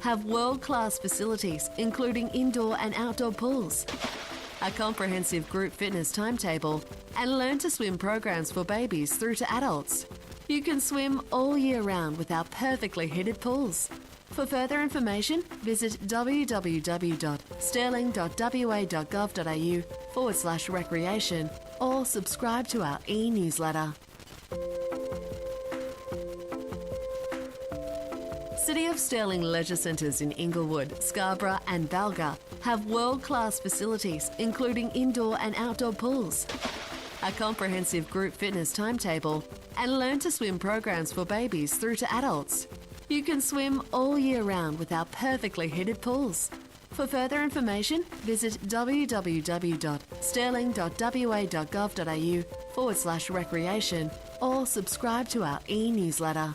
have world-class facilities including indoor and outdoor pools, a comprehensive group fitness timetable, and learn to swim programs for babies through to adults. You can swim all year round with our perfectly heated pools. For further information, visit www.stirling.wa.gov.au/recreation or subscribe to our e-newsletter. City of Stirling leisure centres in Inglewood, Scarborough and Balga have world-class facilities including indoor and outdoor pools, a comprehensive group fitness timetable, and learn to swim programs for babies through to adults. You can swim all year round with our perfectly heated pools. For further information, visit www.stirling.wa.gov.au/recreation or subscribe to our e-newsletter.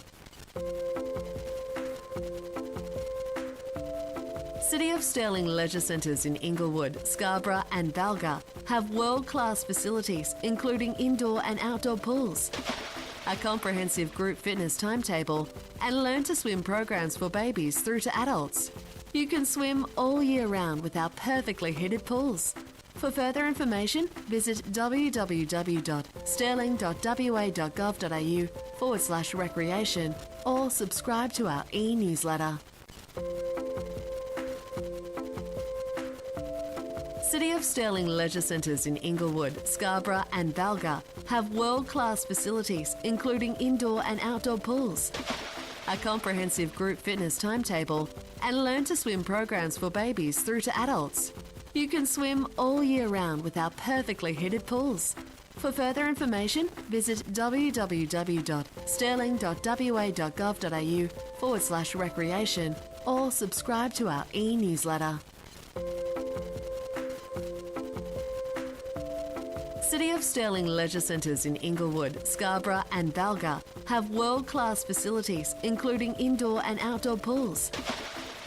City of Stirling leisure centres in Inglewood, Scarborough and Balga have world-class facilities including indoor and outdoor pools, a comprehensive group fitness timetable, and learn to swim programs for babies through to adults. You can swim all year round with our perfectly heated pools. For further information, visit www.stirling.wa.gov.au/recreation or subscribe to our e-newsletter. City of Stirling leisure centres in Inglewood, Scarborough and Balga have world-class facilities including indoor and outdoor pools, a comprehensive group fitness timetable, and learn to swim programs for babies through to adults. You can swim all year round with our perfectly heated pools. For further information, visit www.stirling.wa.gov.au/recreation or subscribe to our e-newsletter. City of Stirling leisure centres in Inglewood, Scarborough and Balga have world-class facilities including indoor and outdoor pools,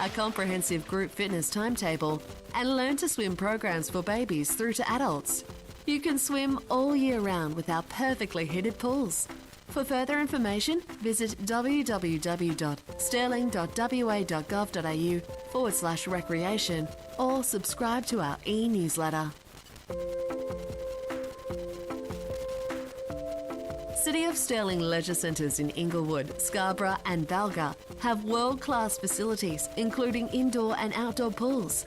a comprehensive group fitness timetable, and learn to swim programs for babies through to adults. You can swim all year round with our perfectly heated pools. For further information, visit www.stirling.wa.gov.au/recreation or subscribe to our e-newsletter. City of Stirling leisure centres in Inglewood, Scarborough and Balga have world-class facilities including indoor and outdoor pools,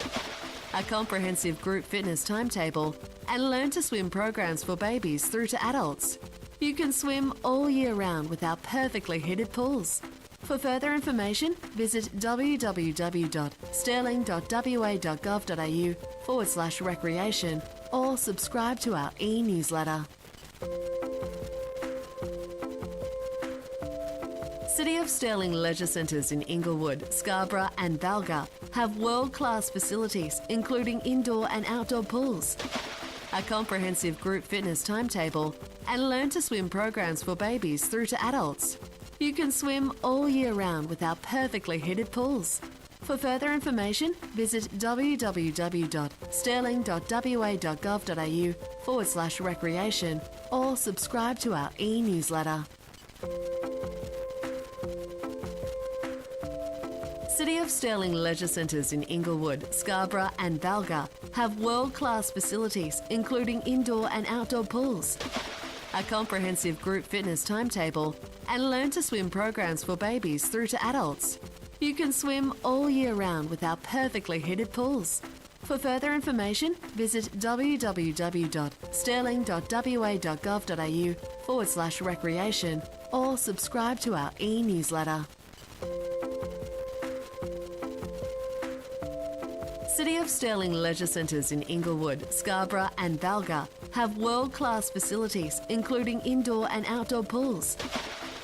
a comprehensive group fitness timetable, and learn to swim programs for babies through to adults. You can swim all year round with our perfectly heated pools. For further information, visit www.stirling.wa.gov.au/recreation or subscribe to our e-newsletter. City of Stirling leisure centres in Inglewood, Scarborough and Balga have world-class facilities including indoor and outdoor pools, a comprehensive group fitness timetable, and learn to swim programs for babies through to adults. You can swim all year round with our perfectly heated pools. For further information, visit www.stirling.wa.gov.au/recreation or subscribe to our e-newsletter. City of Stirling leisure centres in Inglewood, Scarborough and Balga have world-class facilities including indoor and outdoor pools, a comprehensive group fitness timetable, and learn to swim programs for babies through to adults. You can swim all year round with our perfectly heated pools. For further information, visit www.stirling.wa.gov.au/recreation or subscribe to our e-newsletter. City of Stirling leisure centres in Inglewood, Scarborough and Balga have world-class facilities including indoor and outdoor pools,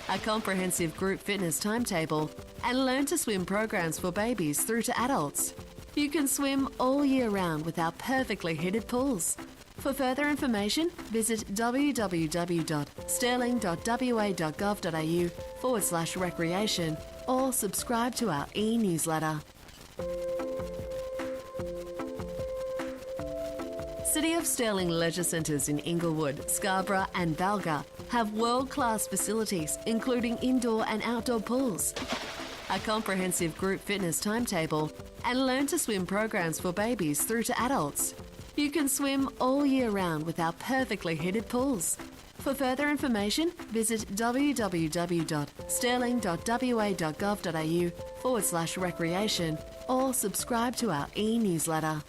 a comprehensive group fitness timetable, and learn to swim programs for babies through to adults. You can swim all year round with our perfectly heated pools. For further information, visit www.stirling.wa.gov.au/recreation or subscribe to our e-newsletter. City of Stirling leisure centres in Inglewood, Scarborough and Balga have world-class facilities including indoor and outdoor pools, a comprehensive group fitness timetable, and learn to swim programs for babies through to adults. You can swim all year round with our perfectly heated pools. For further information, visit www.stirling.wa.gov.au/recreation or subscribe to our e-newsletter.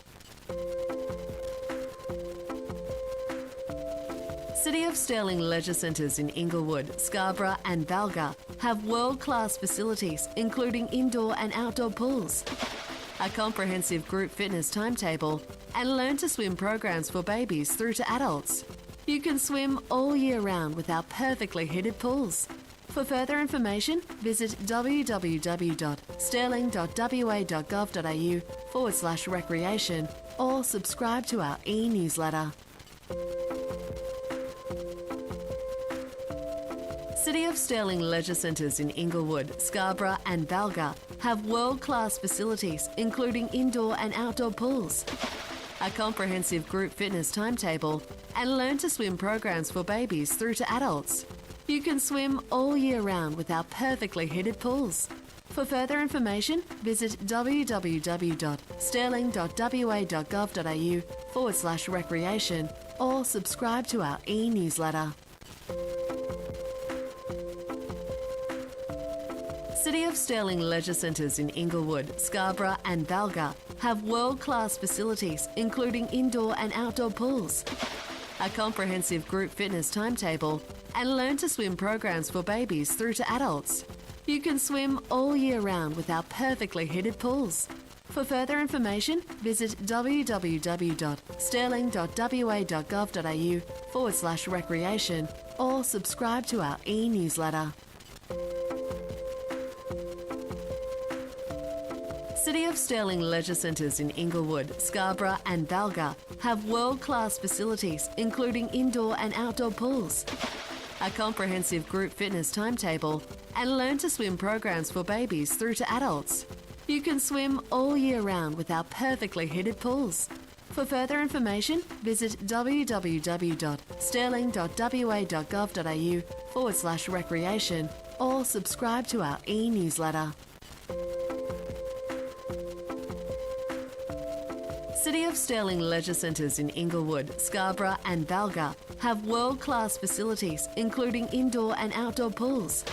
City of Stirling leisure centres in Inglewood, Scarborough and Valga have world-class facilities including indoor and outdoor pools, a comprehensive group fitness timetable, and learn to swim programs for babies through to adults. You can swim all year round with our perfectly heated pools. For further information, visit www.stirling.wa.gov.au/recreation or subscribe to our e-newsletter. City of Stirling leisure centres in Inglewood, Scarborough and Valga have world-class facilities including indoor and outdoor pools, a comprehensive group fitness timetable, and learn to swim programs for babies through to adults. You can swim all year round with our perfectly heated pools. For further information, visit www.stirling.wa.gov.au/recreation or subscribe to our e-newsletter. City of Stirling leisure centres in Inglewood, Scarborough and Valga have world-class facilities including indoor and outdoor pools, a comprehensive group fitness timetable, and learn to swim programs for babies through to adults. You can swim all year round with our perfectly heated pools. For further information, visit www.stirling.wa.gov.au/recreation or subscribe to our e-newsletter. City of Stirling leisure centres in Inglewood, Scarborough and Valga have world-class facilities including indoor and outdoor pools, a comprehensive group fitness timetable, and learn to swim programs for babies through to adults. You can swim all year round with our perfectly heated pools. For further information, visit www.stirling.wa.gov.au/recreation or subscribe to our e-newsletter. City of Stirling leisure centres in Inglewood, Scarborough and Valga have world-class facilities including indoor and outdoor pools,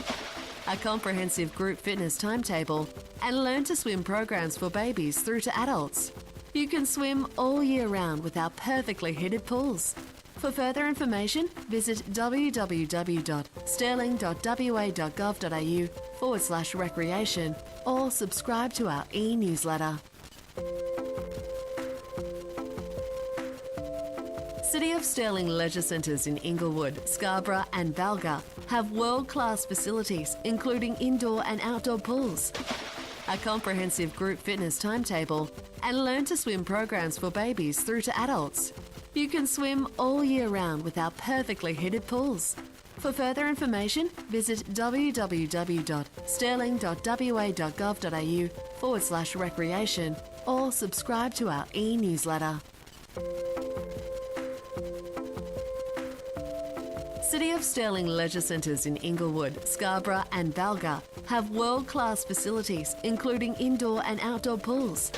a comprehensive group fitness timetable, and learn to swim programs for babies through to adults. You can swim all year round with our perfectly heated pools. For further information, visit www.stirling.wa.gov.au/recreation or subscribe to our e-newsletter. City of Stirling leisure centres in Inglewood, Scarborough and Valga have world-class facilities including indoor and outdoor pools, a comprehensive group fitness timetable, and learn to swim programs for babies through to adults. You can swim all year round with our perfectly heated pools. For further information, visit www.stirling.wa.gov.au/recreation or subscribe to our e-newsletter. City of Stirling leisure centres in Inglewood, Scarborough and Valga have world-class facilities including indoor and outdoor pools,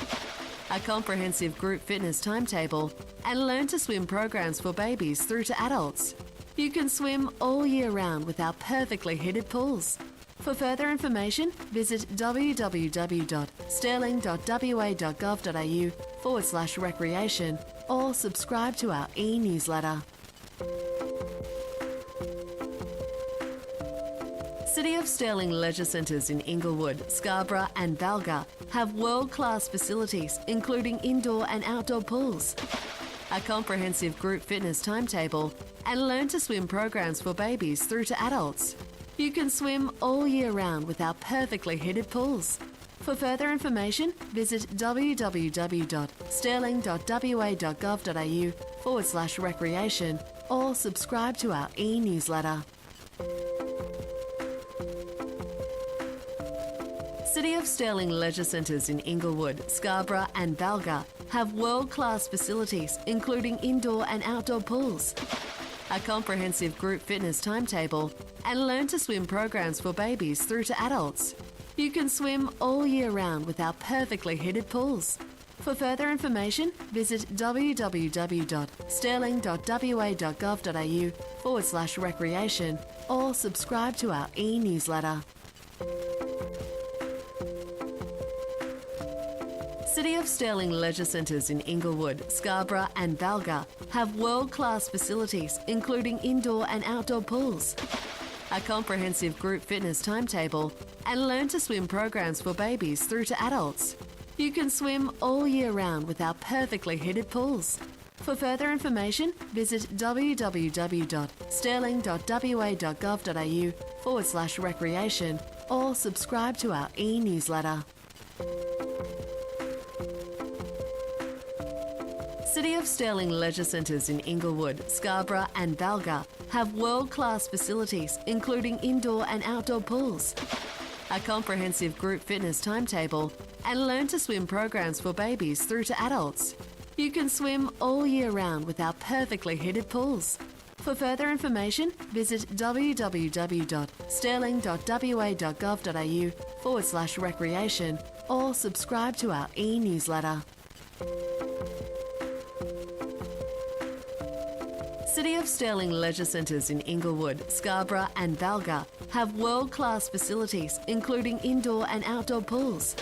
a comprehensive group fitness timetable, and learn to swim programs for babies through to adults. You can swim all year round with our perfectly heated pools. For further information, visit www.stirling.wa.gov.au/recreation or subscribe to our e-newsletter. City of Stirling leisure centres in Inglewood, Scarborough and Valga have world-class facilities including indoor and outdoor pools, a comprehensive group fitness timetable, and learn to swim programs for babies through to adults. You can swim all year round with our perfectly heated pools. For further information, visit www.stirling.wa.gov.au/recreation or subscribe to our e-newsletter. City of Stirling leisure centres in Inglewood, Scarborough and Valga have world-class facilities including indoor and outdoor pools, a comprehensive group fitness timetable, and learn to swim programs for babies through to adults. You can swim all year round with our perfectly heated pools. For further information, visit www.stirling.wa.gov.au/recreation or subscribe to our e-newsletter. City of Stirling leisure centres in Inglewood, Scarborough and Valga have world-class facilities including indoor and outdoor pools, a comprehensive group fitness timetable and learn to swim programs for babies through to adults. You can swim all year round with our perfectly heated pools. For further information, visit www.stirling.wa.gov.au/recreation or subscribe to our e-newsletter. City of Stirling leisure centres in Inglewood, Scarborough and Valga have world-class facilities including indoor and outdoor pools, a comprehensive group fitness timetable and learn to swim programs for babies through to adults. You can swim all year round with our perfectly heated pools. For further information, visit www.stirling.wa.gov.au/recreation or subscribe to our e-newsletter. City of Stirling leisure centres in Inglewood, Scarborough and Valga have world-class facilities including indoor and outdoor pools,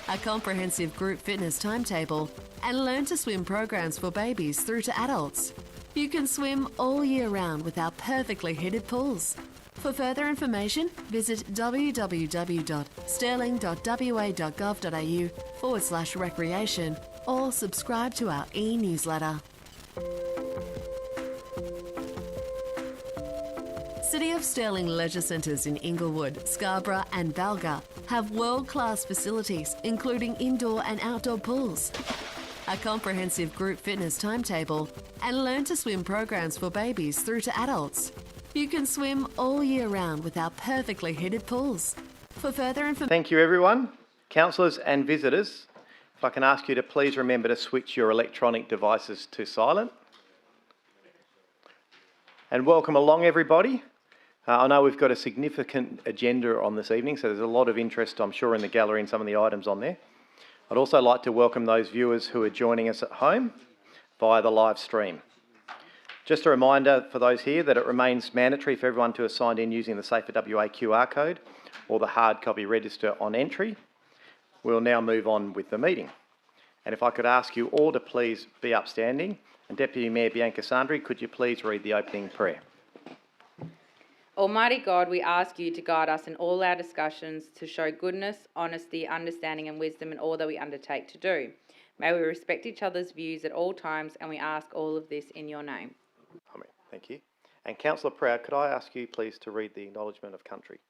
a comprehensive group fitness timetable and learn to swim programs for babies through to adults. You can swim all year round with our perfectly heated pools. For further information, visit www.stirling.wa.gov.au/recreation or subscribe to our e-newsletter. City of Stirling leisure centres in Inglewood, Scarborough and Valga have world-class facilities including indoor and outdoor pools, a comprehensive group fitness timetable and learn to swim programs for babies through to adults. You can swim all year round with our perfectly heated pools. For further information... Thank you everyone. Councillors and visitors, if I can ask you to please remember to switch your electronic devices to silent. And welcome along everybody. I know we've got a significant agenda on this evening, so there's a lot of interest, I'm sure, in the gallery and some of the items on there. I'd also like to welcome those viewers who are joining us at home via the live stream. Just a reminder for those here that it remains mandatory for everyone to have signed in using the Safer WA QR code or the hard copy register on entry. We'll now move on with the meeting. And if I could ask you all to please be upstanding, and Deputy Mayor Bianca Sandri, could you please read the opening prayer? Almighty God, we ask you to guide us in all our discussions, to show goodness, honesty, understanding and wisdom in all that we undertake to do. May we respect each other's views at all times, and we ask all of this in your name. Amen. Thank you. And Councillor Proud, could I ask you please to read the acknowledgement of country?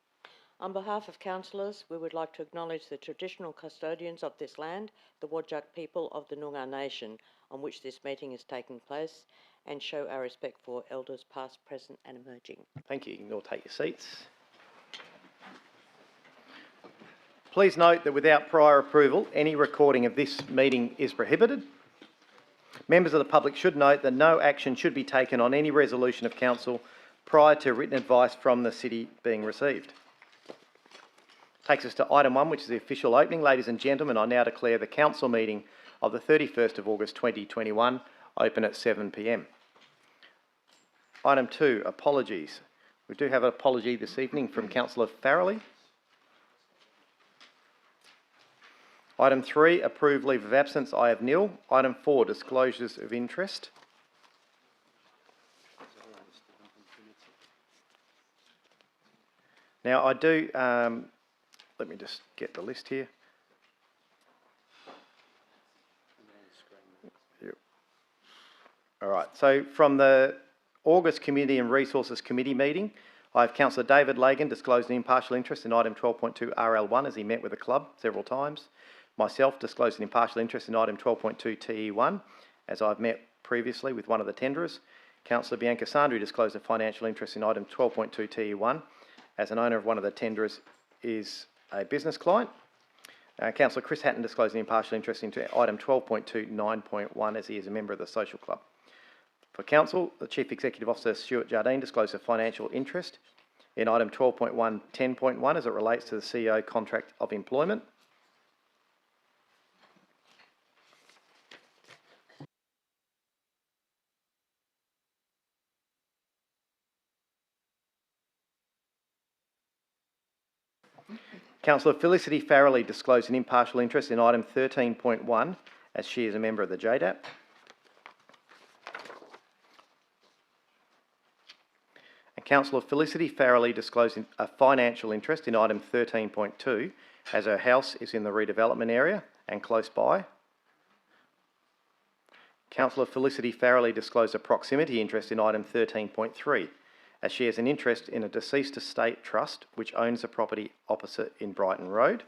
On behalf of councillors, we would like to acknowledge the traditional custodians of this land, the Whadjuk people of the Noongar Nation, on which this meeting is taking place, and show our respect for elders past, present and emerging. Thank you. You can all take your seats. Please note that without prior approval, any recording of this meeting is prohibited. Members of the public should note that no action should be taken on any resolution of council prior to written advice from the city being received. Takes us to item 1, which is the official opening. Ladies and gentlemen, I now declare the council meeting of the 31st of August 2021 open at 7 p.m. Item 2, apologies. We do have an apology this evening from Councillor Farrelly. Item 3, approved leave of absence. I have nil. Item 4, disclosures of interest. Now I do, let me just get the list here. Yep. All right, so from the August Community and Resources Committee meeting, I have Councillor David Lagan disclosed an impartial interest in item 12.2 RL1 as he met with the club several times. Myself disclosed an impartial interest in item 12.2 TE1 as I've met previously with one of the tenderers. Councillor Bianca Sandri disclosed a financial interest in item 12.2 TE1 as an owner of one of the tenderers is a business client. Councillor Chris Hatton disclosed an impartial interest into item 12.2 9.1 as he is a member of the social club. For Council, the Chief Executive Officer Stuart Jardine disclosed a financial interest in item 12.1 10.1 as it relates to the CEO contract of employment. Councillor Felicity Farrelly disclosed an impartial interest in item 13.1 as she is a member of the JDAP. And Councillor Felicity Farrelly disclosed a financial interest in item 13.2 as her house is in the redevelopment area and close by. Councillor Felicity Farrelly disclosed a proximity interest in item 13.3 as she has an interest in a deceased estate trust which owns a property opposite in Brighton Road.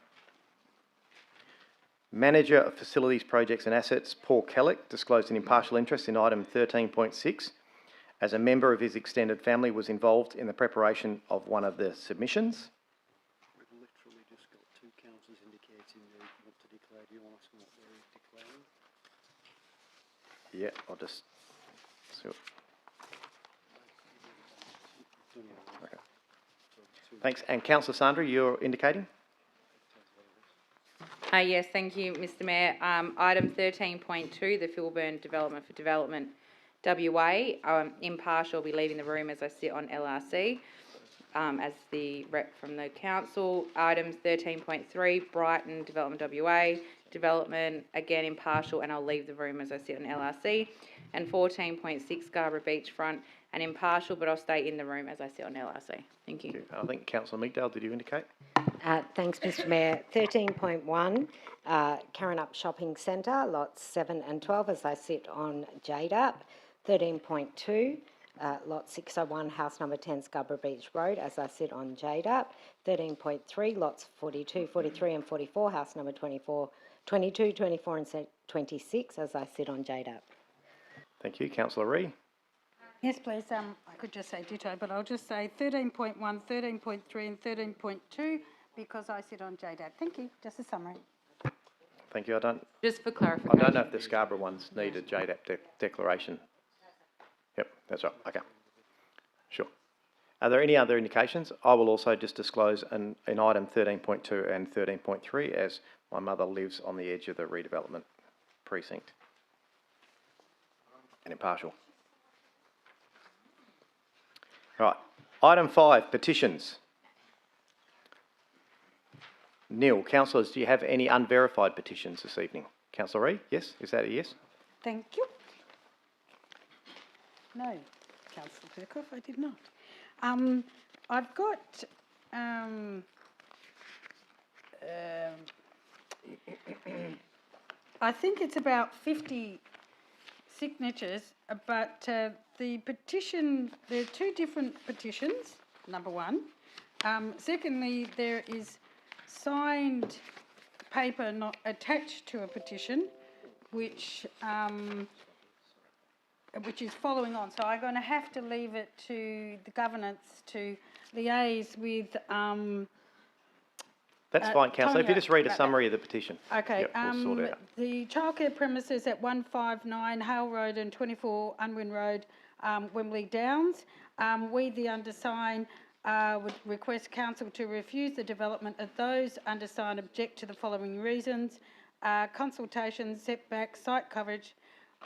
Manager of Facilities, Projects and Assets, Paul Kellick, disclosed an impartial interest in item 13.6 as a member of his extended family was involved in the preparation of one of the submissions. We've literally just got two councillors indicating they want to declare. Do you want to ask them what they're declaring? Yeah, I'll just see what... Okay. Thanks. And Councillor Sandra, you're indicating? Yes, thank you, Mr Mayor. Item 13.2, the Filburn Development for Development WA. Impartial will be leaving the room as I sit on LRC as the rep from the council. Item 13.3, Brighton Development WA. Development, again impartial, and I'll leave the room as I sit on LRC. And 14.6, Scarborough Beachfront, and impartial, but I'll stay in the room as I sit on LRC. Thank you. I think Councillor Meekdale, did you indicate? Thanks, Mr Mayor. 13.1, Carrinup Shopping Centre, lots 7 and 12, as I sit on JDAP. 13.2, lot 601, house number 10, Scarborough Beach Road, as I sit on JDAP. 13.3, lots 42, 43 and 44, house number 24, 22, 24 and 26, as I sit on JDAP. Thank you. Councillor Ree. Yes, please. I could just say ditto, but I'll just say 13.1, 13.3 and 13.2 because I sit on JDAP. Thank you. Just a summary. Thank you. Just for clarification. I don't know if the Scarborough ones need a JDAP declaration. Yep, that's right. Okay. Sure. Are there any other indications? I will also just disclose in item 13.2 and 13.3 as my mother lives on the edge of the redevelopment precinct. And impartial. Right. Item 5, petitions. Neil, councillors, do you have any unverified petitions this evening? Councillor Ree, yes? Is that a yes? Thank you. No, Councillor Kirkhoff, I did not. I've got I think it's about 50 signatures, but the petition, there are two different petitions, number one. Secondly, there is signed paper not attached to a petition, which is following on. So I'm going to have to leave it to the governance to liaise with... That's fine, Councillor. If you just read a about summary of the petition. Okay. Yep, we'll sort it out. The childcare premises at 159 Hale Road and 24 Unwent Road, Wembley Downs. We, the undersigned, would request council to refuse the development of those undersigned object to the following reasons: consultation, setback, site coverage,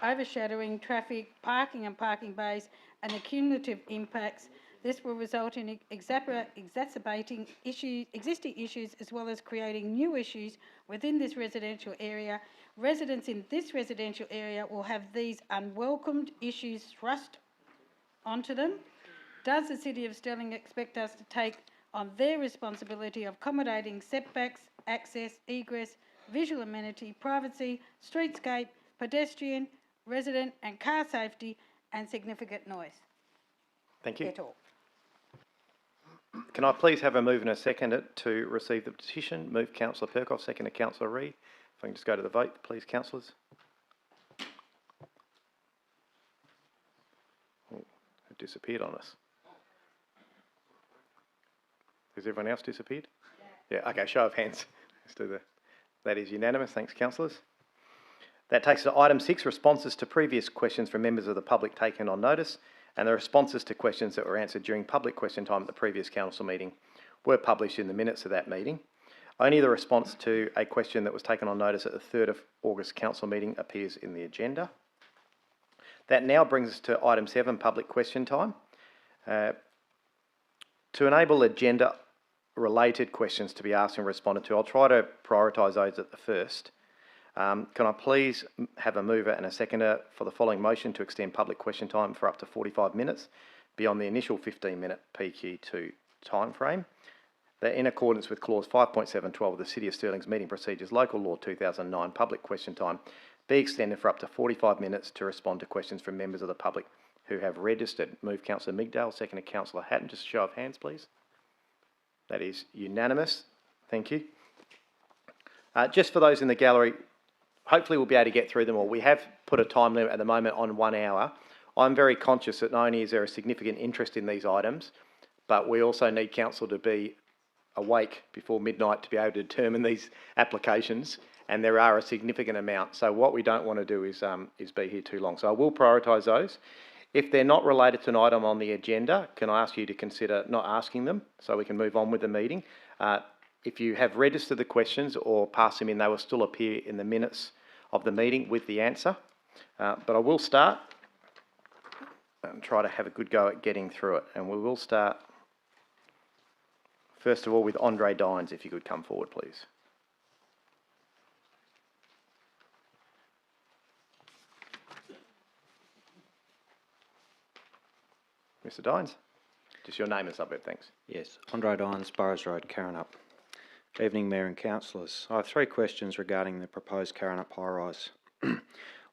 overshadowing, traffic, parking and parking bays, and the cumulative impacts. This will result in exacerbating existing issues as well as creating new issues within this residential area. Residents in this residential area will have these unwelcomed issues thrust onto them. Does the City of Stirling expect us to take on their responsibility of accommodating setbacks, access, egress, visual amenity, privacy, streetscape, pedestrian, resident and car safety, and significant noise? Thank you. At all. Can I please have a move and a second to receive the petition? Move Councillor Perkoff, second to Councillor Ree. If I can just go to the vote, please, councillors. Oh, it disappeared on us. Has everyone else disappeared? Yeah, okay, show of hands. Let's do that. That is unanimous. Thanks, councillors. That takes us to item 6, responses to previous questions from members of the public taken on notice. and the responses to questions that were answered during public question time at the previous council meeting were published in the minutes of that meeting. Only the response to a question that was taken on notice at the 3rd of August council meeting appears in the agenda. That now brings us to item 7, public question time. To enable agenda-related questions to be asked and responded to, I'll try to prioritise those at the first. Can I please have a mover and a seconder for the following motion to extend public question time for up to 45 minutes beyond the initial 15-minute PQ2 timeframe? That in accordance with clause 5.712 of the City of Stirling's Meeting Procedures Local Law 2009, public question time be extended for up to 45 minutes to respond to questions from members of the public who have registered. Move Councillor Migdale, seconded Councillor Hatton. Just a show of hands, please. That is unanimous. Thank you. Just for those in the gallery, hopefully we'll be able to get through them all. We have put a time limit at the moment on 1 hour. I'm very conscious that not only is there a significant interest in these items, but we also need council to be awake before midnight to be able to determine these applications, and there are a significant amount. So what we don't want to do is be here too long. So I will prioritise those. If they're not related to an item on the agenda, can I ask you to consider not asking them so we can move on with the meeting? If you have registered the questions or passed them in, they will still appear in the minutes of the meeting with the answer. But I will start and try to have a good go at getting through it. And we will start, first of all, with Andre Dines, if you could come forward, please. Mr. Dines, just your name and suburb, thanks. Yes, Andre Dines, Burrows Road, Carrinup. Evening, Mayor and Councillors. I have 3 questions regarding the proposed Carrinup high-rise.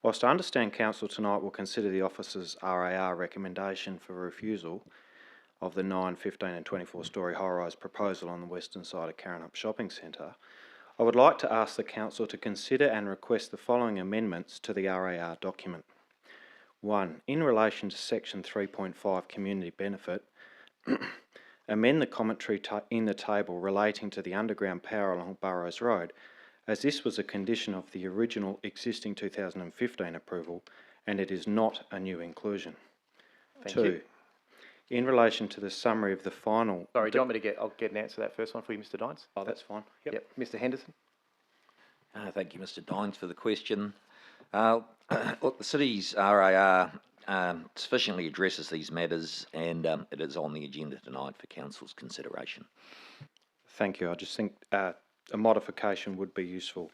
Whilst I understand Council tonight will consider the officer's RAR recommendation for refusal of the 9, 15 and 24-storey high-rise proposal on the western side of Carrinup Shopping Centre, I would like to ask the Council to consider and request the following amendments to the RAR document. 1. In relation to section 3.5 community benefit, amend the commentary in the table relating to the underground power along Burrows Road, as this was a condition of the original existing 2015 approval and it is not a new inclusion. Thank 2. you. In relation to the summary of the final... Sorry, do you want me to I'll get an answer to that first one for you, Mr. Dines? Oh, that's fine. Yep. Mr. Henderson? Thank you, Mr. Dines, for the question. Look, the city's RAR sufficiently addresses these matters and it is on the agenda tonight for Council's consideration. Thank you. I just think a modification would be useful.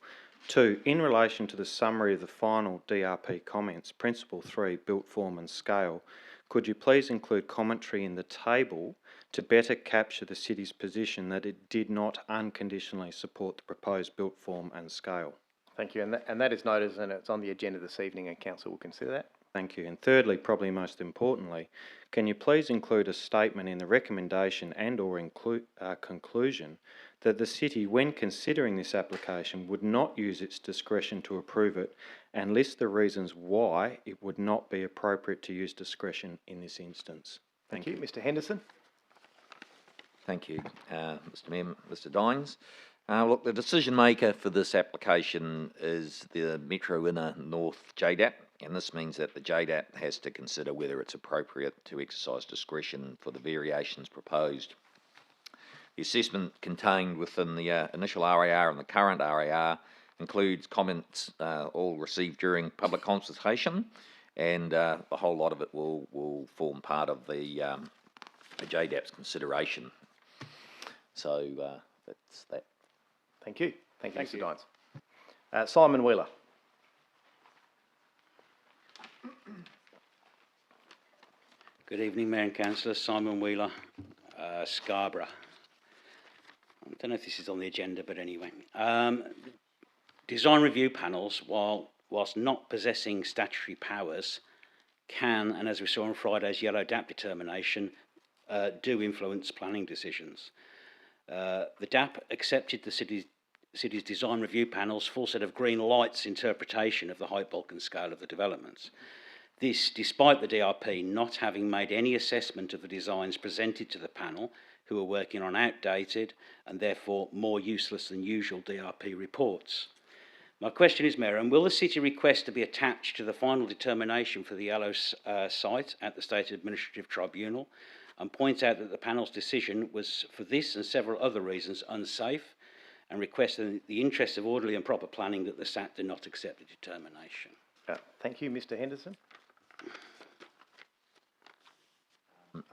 2. In relation to the summary of the final DRP comments, Principle 3, Built Form and Scale, could you please include commentary in the table to better capture the city's position that it did not unconditionally support the proposed built form and scale? Thank you. And that is noted and it's on the agenda this evening and Council will consider that. Thank you. And thirdly, probably most importantly, can you please include a statement in the recommendation and or conclusion that the City, when considering this application, would not use its discretion to approve it and list the reasons why it would not be appropriate to use discretion in this instance? Thank you. Mr. Henderson? Thank you, Mr. Mayor, Mr. Dines. Look, the decision maker for this application is the Metro Inner North JDAP, and this means that the JDAP has to consider whether it's appropriate to exercise discretion for the variations proposed. The assessment contained within the initial RAR and the current RAR includes comments all received during public consultation, and a whole lot of it will form part of the JDAP's consideration. So that's that. Thank you. Thank you, Mr. Dines. Simon Wheeler. Good evening, Mayor and Councillor. Simon Wheeler, Scarborough. I don't know if this is on the agenda, but anyway. Design review panels, whilst not possessing statutory powers, can, and as we saw on Friday's Yellow DAP determination, do influence planning decisions. The DAP accepted the city's design review panel's full set of green lights interpretation of the height, bulk and scale of the developments. This, despite the DRP not having made any assessment of the designs presented to the panel, who are working on outdated and therefore more useless than usual DRP reports. My question is, Mayor, will the city request to be attached to the final determination for the yellow site at the State Administrative Tribunal and point out that the panel's decision was, for this and several other reasons, unsafe, and request in the interest of orderly and proper planning that the SAT do not accept the determination? Thank you, Mr Henderson.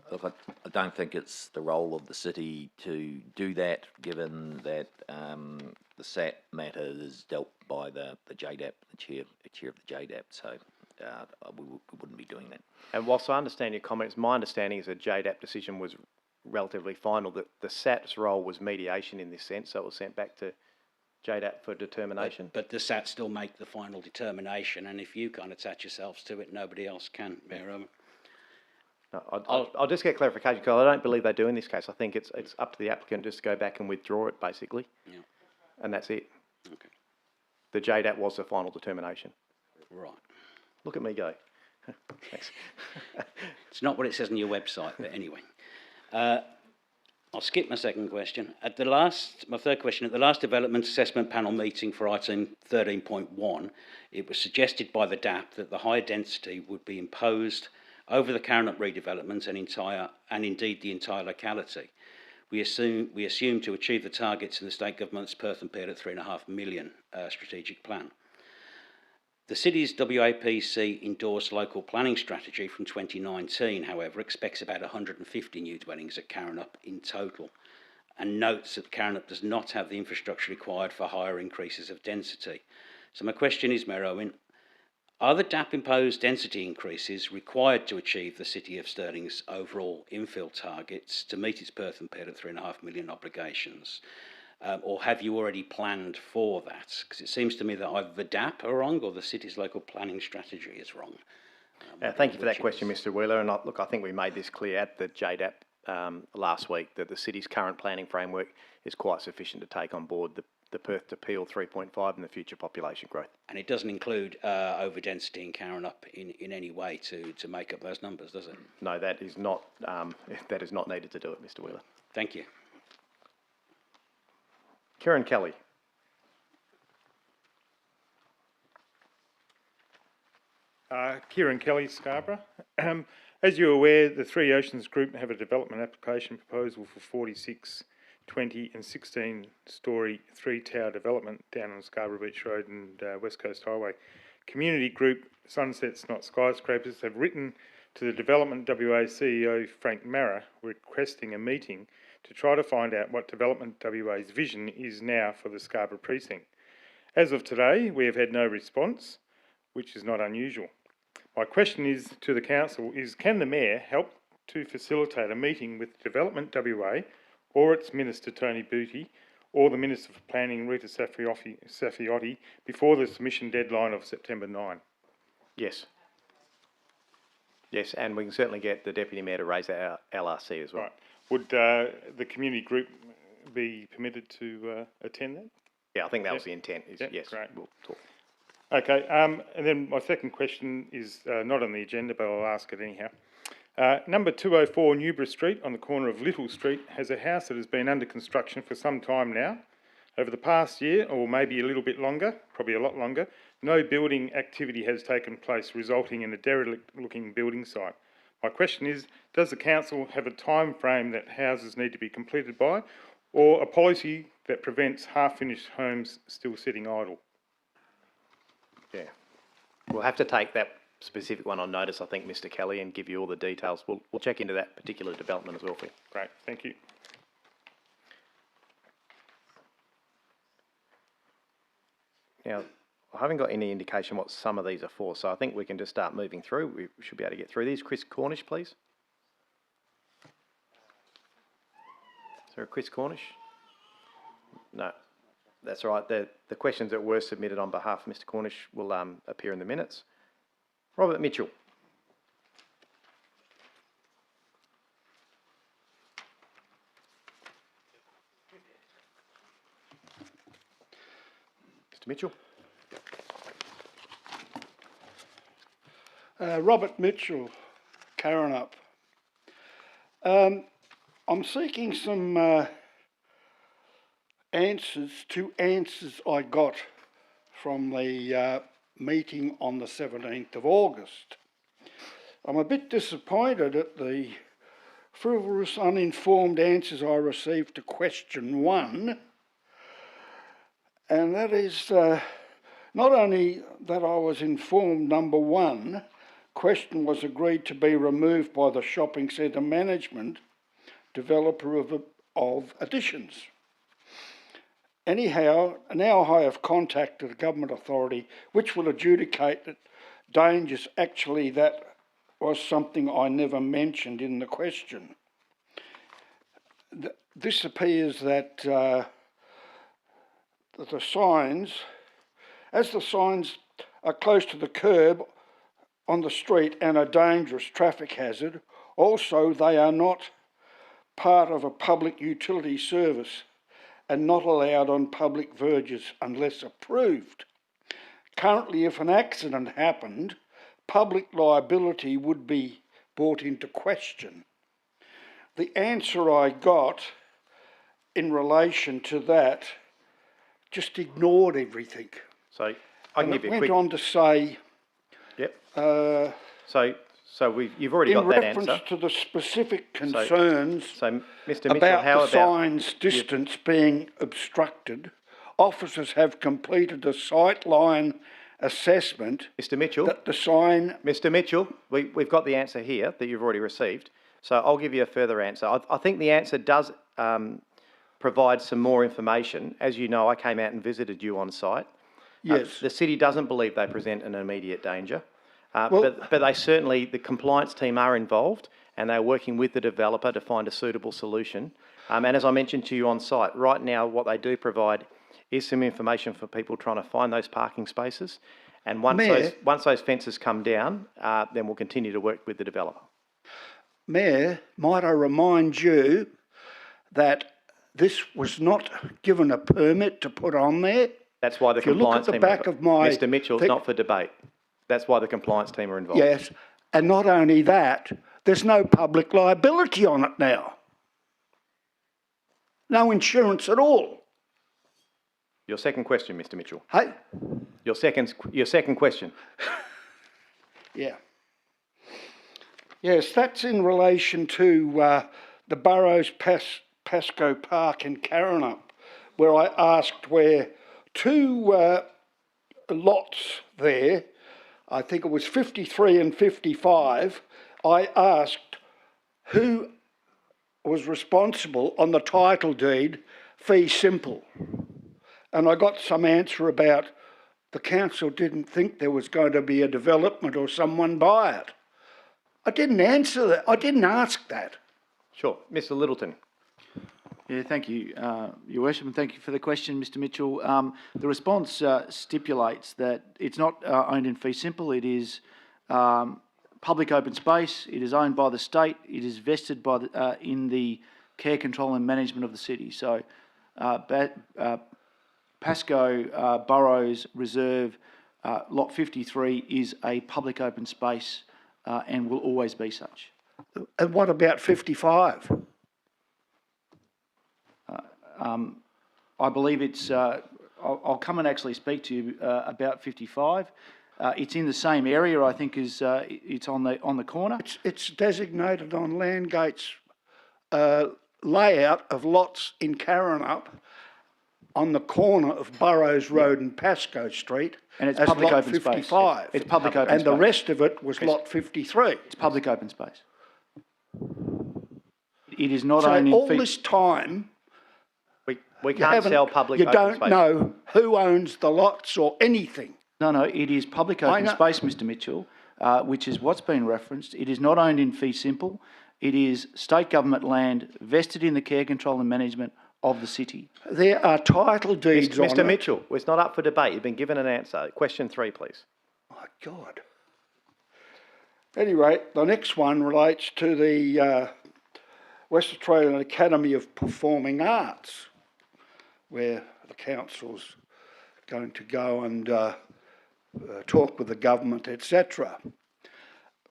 Look, I don't think it's the role of the city to do that, given that the SAT matter is dealt by the JDAP, the chair of the JDAP, so we wouldn't be doing that. And whilst I understand your comments, my understanding is that JDAP decision was relatively final, that the SAT's role was mediation in this sense, so it was sent back to JDAP for determination. But the SAT still make the final determination, and if you can't attach yourselves to it, nobody else can, Mayor. No, I'll just get clarification, because I don't believe they do in this case. I think it's up to the applicant just to go back and withdraw it, basically. Yeah. And that's it. Okay. The JDAP was the final determination. Right. Look at me go. Thanks. It's not what it says on your website, but anyway. I'll skip my second question. My third question, at the last Development Assessment Panel meeting for item 13.1, it was suggested by the DAP that the higher density would be imposed over the Carron redevelopment and indeed the entire locality. We assume to achieve the targets in the state government's Perth and Peel at $3.5 million strategic plan. The city's WAPC endorsed local planning strategy from 2019, however, expects about 150 new dwellings at Carron in total, and notes that Carron does not have the infrastructure required for higher increases of density. So my question is, Mayor Owen, are the DAP imposed density increases required to achieve the City of Stirling's overall infill targets to meet its Perth and Peel at $3.5 million obligations? Or have you already planned for that? Because it seems to me that either the DAP are wrong or the city's local planning strategy is wrong. Thank you for that question, Mr Wheeler. And look, I think we made this clear at the JDAP last week that the city's current planning framework is quite sufficient to take on board the Perth to Peel 3.5 and the future population growth. And it doesn't include over-density in Carron in any way to make up those numbers, does it? No, that is not needed to do it, Mr Wheeler. Thank you. Kieran Kelly. Kieran Kelly, Scarborough. As you're aware, the Three Oceans Group have a development application proposal for 46, 20 and 16-storey three-tower development down on Scarborough Beach Road and West Coast Highway. Community group Sunsets Not Skyscrapers have written to the Development WA CEO Frank Marra requesting a meeting to try to find out what Development WA's vision is now for the Scarborough precinct. As of today, we have had no response, which is not unusual. My question is to the council is, can the Mayor help to facilitate a meeting with Development WA or its Minister Tony Booty or the Minister for Planning Rita Safiotti before the submission deadline of September 9? Yes. Yes, and we can certainly get the Deputy Mayor to raise our LRC as well. Right. Would the community group be permitted to attend that? Yeah, I think that was the intent. Yes, great. We'll talk. Okay, and then my second question is not on the agenda, but I'll ask it anyhow. Number 204 Newborough Street on the corner of Little Street has a house that has been under construction for some time now. Over the past year, or maybe a little bit longer, probably a lot longer, no building activity has taken place, resulting in a derelict-looking building site. My question is, does the council have a time frame that houses need to be completed by, or a policy that prevents half-finished homes still sitting idle? Yeah. We'll have to take that specific one on notice, I think, Mr Kelly, and give you all the details. We'll check into that particular development as well for you. Great, thank you. Now, I haven't got any indication what some of these are for, so I think we can just start moving through. We should be able to get through these. Chris Cornish, please. Is there a Chris Cornish? No, that's all right. The questions that were submitted on behalf of Mr Cornish will appear in the minutes. Robert Mitchell. Mr Mitchell. Robert Mitchell, Carron. I'm seeking some answers to answers I got from the meeting on the 17th of August. I'm a bit disappointed at the frivolous, uninformed answers I received to question 1, and that is not only that I was informed, number 1, question was agreed to be removed by the shopping centre management developer of additions. Anyhow, now I have contacted a government authority which will adjudicate that dangers. Actually, that was something I never mentioned in the question. This appears that the signs, as the signs are close to the curb on the street and a dangerous traffic hazard, also they are not part of a public utility service and not allowed on public verges unless approved. Currently, if an accident happened, public liability would be brought into question. The answer I got in relation to that just ignored everything. So I can give you a quick... It went on to say... Yep. You've already got that answer. In reference to the specific concerns Mr. Mitchell, about how the about sign's distance being obstructed, officers have completed a sightline assessment. Mr. Mitchell, that the sign... Mr. Mitchell, we've got the answer here that you've already received. So I'll give you a further answer. I think the answer does provide some more information. As you know, I came out and visited you on site. Yes. The city doesn't believe they present an immediate danger. But they certainly, the compliance team are involved and they're working with the developer to find a suitable solution. And as I mentioned to you on site, right now what they do provide is some information for people trying to find those parking spaces. And once those fences come down, then we'll continue to work with the developer. Mayor, might I remind you that this was not given a permit to put on there? That's why the compliance team... If you look at the back of my... Mr. Mitchell, it's not for debate. That's why the compliance team are involved. Yes, and not only that, there's no public liability on it now. No insurance at all. Your second question, Mr. Mitchell. Hey? Your second question. Yeah. Yes, that's in relation to the Burrows Pascoe Park in Karrinyup, where I asked where 2 lots there, I think it was 53 and 55, I asked who was responsible on the title deed, fee simple. And I got some answer about the council didn't think there was going to be a development or someone buy it. I didn't answer that. I didn't ask that. Sure. Mr. Littleton. Yeah, thank you, Your Worship, and thank you for the question, Mr. Mitchell. The response stipulates that it's not owned in fee simple. It is public open space. It is owned by the state. It is vested by in the care, control and management of the city. So Pascoe Burrows Reserve Lot 53 is a public open space and will always be such. And what about 55? I believe it's, I'll come and actually speak to you about 55. It's in the same area, I think, as it's on the corner. It's designated on Landgate's layout of lots in Karrinyup on the corner of Burrows Road and Pascoe Street, and it's as public lot open 55. Space. It's public open and space. And the rest of it was lot 53. It's public open space. It is not so owned in all this time... We can't sell public open space. You don't know who owns the lots or anything. No, it is public open space, Mr. Mitchell, which is what's been referenced. It is not owned in fee simple. It is state government land vested in the care, control and management of the city. There are title deeds on it. Mr. Mitchell, it's not up for debate. You've been given an answer. Question 3, please. My God. Anyway, the next one relates to the West Australian Academy of Performing Arts, where the council's going to go and talk with the government, etc.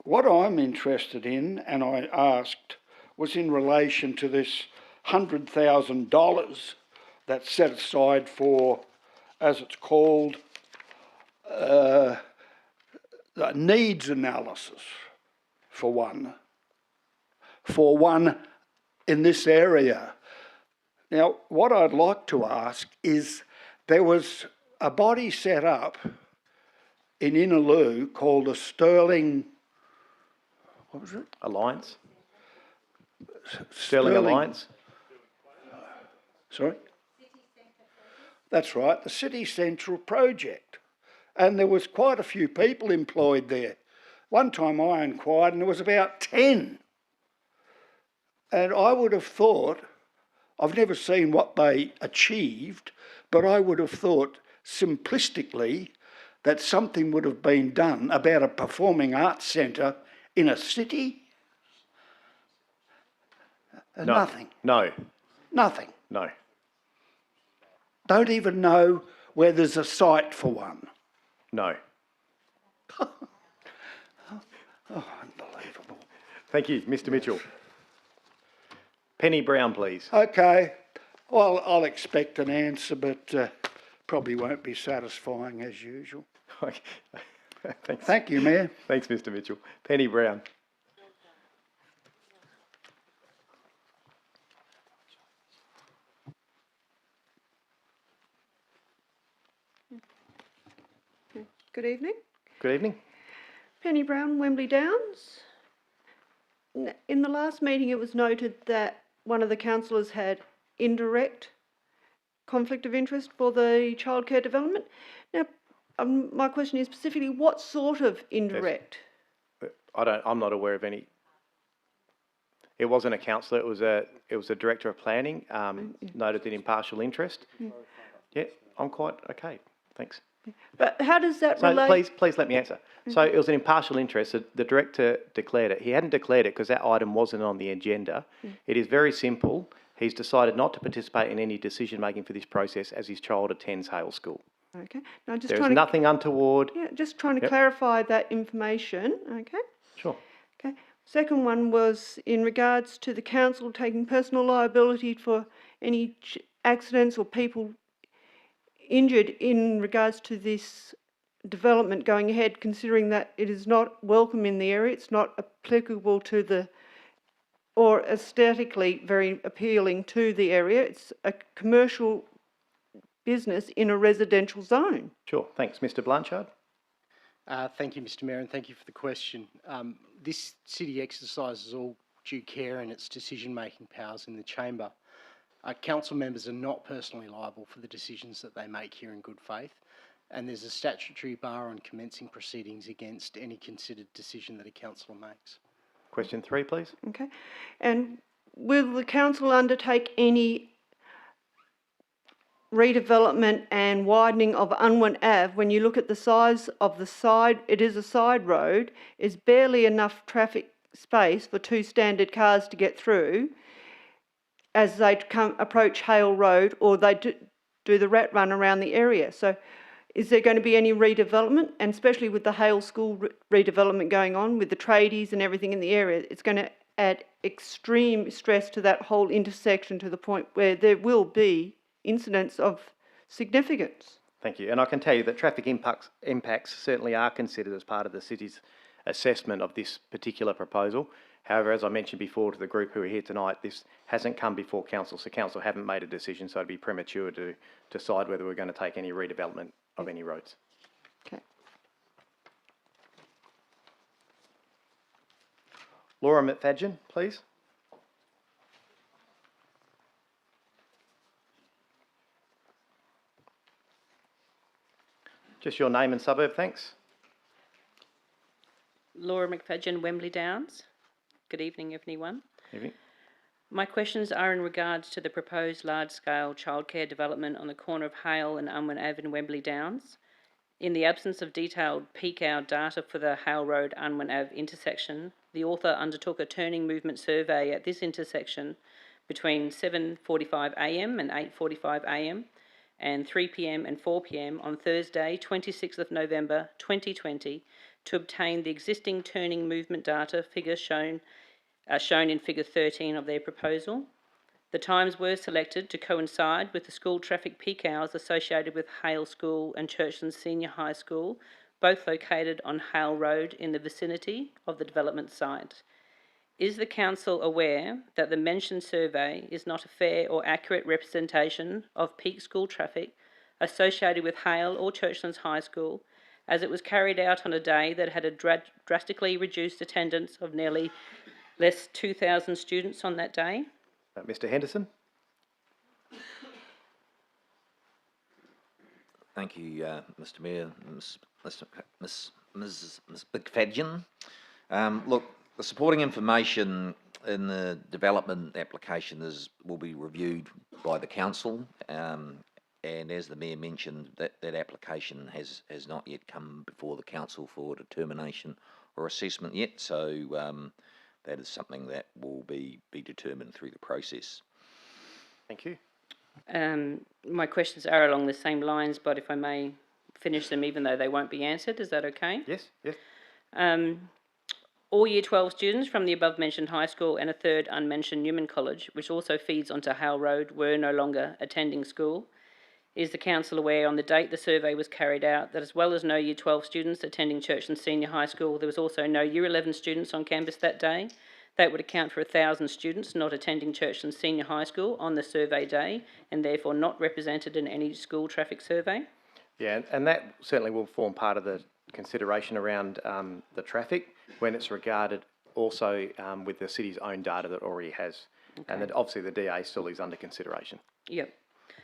What I'm interested in, and I asked, was in relation to this $100,000 that's set aside for, as it's called, needs analysis, for one in this area. Now, what I'd like to ask is, there was a body set up in Innaloo called a Stirling, what was it? Alliance? Stirling Alliance? Sorry? That's right, the City Central project. And there was quite a few people employed there. One time I inquired and there was about 10. And I would have thought, I've never seen what they achieved, but I would have thought simplistically that something would have been done about a performing arts centre in a city. No. Nothing. No. Nothing. No. Don't even know where there's a site for one. No. Oh, unbelievable. Thank you, Mr Mitchell. Penny Brown, please. Okay, well, I'll expect an answer, but probably won't be satisfying as usual. Okay. Thanks. Thank you, Mayor. Thanks, Mr Mitchell. Penny Brown. Good evening. Good evening. Penny Brown, Wembley Downs. In the last meeting, it was noted that one of the councillors had indirect conflict of interest for the childcare development. Now, my question is specifically, what sort of indirect? I'm not aware of any. It wasn't a councillor. It was a director of planning. Noted an impartial interest. Yeah, I'm quite okay. Thanks. But how does that So relate? please let me answer. So it was an impartial interest. The director declared it. He hadn't declared it because that item wasn't on the agenda. It is very simple. He's decided not to participate in any decision making for this process as his child attends Hale School. Okay. Now, just There is trying to, nothing untoward. yeah, just trying to clarify that information. Okay. Sure. Okay. Second one was in regards to the council taking personal liability for any accidents or people injured in regards to this development going ahead, considering that it is not welcome in the area, it's not applicable to the, or aesthetically very appealing to the area. It's a commercial business in a residential zone. Sure. Thanks. Mr Blanchard. Thank you, Mr Mayor, and thank you for the question. This city exercises all due care in its decision-making powers in the chamber. Council members are not personally liable for the decisions that they make here in good faith, and there's a statutory bar on commencing proceedings against any considered decision that a councillor makes. Question 3, please. Okay. And will the council undertake any redevelopment and widening of Unwent Ave? When you look at the size of the side, it is a side road, is barely enough traffic space for 2 standard cars to get through as they approach Hale Road, or they do the rat run around the area. So is there going to be any redevelopment, and especially with the Hale School redevelopment going on, with the tradies and everything in the area, it's going to add extreme stress to that whole intersection to the point where there will be incidents of significance. Thank you. And I can tell you that traffic impacts certainly are considered as part of the city's assessment of this particular proposal. However, as I mentioned before to the group who are here tonight, this hasn't come before council, so council haven't made a decision, so it'd be premature to decide whether we're going to take any redevelopment of any roads. Okay. Laura McFadgen, please. Just your name and suburb, thanks. Laura McFadgen, Wembley Downs. Good evening, everyone. Evening. My questions are in regards to the proposed large-scale childcare development on the corner of Hale and Unwent Ave in Wembley Downs. In the absence of detailed peak hour data for the Hale Road Unwent Ave intersection, the author undertook a turning movement survey at this intersection between 7:45am and 8:45am and 3pm and 4pm on Thursday, 26th of November 2020, to obtain the existing turning movement data figure shown in figure 13 of their proposal. The times were selected to coincide with the school traffic peak hours associated with Hale School and Churchland Senior High School, both located on Hale Road in the vicinity of the development site. Is the council aware that the mentioned survey is not a fair or accurate representation of peak school traffic associated with Hale or Churchlands High School, as it was carried out on a day that had a drastically reduced attendance of nearly less 2,000 students on that day? Mr Henderson? Thank you, Mr Mayor, Ms Bigfadgen. Look, the supporting information in the development application will be reviewed by the council, and as the Mayor mentioned, that application has not yet come before the council for determination or assessment yet, so that is something that will be determined through the process. Thank you. My questions are along the same lines, but if I may finish them even though they won't be answered, is that okay? Yes, yes. All Year 12 students from the above-mentioned high school and a third unmentioned Newman College, which also feeds onto Hale Road, were no longer attending school. Is the council aware on the date the survey was carried out that as well as no Year 12 students attending Churchlands Senior High School, there was also no Year 11 students on campus that day? That would account for 1,000 students not attending Churchlands Senior High School on the survey day and therefore not represented in any school traffic survey? Yeah, and that certainly will form part of the consideration around the traffic when it's regarded also with the city's own data that already has. Okay. And that obviously the DA still is under consideration. Yep.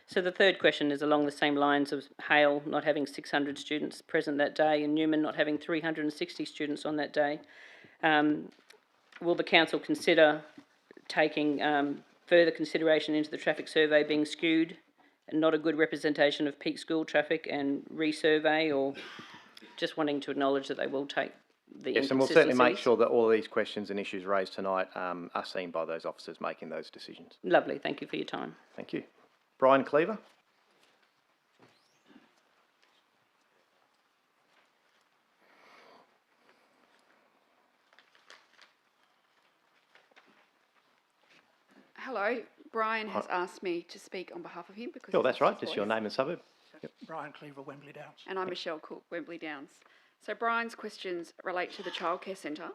So the third question is along the same lines of Hale not having 600 students present that day and Newman not having 360 students on that day. Will the council consider taking further consideration into the traffic survey being skewed and not a good representation of peak school traffic and resurvey, or just wanting to acknowledge that they will take the Yes, and we'll certainly make sure that all of these questions and issues raised tonight are seen by those officers making those decisions. Lovely, thank you for your time. Thank you. Brian Cleaver. Hello, Brian has asked me to speak on behalf of him because... Sure, that's right, just your name and suburb. Yep. Brian Cleaver, Wembley Downs. And I'm Michelle Cook, Wembley Downs. So Brian's questions relate to the childcare centre.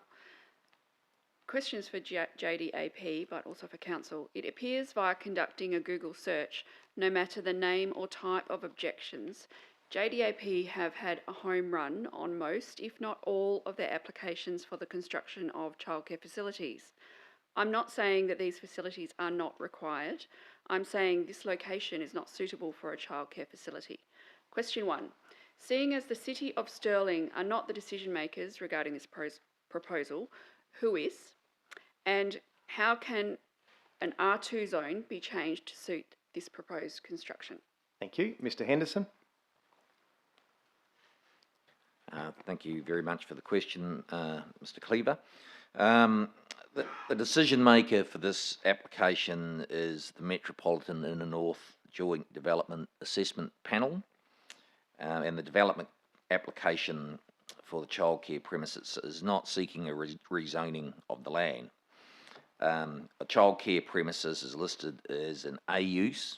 Questions for JDAP, but also for council. It appears via conducting a Google search, no matter the name or type of objections, JDAP have had a home run on most, if not all, of their applications for the construction of childcare facilities. I'm not saying that these facilities are not required. I'm saying this location is not suitable for a childcare facility. Question 1. Seeing as the City of Stirling are not the decision makers regarding this proposal, who is? And how can an R2 zone be changed to suit this proposed construction? Thank you. Mr Henderson. Thank you very much for the question, Mr Cleaver. The decision maker for this application is the Metropolitan Inner North Joint Development Assessment Panel, and the development application for the childcare premises is not seeking a rezoning of the land. A childcare premises is listed as an A use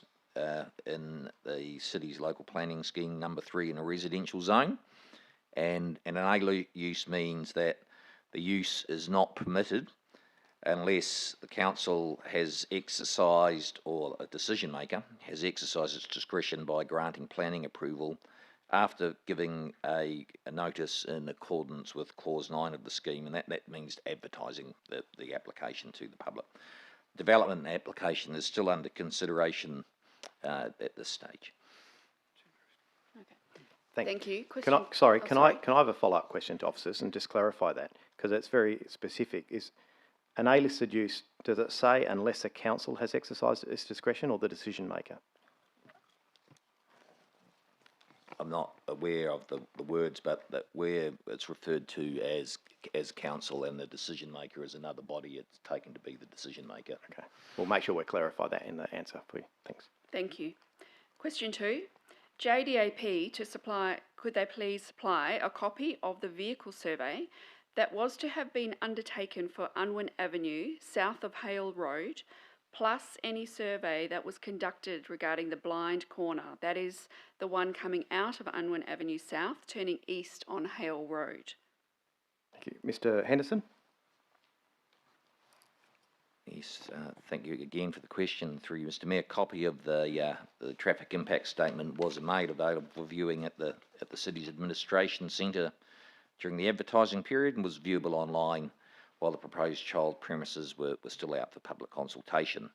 in the city's local planning scheme number 3 in a residential zone, and an A use means that the use is not permitted unless the council has exercised, or a decision maker has exercised its discretion by granting planning approval after giving a notice in accordance with clause 9 of the scheme, and that means advertising the application to the public. Development application is still under consideration at this stage. Okay. Thank you. Can I have a follow-up question to officers and just clarify that, because it's very specific. Is an A-listed use, does it say unless a council has exercised its discretion, or the decision maker? I'm not aware of the words, but that where it's referred to as council and the decision maker is another body, it's taken to be the decision maker. Okay, we'll make sure we clarify that in the answer for you. Thanks. Thank you. Question 2. JDAP to supply, could they please supply a copy of the vehicle survey that was to have been undertaken for Unwent Avenue, south of Hale Road, plus any survey that was conducted regarding the blind corner, that is the one coming out of Unwent Avenue South, turning east on Hale Road. Thank you. Mr Henderson? Yes, thank you again for the question through you, Mr Mayor. Copy of the traffic impact statement was made available for viewing at the City's Administration Centre during the advertising period and was viewable online while the proposed child premises were still out for public consultation.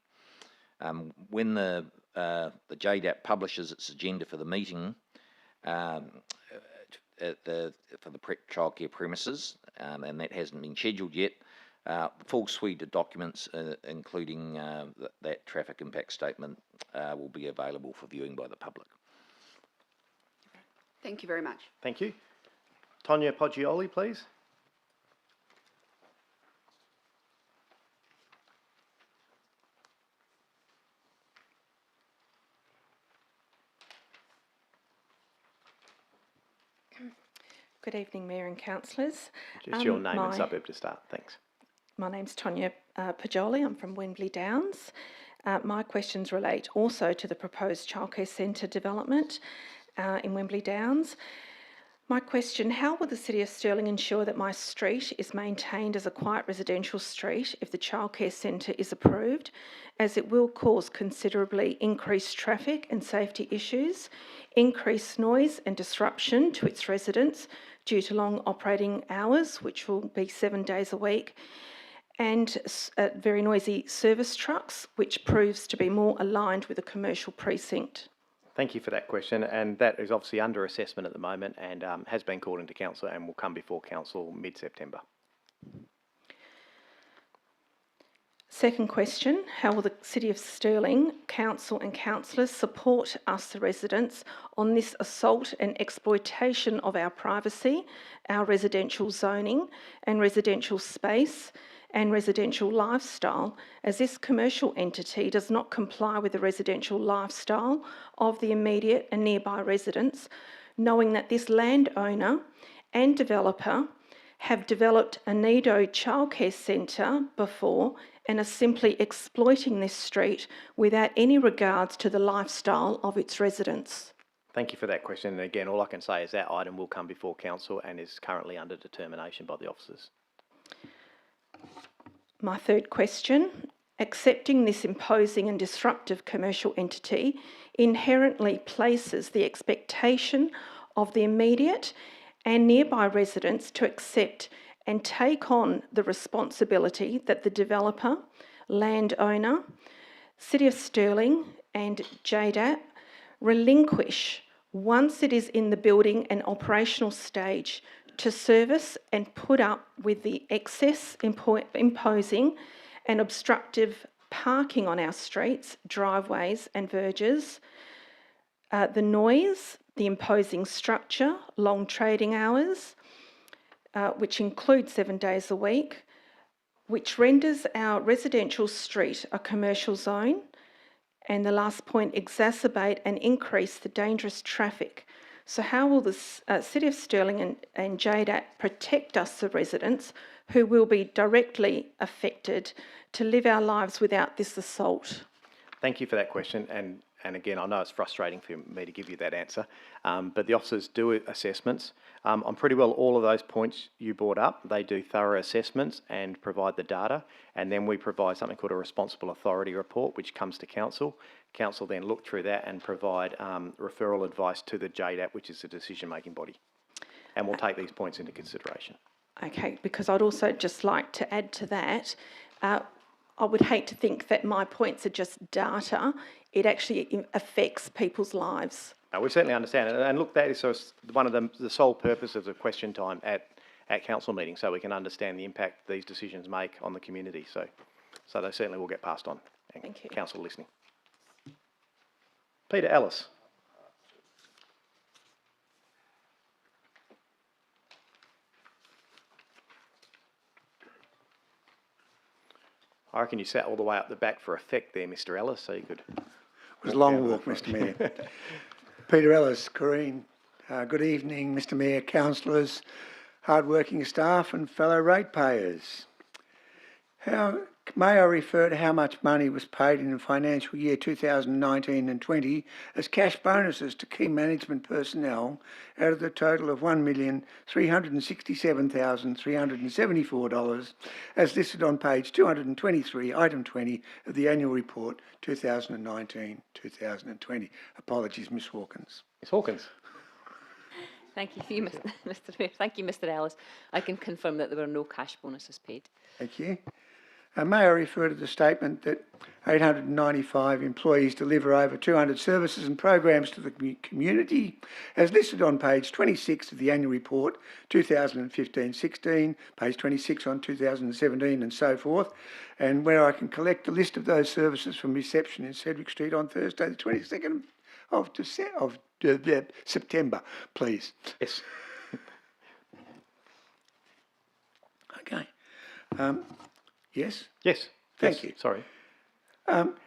When the JDAP publishes its agenda for the meeting for the childcare premises, and that hasn't been scheduled yet, the full suite of documents, including that traffic impact statement, will be available for viewing by the public. Thank you very much. Thank you. Tonya Poggioli, please. Good evening, Mayor and Councillors. Just your name and suburb to start. Thanks. My name's Tonya Poggioli. I'm from Wembley Downs. My questions relate also to the proposed childcare centre development in Wembley Downs. My question, how will the City of Stirling ensure that my street is maintained as a quiet residential street if the childcare centre is approved, as it will cause considerably increased traffic and safety issues, increased noise and disruption to its residents due to long operating hours, which will be 7 days a week, and very noisy service trucks, which proves to be more aligned with a commercial precinct? Thank you for that question, and that is obviously under assessment at the moment and has been called into council and will come before council mid-September. Second question, how will the City of Stirling Council and councillors support us, the residents, on this assault and exploitation of our privacy, our residential zoning and residential space and residential lifestyle, as this commercial entity does not comply with the residential lifestyle of the immediate and nearby residents, knowing that this landowner and developer have developed a Nido childcare centre before and are simply exploiting this street without any regards to the lifestyle of its residents? Thank you for that question, and again, all I can say is that item will come before council and is currently under determination by the officers. My third question, accepting this imposing and disruptive commercial entity inherently places the expectation of the immediate and nearby residents to accept and take on the responsibility that the developer, landowner, City of Stirling and JDAP relinquish once it is in the building and operational stage to service and put up with the excess, imposing and obstructive parking on our streets, driveways and verges, the noise, the imposing structure, long trading hours, which include 7 days a week, which renders our residential street a commercial zone, and the last point, exacerbate and increase the dangerous traffic. So how will the City of Stirling and JDAP protect us, the residents, who will be directly affected to live our lives without this assault? Thank you for that question, and again, I know it's frustrating for me to give you that answer, but the officers do assessments. On pretty well all of those points you brought up, they do thorough assessments and provide the data, and then we provide something called a responsible authority report, which comes to council. Council then look through that and provide referral advice to the JDAP, which is the decision-making body, and we'll take these points into consideration. Okay, because I'd also just like to add to that, I would hate to think that my points are just data. It actually affects people's lives. We certainly understand it, and look, that is one of the sole purpose of the question time at council meetings, so we can understand the impact these decisions make on the community. So they certainly will get passed on. And thank you. Council listening. Peter Ellis. I reckon you sat all the way up the back for effect there, Mr. Ellis, so you could... It was a long walk, Mr. Mayor. Peter Ellis, Corrine. Good evening, Mr. Mayor, councillors, hard-working staff and fellow ratepayers. How May I refer to how much money was paid in the financial year 2019 and 20 as cash bonuses to key management personnel out of the total of $1,367,374 as listed on page 223, item 20 of the annual report 2019-2020. Apologies, Ms Hawkins. Ms Hawkins. Thank you, Mr. Mayor. Thank you, Mr. Ellis. I can confirm that there were no cash bonuses paid. Thank you. May I refer to the statement that 895 employees deliver over 200 services and programs to the community, as listed on page 26 of the annual report 2015-16, page 26 on 2017 and so forth, and where I can collect a list of those services from reception in Sedgwick Street on Thursday the 22nd of September, please. Yes. Okay. Yes? Yes. Thank you. Sorry.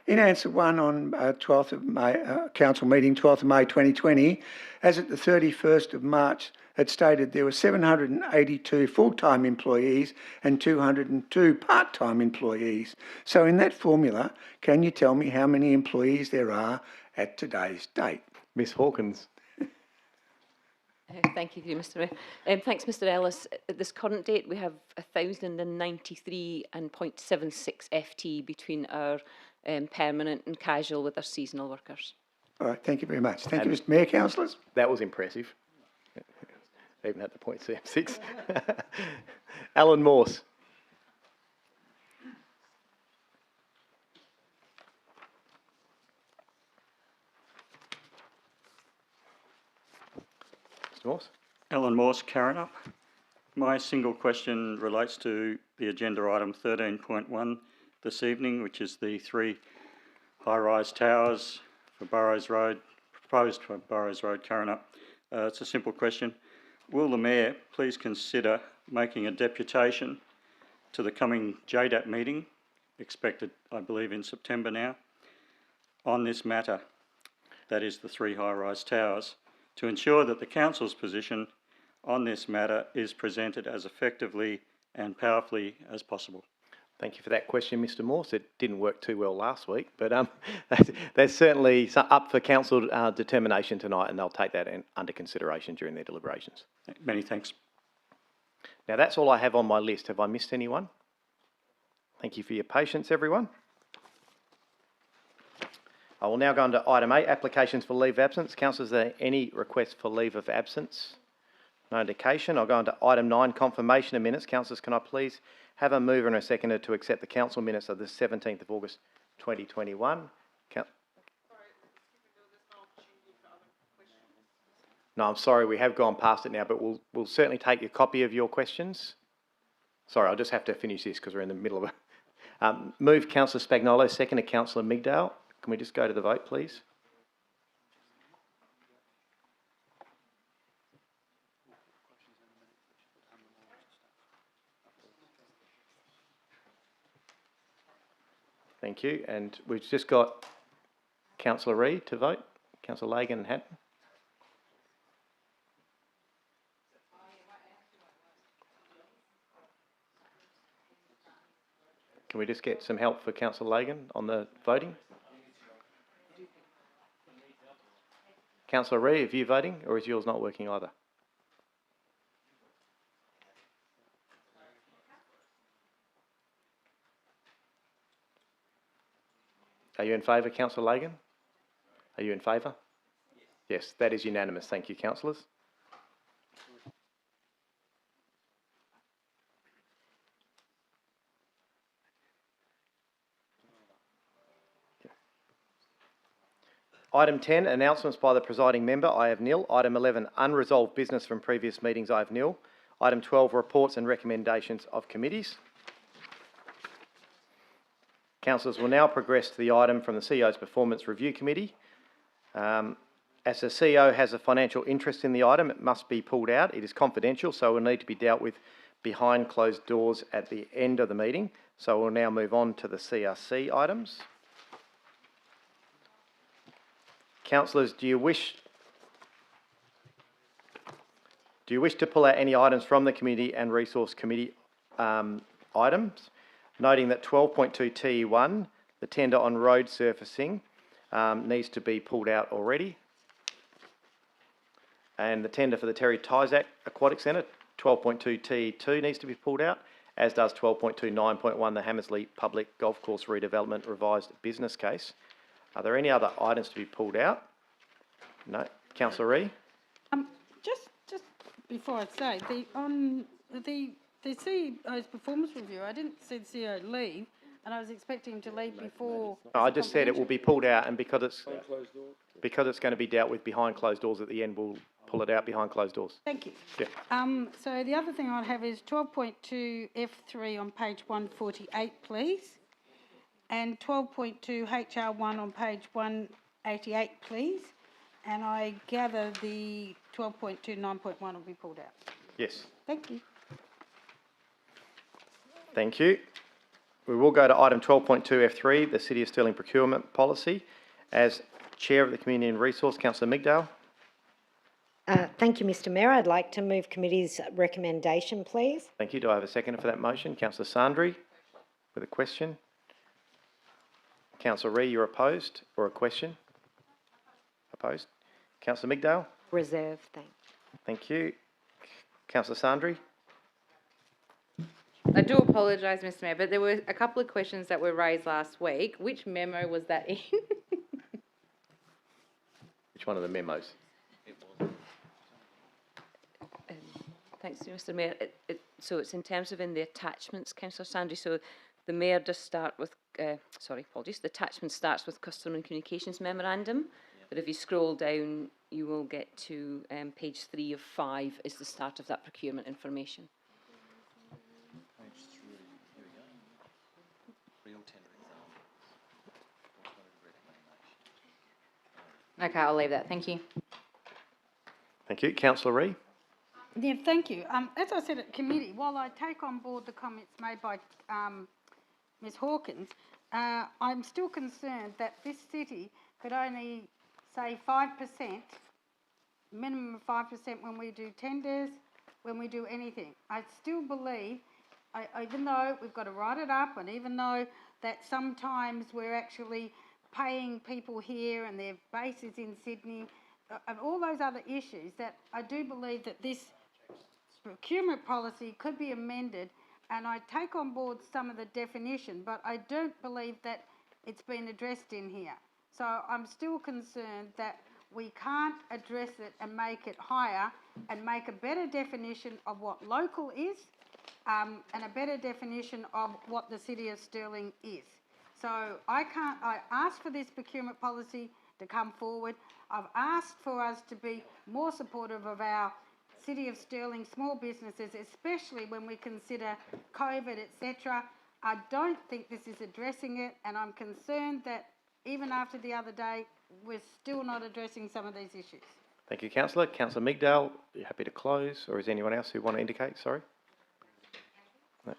In answer 1 on 12th of May, Council meeting 12th of May 2020, as at the 31st of March, it stated there were 782 full-time employees and 202 part-time employees. So in that formula, can you tell me how many employees there are at today's date? Ms Hawkins. Thank you, Mr. Mayor. Thanks, Mr. Ellis. At this current date, we have 1,093 and 0.76 FT between our permanent and casual with our seasonal workers. All right, thank you very much. Thank you, Mr. Mayor. Councillors? That was impressive. Even at the 0.76. Alan Morse. Morse. Alan Morse, Karrinyup. My single question relates to the agenda item 13.1 this evening, which is the 3 high-rise towers for Burrows Road, proposed for Burrows Road, Karrinyup. It's a simple question. Will the Mayor please consider making a deputation to the coming JDAP meeting, expected, I believe, in September now, on this matter, that is the 3 high-rise towers, to ensure that the Council's position on this matter is presented as effectively and powerfully as possible. Thank you for that question, Mr Morse. It didn't work too well last week, but that's certainly up for Council determination tonight, and they'll take that under consideration during their deliberations. Many thanks. Now that's all I have on my list. Have I missed anyone? Thank you for your patience, everyone. I will now go on to item 8, applications for leave of absence. Councillors, are there any requests for leave of absence? No indication. I'll go on to item 9, confirmation of minutes. Councillors, can I please have a mover and a seconder to accept the council minutes of the 17th of August 2021? No, I'm sorry, we have gone past it now, but we'll certainly take a copy of your questions. Sorry, I'll just have to finish this because we're in the middle of it. Move Councillor Spagnolo, seconder Councillor Migdale. Can we just go to the vote, please? Thank you. And we've just got Councillor Reid to vote, Councillor Lagan and Hatton. Can we just get some help for Councillor Lagan on the voting? Councillor Reid, are you voting, or is yours not working either? Are you in favour, Councillor Lagan? Are you in favour? Yes, that is unanimous. Thank you, councillors. Item 10, announcements by the presiding member, I have nil. Item 11, unresolved business from previous meetings, I have nil. Item 12, reports and recommendations of committees. Councillors will now progress to the item from the CEO's Performance Review Committee. As the CEO has a financial interest in the item, it must be pulled out. It is confidential, so it will need to be dealt with behind closed doors at the end of the meeting. So we'll now move on to the CRC items. Councillors, do you wish to pull out any items from the Community and Resource Committee items? noting that 12.2 TE1, the tender on road surfacing, needs to be pulled out already. And the tender for the Terry Tyzack Aquatic Centre, 12.2 TE2 needs to be pulled out, as does 12.29.1, the Hammersley Public Golf Course Redevelopment Revised Business Case. Are there any other items to be pulled out? No. Councillor Ree? Just before I say, the CEO's performance review, I didn't see the CEO leave, and I was expecting him to leave before. No, I just said it will be pulled out, and because it's going to be dealt with behind closed doors at the end, we'll pull it out behind closed doors. Thank you. Yeah. So the other thing I have is 12.2 F3 on page 148, please, and 12.2 HR1 on page 188, please. And I gather the 12.2 9.1 will be pulled out. Yes. Thank you. Thank you. We will go to item 12.2 F3, the City of Stirling Procurement Policy. As Chair of the Community and Resource, Councillor Migdale. Thank you, Mr Mayor. I'd like to move committee's recommendation, please. Thank you. Do I have a seconder for that motion? Councillor Sandri with a question. Councillor Ree, you're opposed or a question? Opposed. Councillor Migdale. Reserve, Thank you. Councillor Sandri. I do apologise, Mr Mayor, but there were a couple of questions that were raised last week. Which memo was that in? Which one of the memos? Thanks, Mr Mayor. So it's in terms of in the attachments, Councillor Sandry. So the Mayor does start with, sorry, apologies. The attachment starts with Customer and Communications Memorandum. But if you scroll down, you will get to page 3 of 5 is the start of that procurement information. Page 3, here we go. Real tender. Okay, I'll leave that. Thank you. Thank you. Councillor Ree. Yeah, thank you. As I said at committee, while I take on board the comments made by Ms Hawkins, I'm still concerned that this city could only say 5%, minimum of 5% when we do tenders, when we do anything. I still believe, even though we've got to write it up, and even though that sometimes we're actually paying people here and their base is in Sydney, and all those other issues, that I do believe that this procurement policy could be amended, and I take on board some of the definition, but I don't believe that it's been addressed in here. So I'm still concerned that we can't address it and make it higher and make a better definition of what local is, and a better definition of what the City of Stirling is. So I asked for this procurement policy to come forward. I've asked for us to be more supportive of our City of Stirling small businesses, especially when we consider COVID, etc. I don't think this is addressing it, and I'm concerned that even after the other day, we're still not addressing some of these issues. Thank you, Councillor. Councillor Migdale, are you happy to close, or is anyone else who want to indicate? Sorry. No,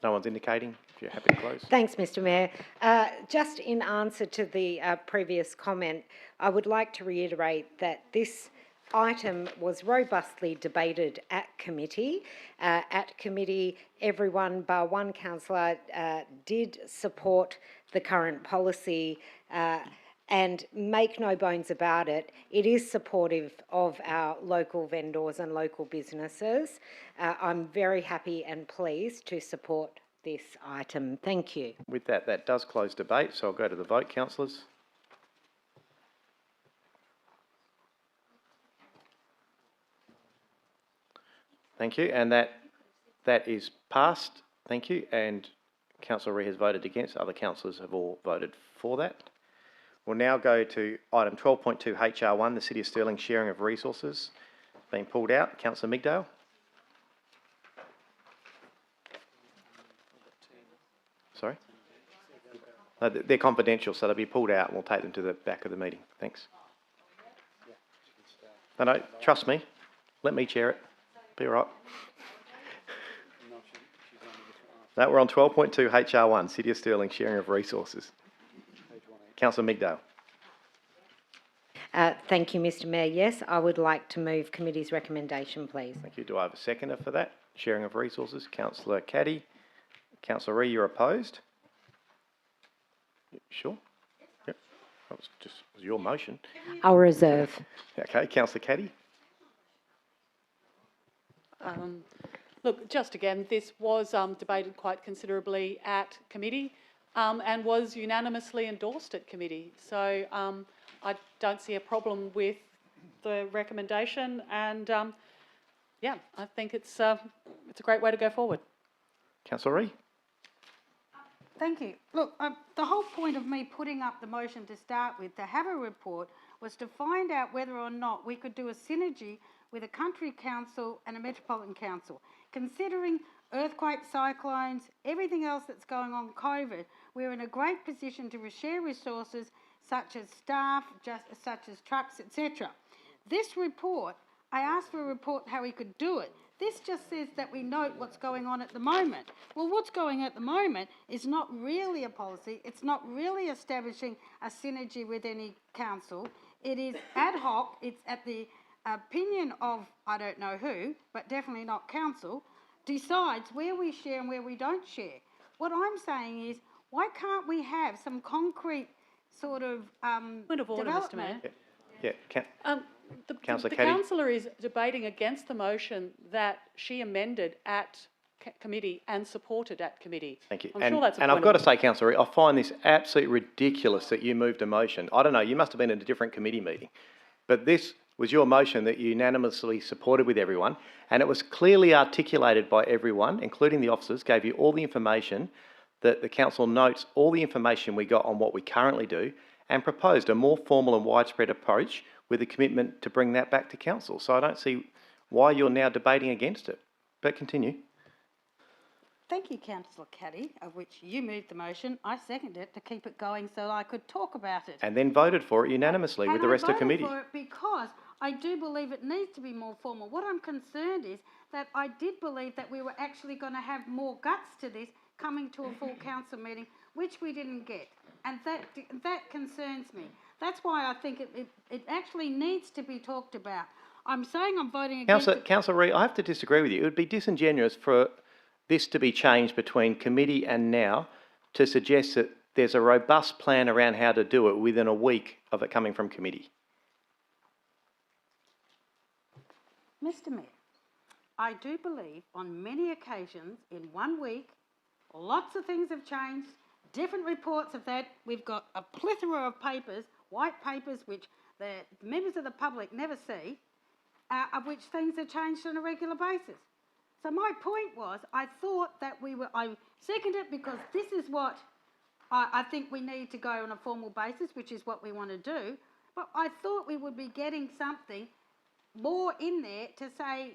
no one's indicating. If you're happy to close. Thanks, Mr Mayor. Just in answer to the previous comment, I would like to reiterate that this item was robustly debated at committee. At committee, everyone bar one councillor did support the current policy, and make no bones about it, it is supportive of our local vendors and local businesses. I'm very happy and pleased to support this item. Thank you. With that, that does close debate, so I'll go to the vote, councillors. Thank you, and that is passed. Thank you, and Councillor Ree has voted against. Other councillors have all voted for that. We'll now go to item 12.2 HR1, the City of Stirling sharing of resources. Being pulled out. Councillor Migdale. Sorry? No, they're confidential, so they'll be pulled out and we'll take them to the back of the meeting. Thanks. No, trust me. Let me chair it. Be all right. No, we're on 12.2 HR1, City of Stirling sharing of resources. Councillor Migdale. Thank you, Mr Mayor. Yes, I would like to move committee's recommendation, please. Thank you. Do I have a seconder for that? Sharing of resources. Councillor Caddy. Councillor Ree, you're opposed? Sure? Yep. That was your motion. I'll reserve. Okay, Councillor Caddy? Look, just again, this was debated quite considerably at committee and was unanimously endorsed at committee. So I don't see a problem with the recommendation, and yeah, I think it's a great way to go forward. Councillor Ree? Thank you. Look, the whole point of me putting up the motion to start with, to have a report, was to find out whether or not we could do a synergy with a country council and a metropolitan council. Considering earthquake, cyclones, everything else that's going on, COVID, we're in a great position to share resources such as staff, such as trucks, etc. This report, I asked for a report how we could do it. This just says that we note what's going on at the moment. Well, what's going on at the moment is not really a policy. It's not really establishing a synergy with any council. It is ad hoc. It's at the opinion of, I don't know who, but definitely not council, decides where we share and where we don't share. What I'm saying is, why can't we have some concrete sort of Point of order, Mr. Mayor. The councillor is debating against the motion that she amended at committee and supported at committee. Thank you. I'm sure that's a and point I've got to of say, Councillor, I find this absolutely ridiculous that you moved a motion. I don't know, you must have been in a different committee meeting. But this was your motion that you unanimously supported with everyone, and it was clearly articulated by everyone, including the officers, gave you all the information, that the council notes all the information we got on what we currently do, and proposed a more formal and widespread approach with a commitment to bring that back to council. So I don't see why you're now debating against it. But continue. Thank you, Councillor Caddy, of which you moved the motion. I seconded it to keep it going so I could talk about it. And then voted for it unanimously with the rest of the committee. I voted for it because I do believe it needs to be more formal. What I'm concerned is that I did believe that we were actually going to have more guts to this coming to a full council meeting, which we didn't get. And that concerns me. That's why I think it actually needs to be talked about. I'm saying I'm voting against it. Councillor Ree, I have to disagree with you. It would be disingenuous for this to be changed between committee and now to suggest that there's a robust plan around how to do it within a week of it coming from committee. Mr. Mayor, I do believe on many occasions in 1 week, lots of things have changed, different reports of that. We've got a plethora of papers, white papers, which the members of the public never see, of which things have changed on a regular basis. So my point was, I thought that I seconded it because this is what I think we need to go on a formal basis, which is what we want to do. But I thought we would be getting something more in there to say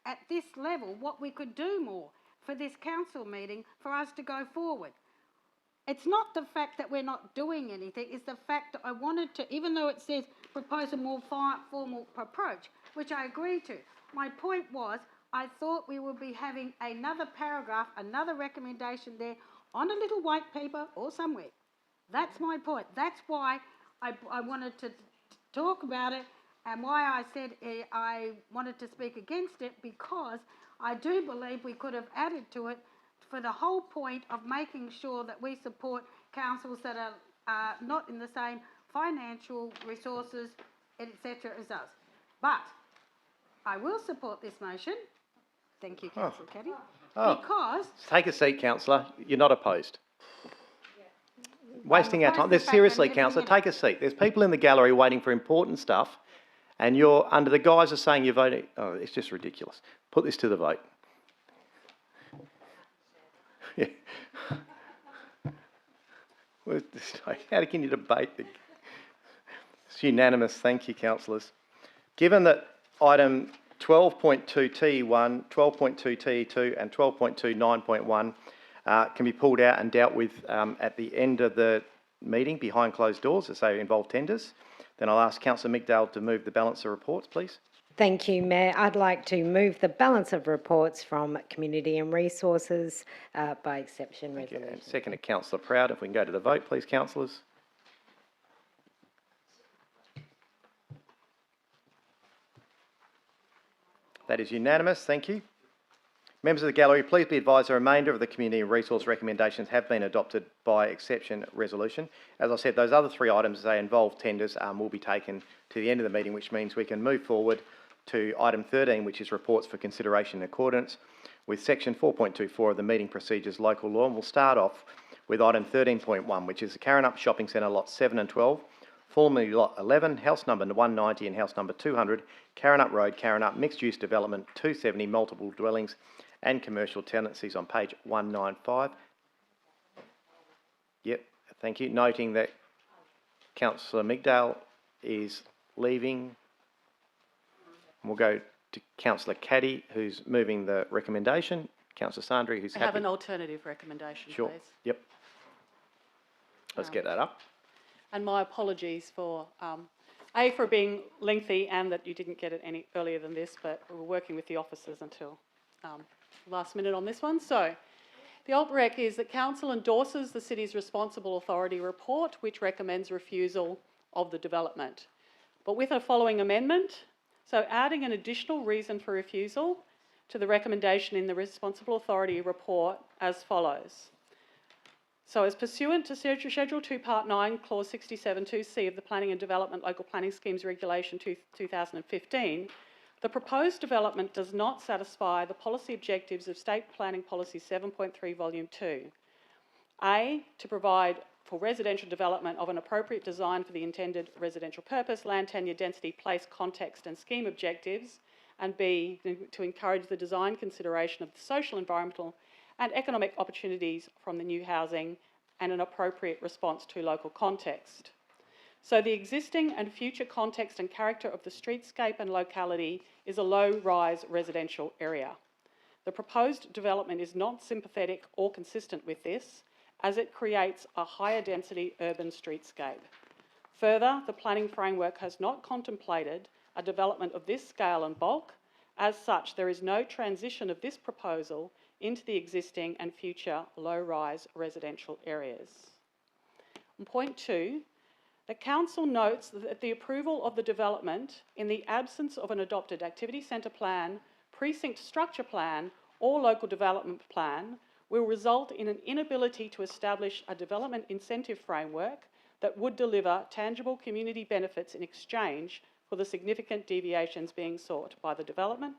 at this level what we could do more for this council meeting for us to go forward. It's not the fact that we're not doing anything, it's the fact that I wanted to, even though it says propose a more formal approach, which I agree to. My point was, I thought we would be having another paragraph, another recommendation there on a little white paper or somewhere. That's my point. That's why I wanted to talk about it and why I said I wanted to speak against it, because I do believe we could have added to it for the whole point of making sure that we support councils that are not in the same financial resources, etc. as us. But I will support this motion. Thank you, Councillor Caddy. Because... Take a seat, Councillor. You're not opposed. Wasting our time. Seriously, Councillor, take a seat. There's people in the gallery waiting for important stuff, and you're under the guise of saying you're voting... Oh, it's just ridiculous. Put this to the vote. Yeah. How can you debate? It's unanimous. Thank you, councillors. Given that item 12.2T1, 12.2T2 and 12.29.1 can be pulled out and dealt with at the end of the meeting behind closed doors, as they involve tenders, then I'll ask Councillor Mcdale to move the balance of reports, please. Thank you, Mayor. I'd like to move the balance of reports from Community and Resources by exception resolution. Second to Councillor Proud. If we can go to the vote, please, councillors. That is unanimous. Thank you. Members of the gallery, please be advised the remainder of the community and resource recommendations have been adopted by exception resolution. As I said, those other 3 items, as they involve tenders, will be taken to the end of the meeting, which means we can move forward to item 13, which is reports for consideration in accordance with section 4.24 of the meeting procedures local law. And we'll start off with item 13.1, which is the Karrinyup Shopping Centre lots 7 and 12, formerly lot 11, house number 190 and house number 200, Karrinyup Road, Karrinyup, mixed-use development, 270, multiple dwellings and commercial tenancies on page 195. Yep, thank you. Noting that Councillor Migdale is leaving. We'll go to Councillor Caddy, who's moving the recommendation. Councillor Sandri, who's I happy. have an alternative recommendation, Sure. please. Yep. Let's get that up. And my apologies for, A, for being lengthy and that you didn't get it any earlier than this, but we were working with the officers until last minute on this one. So the alt rec is that Council endorses the City's Responsible Authority report, which recommends refusal of the development, but with a following amendment. So adding an additional reason for refusal to the recommendation in the Responsible Authority report as follows. So as pursuant to Schedule 2, Part 9, Clause 67, 2C of the Planning and Development Local Planning Schemes Regulation 2015, the proposed development does not satisfy the policy objectives of State Planning Policy 7.3, Volume 2. A, to provide for residential development of an appropriate design for the intended residential purpose, land tenure, density, place, context and scheme objectives, and B, to encourage the design consideration of the social, environmental and economic opportunities from the new housing and an appropriate response to local context. So the existing and future context and character of the streetscape and locality is a low-rise residential area. The proposed development is not sympathetic or consistent with this, as it creates a higher density urban streetscape. Further, the planning framework has not contemplated a development of this scale and bulk. As such, there is no transition of this proposal into the existing and future low-rise residential areas. On point 2, the Council notes that the approval of the development in the absence of an adopted activity centre plan, precinct structure plan or local development plan will result in an inability to establish a development incentive framework that would deliver tangible community benefits in exchange for the significant deviations being sought by the development.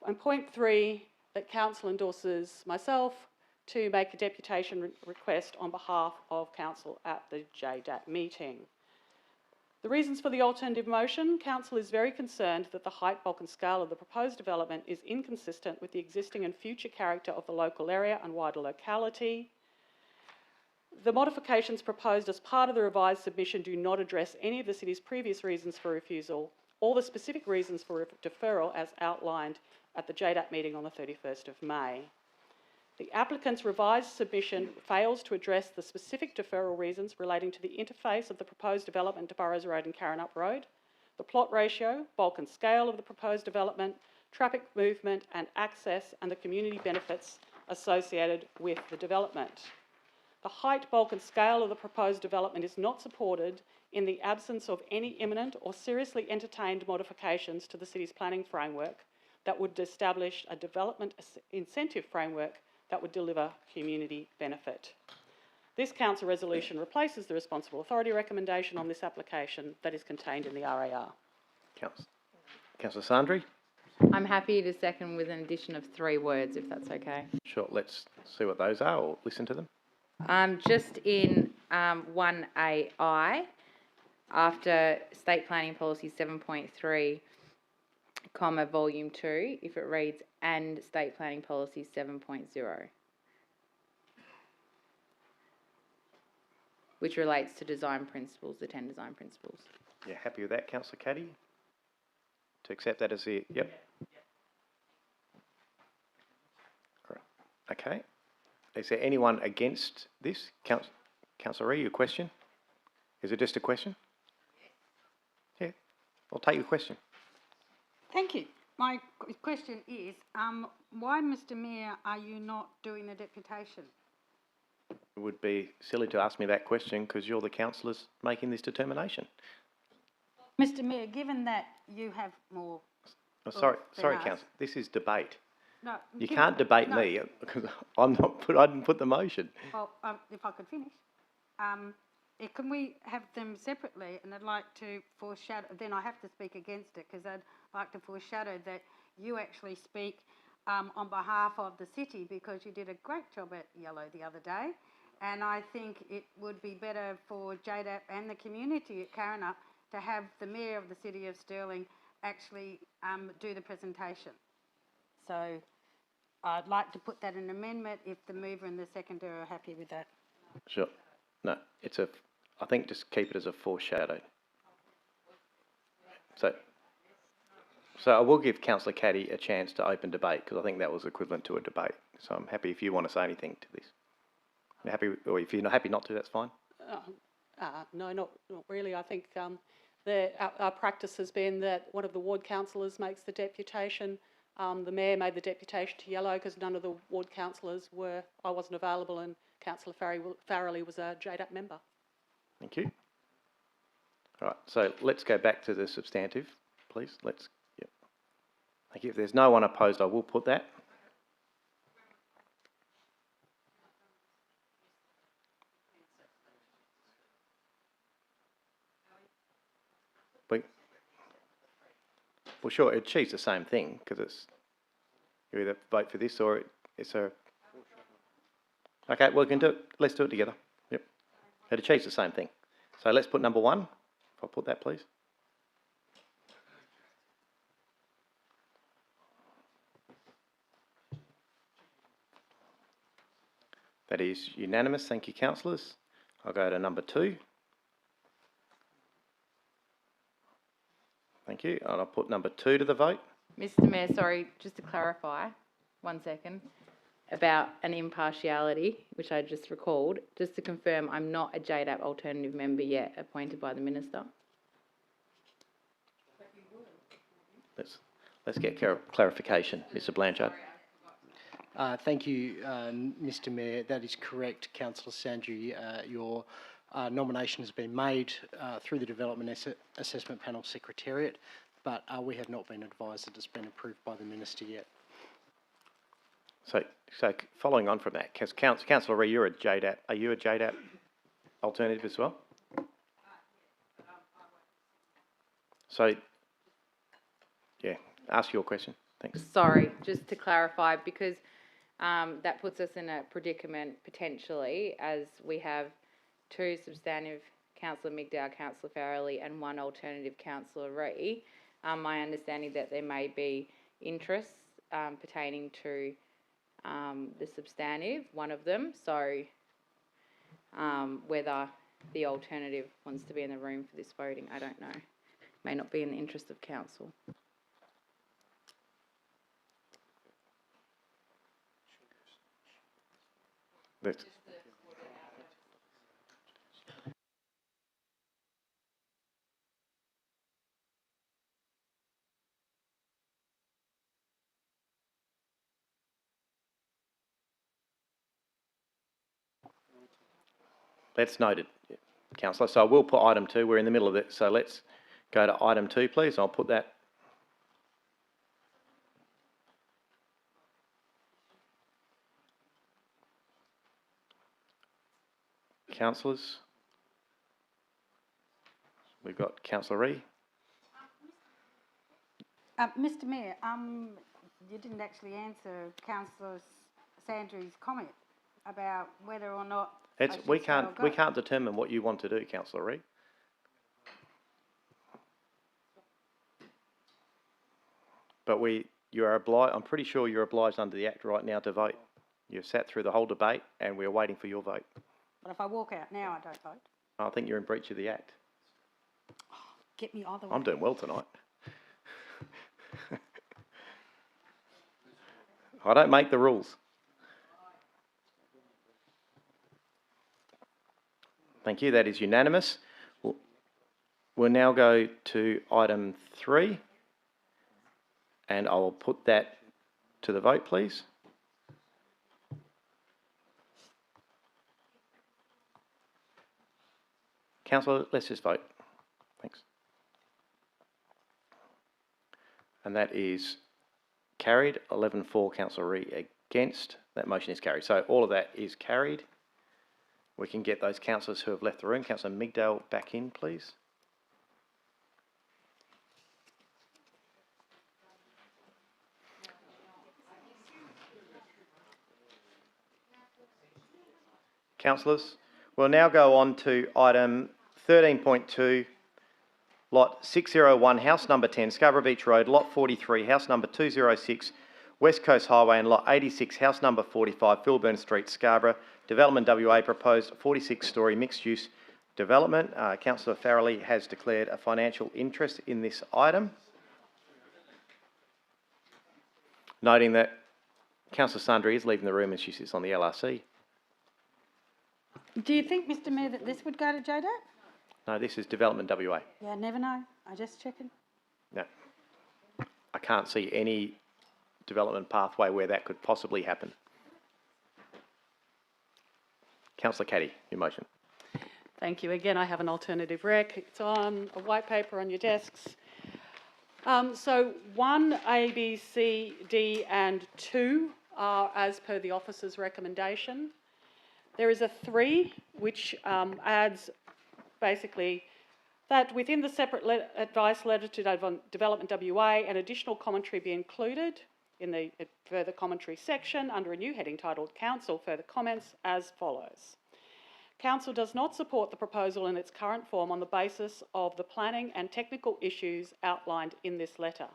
And point 3, that Council endorses myself to make a deputation request on behalf of Council at the JDAT meeting. The reasons for the alternative motion: Council is very concerned that the height, bulk and scale of the proposed development is inconsistent with the existing and future character of the local area and wider locality. The modifications proposed as part of the revised submission do not address any of the City's previous reasons for refusal or the specific reasons for deferral as outlined at the JDAT meeting on the 31st of May. The applicant's revised submission fails to address the specific deferral reasons relating to the interface of the proposed development to Burrows Road and Karrinyup Road, the plot ratio, bulk and scale of the proposed development, traffic movement and access, and the community benefits associated with the development. The height, bulk and scale of the proposed development is not supported in the absence of any imminent or seriously entertained modifications to the City's planning framework that would establish a development incentive framework that would deliver community benefit. This Council resolution replaces the Responsible Authority recommendation on this application that is contained in the RAR. Councillor Sandri? I'm happy to second with an addition of 3 words, if that's okay. Sure, let's see what those are or listen to them. Just in 1AI, after State Planning Policy 7.3, comma, Volume 2, if it reads, and State Planning Policy 7.0, which relates to design principles, the 10 design principles. Yeah, happy with that, Councillor Caddy? To accept that as the, yep. Right. Okay. Is there anyone against this? Councillor Ree, your question? Is it just a question? Yeah, I'll take your question. Thank you. My question is, why, Mr Mayor, are you not doing the deputation? It would be silly to ask me that question because you're the councillors making this determination. Mr Mayor, given that you have more... Sorry, Councillor. This is debate. No. You can't debate me because I didn't put the motion. Well, if I could finish. Can we have them separately? And I'd like to foreshadow, then I have to speak against it because I'd like to foreshadow that you actually speak on behalf of the city because you did a great job at Yellow the other day. And I think it would be better for JDAP and the community at Karrinyup to have the Mayor of the City of Stirling actually do the presentation. So I'd like to put that in amendment if the mover and the seconder are happy with that. Sure. No, I think just keep it as a foreshadow. So I will give Councillor Caddy a chance to open debate because I think that was equivalent to a debate. So I'm happy if you want to say anything to this. You're happy, or if you're not happy not to, that's fine. No, not really. I think our practice has been that one of the ward councillors makes the deputation. The Mayor made the deputation to Yellow because none of the ward councillors were. I wasn't available, and Councillor Farrelly was a JDAP member. Thank you. All right, so let's go back to the substantive, please. Yep. Thank you. If there's no one opposed, I will put that. Well, sure, it achieves the same thing because you either vote for this or it's a. Okay, well, we can do it. Let's do it together. Yep. It achieves the same thing. So let's put number 1. If I put that, please. That is unanimous. Thank you, councillors. I'll go to number 2. Thank you. And I'll put number 2 to the vote. Mr Mayor, sorry, just to clarify, 1 second, about an impartiality, which I just recalled. Just to confirm, I'm not a JDAP alternative member yet appointed by the Minister. Let's get clarification, Mr Blanchard. Thank you, Mr Mayor. That is correct, Councillor Sandri. Your nomination has been made through the Development Assessment Panel Secretariat, but we have not been advised that it's been approved by the Minister yet. So following on from that, Councillor Ree, you're a JDAP. Are you a JDAP alternative as well? So, yeah, ask your question. Thanks. Sorry, just to clarify, because that puts us in a predicament potentially, as we have 2 substantive, Councillor Migdal, Councillor Farrelly, and 1 alternative, Councillor Ree. My understanding that there may be interests pertaining to the substantive, one of them. So whether the alternative wants to be in the room for this voting, I don't know. May not be in the interest of council. That's noted, Councillor. So I will put item 2. We're in the middle of it. So let's go to item 2, please. I'll put that. Councillors. We've got Councillor Ree. Mr Mayor, you didn't actually answer Councillor Sandri's comment about whether or not We can't determine what you want to do, Councillor Ree. But you are obliged. I'm pretty sure you're obliged under the Act right now to vote. You've sat through the whole debate, and we're waiting for your vote. But if I walk out now, I don't vote. I think you're in breach of the Act. Get me either way. I'm doing well tonight. I don't make the rules. Thank you. That is unanimous. We'll now go to item 3, and I'll put that to the vote, please. Councillor, let's just vote. Thanks. And that is carried. 11-4, Councillor Ree against. That motion is carried. So all of that is carried. We can get those councillors who have left the room. Councillor Migdale back in, please. Councillors, we'll now go on to item 13.2, lot 601, house number 10, Scarborough Beach Road, lot 43, house number 206, West Coast Highway, and lot 86, house number 45, Philburn Street, Scarborough. Development WA proposed 46-storey mixed-use development. Councillor Farrelly has declared a financial interest in this item. Noting that Councillor Sundry is leaving the room and she sits on the LRC. Do you think, Mr Mayor, that this would go to JDAP? No, this is Development WA. Yeah, never know. I just checking. No. I can't see any development pathway where that could possibly happen. Councillor Caddy, your motion. Thank you. Again, I have an alternative rec. It's on a white paper on your desks. So 1, A, B, C, D and 2 are as per the officer's recommendation. There is a 3 which adds basically that within the separate advice letter to Development WA, an additional commentary be included in the further commentary section under a new heading titled Council Further Comments as follows. Council does not support the proposal in its current form on the basis of the planning and technical issues outlined in this letter.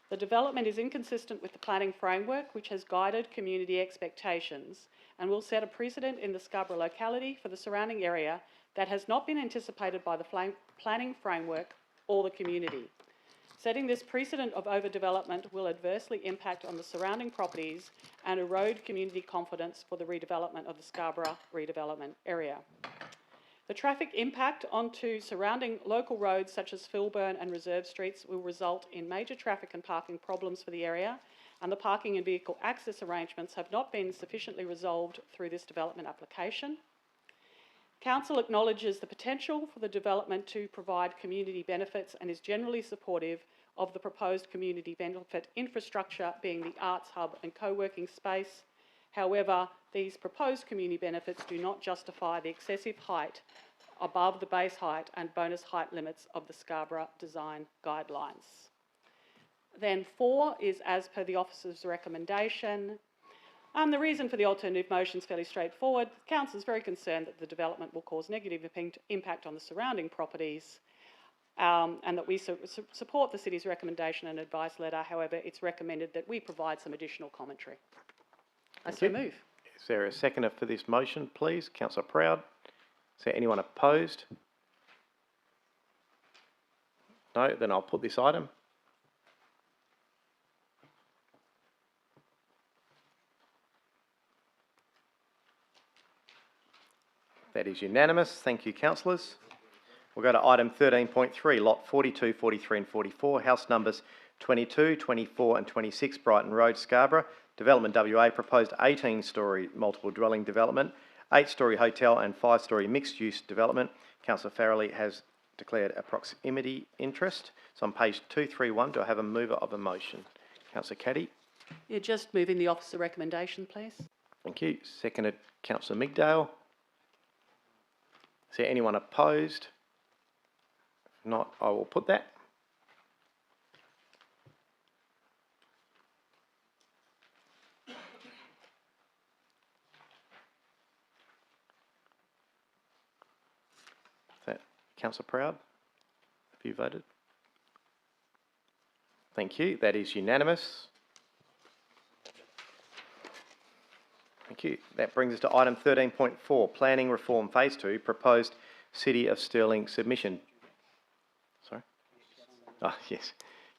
The development is inconsistent with the planning framework which has guided community expectations and will set a precedent in the Scarborough locality for the surrounding area that has not been anticipated by the planning framework or the community. Setting this precedent of overdevelopment will adversely impact on the surrounding properties and erode community confidence for the redevelopment of the Scarborough redevelopment area. The traffic impact onto surrounding local roads such as Philburn and Reserve Streets will result in major traffic and parking problems for the area, and the parking and vehicle access arrangements have not been sufficiently resolved through this development application. Council acknowledges the potential for the development to provide community benefits and is generally supportive of the proposed community benefit infrastructure being the arts hub and co-working space. However, these proposed community benefits do not justify the excessive height above the base height and bonus height limits of the Scarborough design guidelines. Then 4 is as per the officer's recommendation. The reason for the alternative motion is fairly straightforward. Council is very concerned that the development will cause negative impact on the surrounding properties, and that we support the city's recommendation and advice letter. However, it's recommended that we provide some additional commentary. I so move. Is there a seconder for this motion, please? Councillor Proud. Is there anyone opposed? No, then I'll put this item. That is unanimous. Thank you, councillors. We'll go to item 13.3, lot 42, 43 and 44, house numbers 22, 24 and 26, Brighton Road, Scarborough. Development WA proposed 18-storey multiple dwelling development, 8-storey hotel and 5-storey mixed-use development. Councillor Farrelly has declared a proximity interest. So on page 231, do I have a mover of a motion? Councillor Caddy. You're just moving the officer recommendation, please. Thank you. Seconded, Councillor Migdale. Is there anyone opposed? If not, I will put that. Councillor Proud, have you voted? Thank you. That is unanimous. Thank you. That brings us to item 13.4, Planning Reform Phase 2, proposed City of Stirling submission. Sorry? Oh, yes.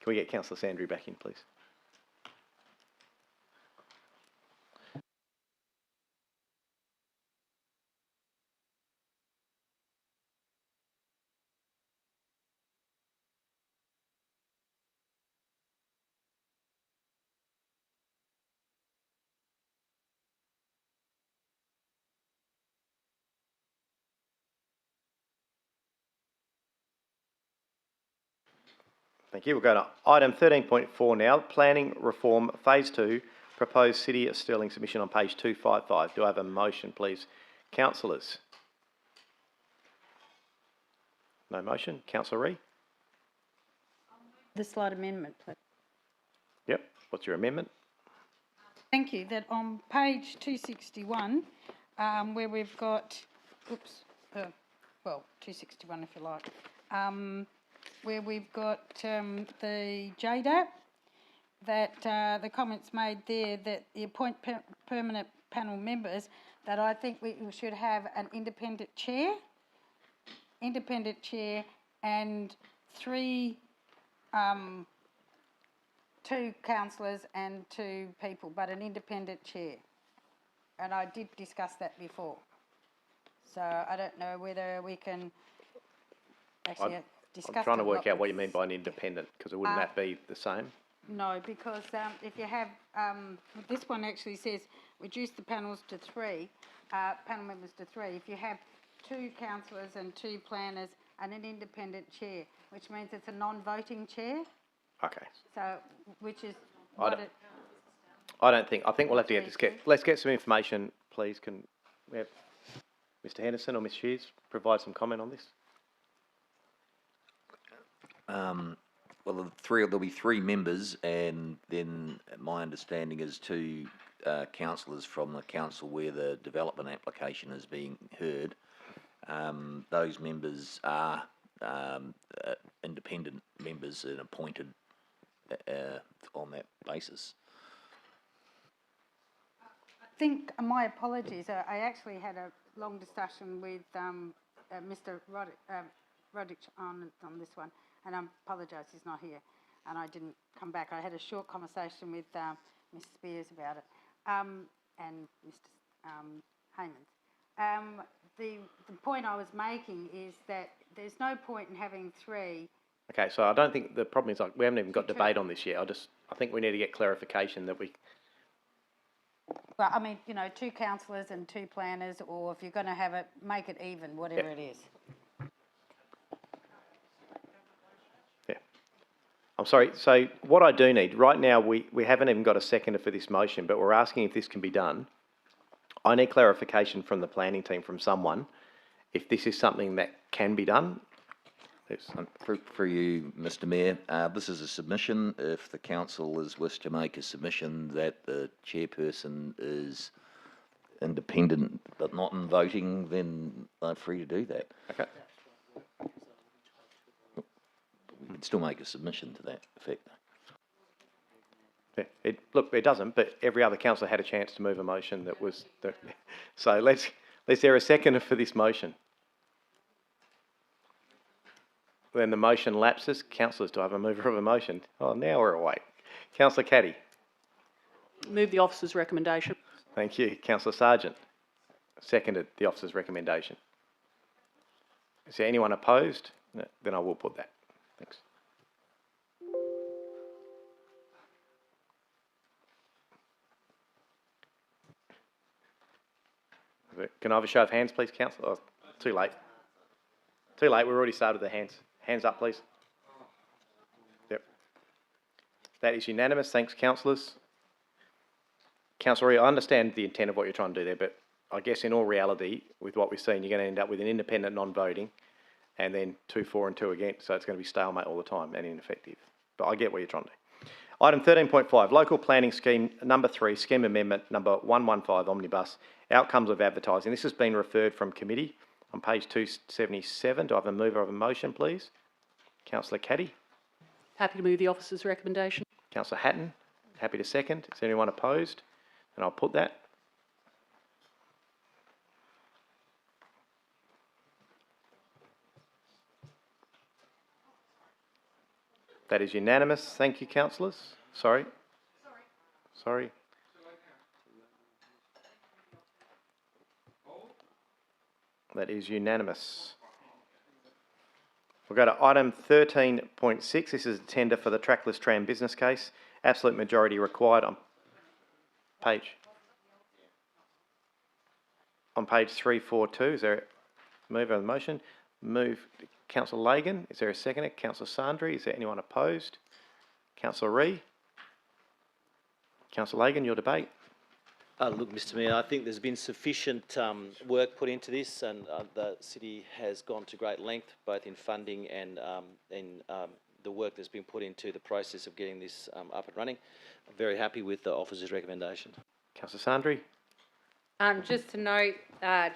Can we get Councillor Sandry back in, please? Thank you. We'll go to item 13.4 now. Planning Reform Phase 2, proposed City of Stirling submission on page 255. Do I have a motion, please? Councillors? No motion. Councillor Ree? The slight amendment, please. Yep. What's your amendment? Thank you. That on page 261, where we've got, 261 if you like, where we've got the JDAP, that the comments made there that the appoint permanent panel members, that I think we should have an independent chair and two councillors and two people, but an independent chair. And I did discuss that before. So I don't know whether we can actually discuss. I'm trying to work out what you mean by an independent, because wouldn't that be the same? No, because if you have, this one actually says reduce the panels to panel members to three. If you have two councillors and two planners and an independent chair, which means it's a non-voting chair. Okay. So, which is I think we'll have to get this. Let's get some information, please. Can we have Mr. Henderson or Ms. Shears provide some comment on this? Well, there'll be three members, and then my understanding is two councillors from the council where the development application is being heard. Those members are independent members and appointed on that basis. I think, my apologies, I actually had a long discussion with Mr. Roddick on this one, and I apologise he's not here, and I didn't come back. I had a short conversation with Ms. Spears about it, and Mr. Haymans. The point I was making is that there's no point in having three. Okay, so I don't think the problem is we haven't even got debate on this yet. I think we need to get clarification that we. Well, I mean, two councillors and two planners, or if you're going to have it, make it even, whatever it is. Yeah. I'm sorry. So what I do need right now, we haven't even got a seconder for this motion, but we're asking if this can be done. I need clarification from the planning team, from someone, if this is something that can be done. For you, Mr. Mayor, this is a submission. If the council is wish to make a submission that the chairperson is independent but not in voting, then they're free to do that. Okay. We can still make a submission to that effect. Yeah, it doesn't, but every other councillor had a chance to move a motion that was. So let's there a seconder for this motion. When the motion lapses, councillors, do I have a mover of a motion? Oh, now we're awake. Councillor Caddy. Move the officer's recommendation. Thank you. Councillor Sargent. Seconded the officer's recommendation. Is there anyone opposed? No, then I will put that. Thanks. Can I have a show of hands, please, councillor? Oh, too late. Too late. We've already started the hands. Hands up, please. Yep. That is unanimous. Thanks, councillors. Councillor, I understand the intent of what you're trying to do there, but I guess in all reality, with what we've seen, you're going to end up with an independent non-voting and then 2 for and 2 against, so it's going to be stalemate all the time and ineffective. But I get what you're trying to do. Item 13.5, Local Planning Scheme number 3, Scheme Amendment number 115, Omnibus, Outcomes of Advertising. This has been referred from committee on page 277. Do I have a mover of a motion, please? Councillor Caddy. Happy to move the officer's recommendation. Councillor Hatton, happy to second. Is anyone opposed? And I'll put that. That is unanimous. Thank you, councillors. Sorry. That is unanimous. We'll go to item 13.6. This is a tender for the trackless tram business case. Absolute majority required on page 342. Is there a mover of the motion? Move Councillor Lagan. Is there a seconder? Councillor Sandri. Is there anyone opposed? Councillor Ree. Councillor Lagan, your debate. Look, Mr Mayor, I think there's been sufficient work put into this, and the city has gone to great length, both in funding and in the work that's been put into the process of getting this up and running. I'm very happy with the officer's recommendation. Councillor Sandri. Just to note,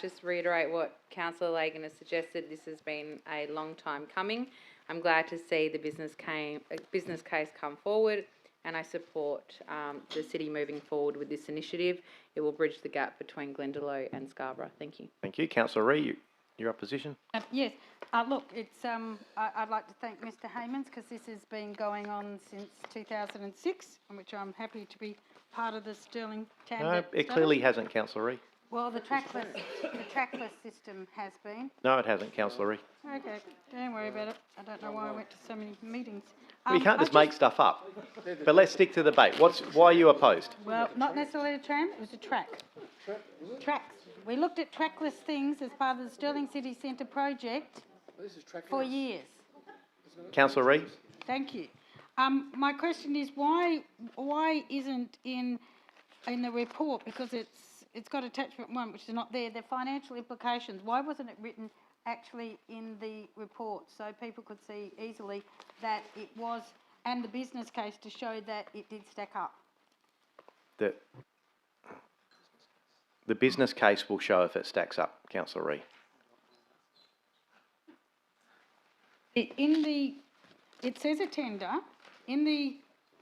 just reiterate what Councillor Lagan has suggested, this has been a long time coming. I'm glad to see the business case come forward, and I support the city moving forward with this initiative. It will bridge the gap between Glendalough and Scarborough. Thank you. Thank you. Councillor Ree, your opposition. Yes, look, it's, I'd like to thank Mr Haymans because this has been going on since 2006, in which I'm happy to be part of the Stirling Town. No, it clearly hasn't, Councillor Ree. Well, the trackless system has been. No, it hasn't, Councillor Ree. Okay, don't worry about it. I don't know why I went to so many meetings. We can't just make stuff up. But let's stick to the debate. Why are you opposed? Well, not necessarily a tram, it was a track. Tracks. We looked at trackless things as part of the Stirling City Centre project for years. Councillor Ree. Thank you. My question is why isn't in the report, because it's got attachment 1 which is not there, the financial implications. Why wasn't it written actually in the report so people could see easily that it was, and the business case to show that it did stack up? The business case will show if it stacks up, Councillor Ree. It says a tender. In the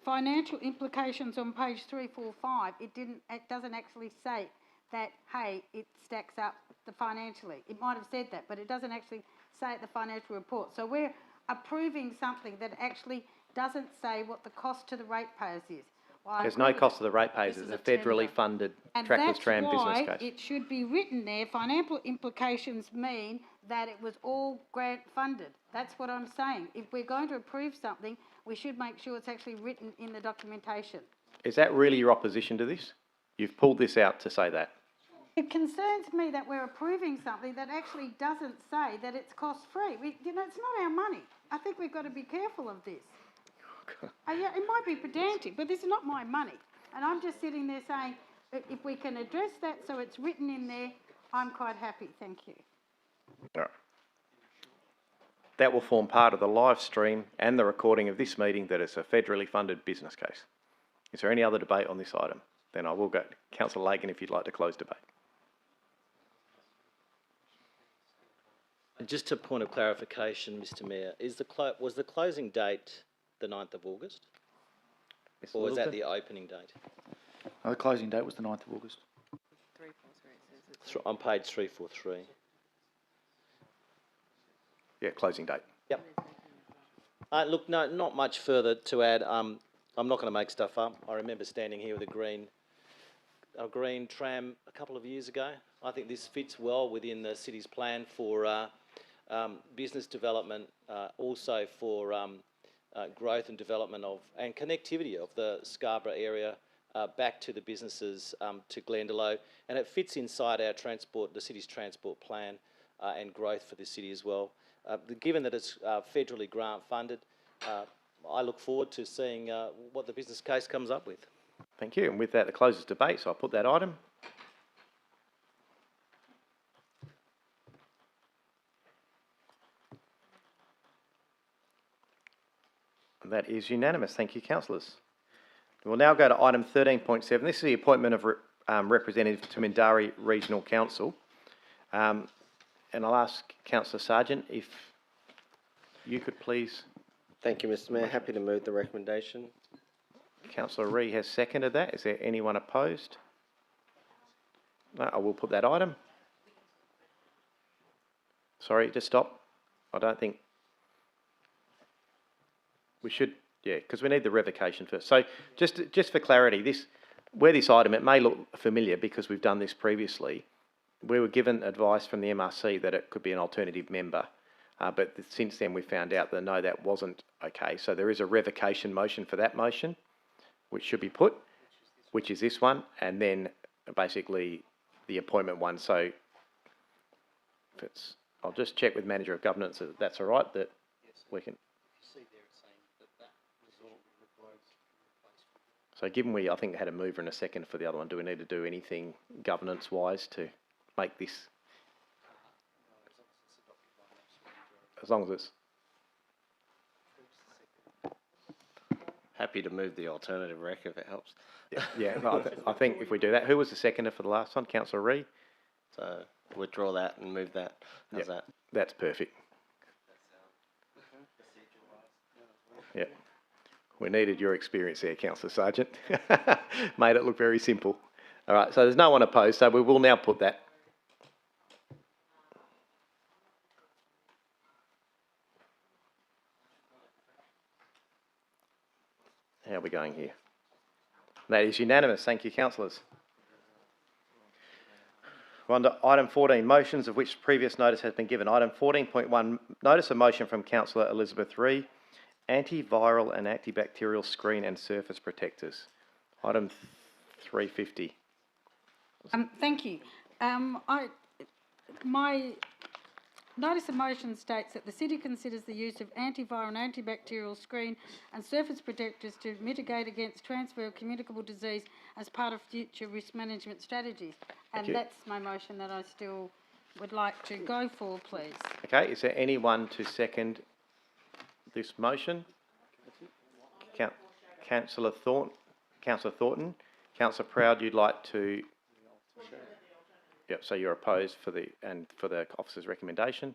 financial implications on page 345, it doesn't actually say that, hey, it stacks up financially. It might have said that, but it doesn't actually say it the financial report. So we're approving something that actually doesn't say what the cost to the ratepayers is. Well, there's no cost to the ratepayers. It's a federally funded trackless tram business case. And that's why it should be written there. Financial implications mean that it was all grant funded. That's what I'm saying. If we're going to approve something, we should make sure it's actually written in the documentation. Is that really your opposition to this? You've pulled this out to say that. It concerns me that we're approving something that actually doesn't say that it's cost-free. It's not our money. I think we've got to be careful of this. Yeah, it might be pedantic, but this is not my money. And I'm just sitting there saying, if we can address that so it's written in there, I'm quite happy. Thank you. All right. That will form part of the live stream and the recording of this meeting that it's a federally funded business case. Is there any other debate on this item? Then I will go to Councillor Lagan if you'd like to close debate. Just a point of clarification, Mr Mayor, was the closing date the 9th of August? Or was that the opening date? No, the closing date was the 9th of August. On page 343. Yeah, closing date. Yep. Look, no, not much further to add. I'm not going to make stuff up. I remember standing here with a green tram a couple of years ago. I think this fits well within the city's plan for business development, also for growth and development and connectivity of the Scarborough area back to the businesses to Glendalough, and it fits inside our the city's transport plan and growth for the city as well. Given that it's federally grant funded, I look forward to seeing what the business case comes up with. Thank you. And with that, the closes debate. So I'll put that item. And that is unanimous. Thank you, councillors. We'll now go to item 13.7. This is the appointment of representative to Mindari Regional Council. And I'll ask Councillor Sargent if you could please. Thank you, Mr Mayor. Happy to move the recommendation. Councillor Ree has seconded that. Is there anyone opposed? No, I will put that item. Sorry, just stop. I don't think we should, yeah, because we need the revocation first. So just for clarity, where this item, it may look familiar because we've done this previously. We were given advice from the MRC that it could be an alternative member, but since then we found out that no, that wasn't okay. So there is a revocation motion for that motion, which should be put, which is this one, and then basically the appointment one. So if it's I'll just check with Manager of Governance that that's all right, that we can. So given I think, had a mover and a second for the other one, do we need to do anything governance-wise to make this? As long as it's... Happy to move the alternative rec if it helps. Yeah, no, I think if we do that. Who was the seconder for the last one? Councillor Ree? So withdraw that and move that. How's that? That's perfect. Yeah. We needed your experience there, Councillor Sargent. Made it look very simple. All right, so there's no one opposed, so we will now put that. How are we going here? That is unanimous. Thank you, councillors. We're on to item 14, motions of which previous notice has been given. Item 14.1, notice of motion from Councillor Elizabeth Ree, antiviral and antibacterial screen and surface protectors. Item 350. Thank you. My notice of motion states that the City considers the use of antiviral and antibacterial screen and surface protectors to mitigate against transfer of communicable disease as part of future risk management strategies. And that's my motion that I still would like to go for, please. Okay, is there anyone to second this motion? Councillor Thornton. Councillor Proud, you'd like to... Yep, so you're opposed for the officer's recommendation. In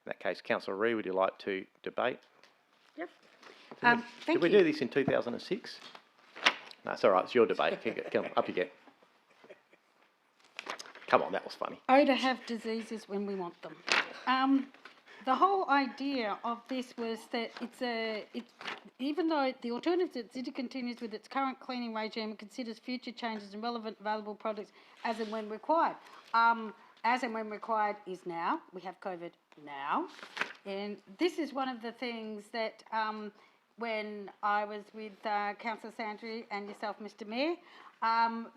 that case, Councillor Ree, would you like to debate? Yep. Did we do this in 2006? No, it's all right. It's your debate. Come on, up you get. Come on, that was funny. Oh, to have diseases when we want them. The whole idea of this was that even though the alternative that City continues with its current cleaning regime and considers future changes and relevant available products as and when required. As and when required is now. We have COVID now. And this is one of the things that when I was with Councillor Sandry and yourself, Mr Mayor,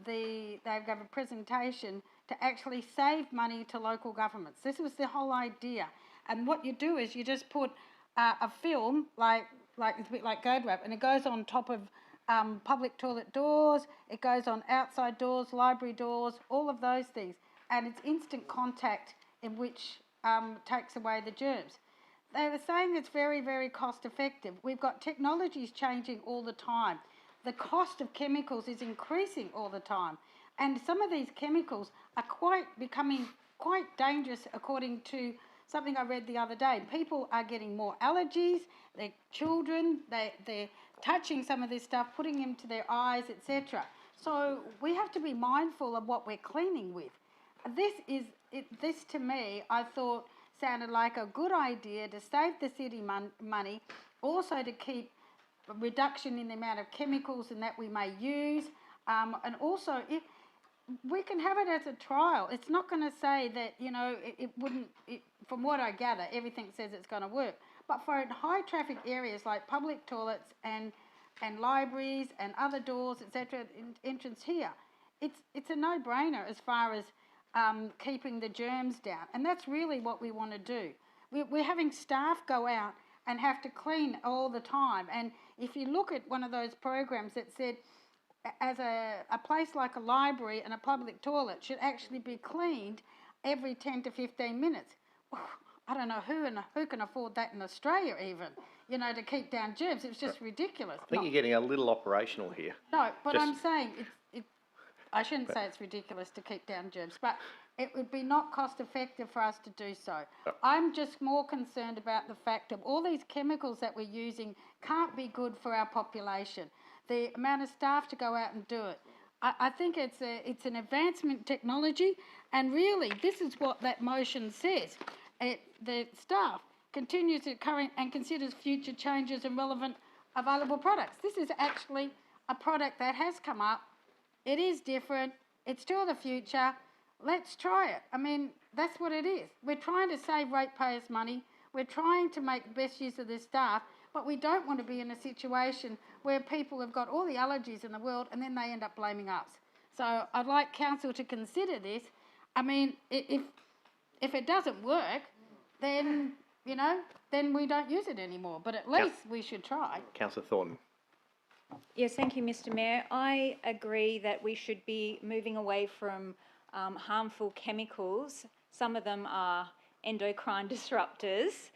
they gave a presentation to actually save money to local governments. This was the whole idea. And what you do is you just put a film, it's a bit like Goad Wrap, and it goes on top of public toilet doors, it goes on outside doors, library doors, all of those things. And it's instant contact in which takes away the germs. They were saying it's very, very cost effective. We've got technologies changing all the time. The cost of chemicals is increasing all the time. And some of these chemicals are becoming quite dangerous according to something I read the other day. People are getting more allergies, their children, they're touching some of this stuff, putting them to their eyes, etc. So we have to be mindful of what we're cleaning with. This to me, I thought sounded like a good idea to save the city money, also to keep a reduction in the amount of chemicals and that we may use, and also we can have it as a trial. It's not going to say that, it wouldn't, from what I gather, everything says it's going to work. But for high traffic areas like public toilets and libraries and other doors, etc., entrance here, it's a no-brainer as far as keeping the germs down. And that's really what we want to do. We're having staff go out and have to clean all the time. And if you look at one of those programs that said, as a place like a library and a public toilet should actually be cleaned every 10 to 15 minutes. I don't know who can afford that in Australia even, to keep down germs. It's just ridiculous. I think you're getting a little operational here. No, but I'm saying I shouldn't say it's ridiculous to keep down germs, but it would be not cost effective for us to do so. I'm just more concerned about the fact that all these chemicals that we're using can't be good for our population. The amount of staff to go out and do it. I think it's an advancement in technology, and really this is what that motion says. The staff continues to current and considers future changes and relevant available products. This is actually a product that has come up. It is different. It's still the future. Let's try it. I mean, that's what it is. We're trying to save ratepayers' money. We're trying to make the best use of this staff, but we don't want to be in a situation where people have got all the allergies in the world and then they end up blaming us. So I'd like council to consider this. I mean, if it doesn't work, then, you know, then we don't use it anymore. But at least we should try. Councillor Thornton. Yes, thank you, Mr. Mayor. I agree that we should be moving away from harmful chemicals. Some of them are endocrine disruptors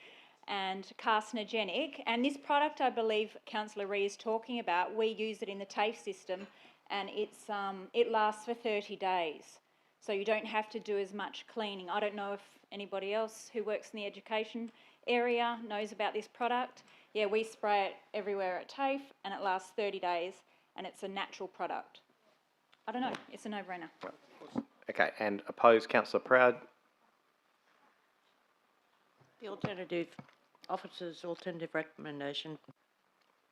and carcinogenic. And this product, I believe Councillor Ree is talking about, we use it in the TAFE system, and it lasts for 30 days. So you don't have to do as much cleaning. I don't know if anybody else who works in the education area knows about this product. Yeah, we spray it everywhere at TAFE and it lasts 30 days and it's a natural product. I don't know, it's a no-brainer. Okay, and opposed, Councillor Proud. The officer's alternative recommendation.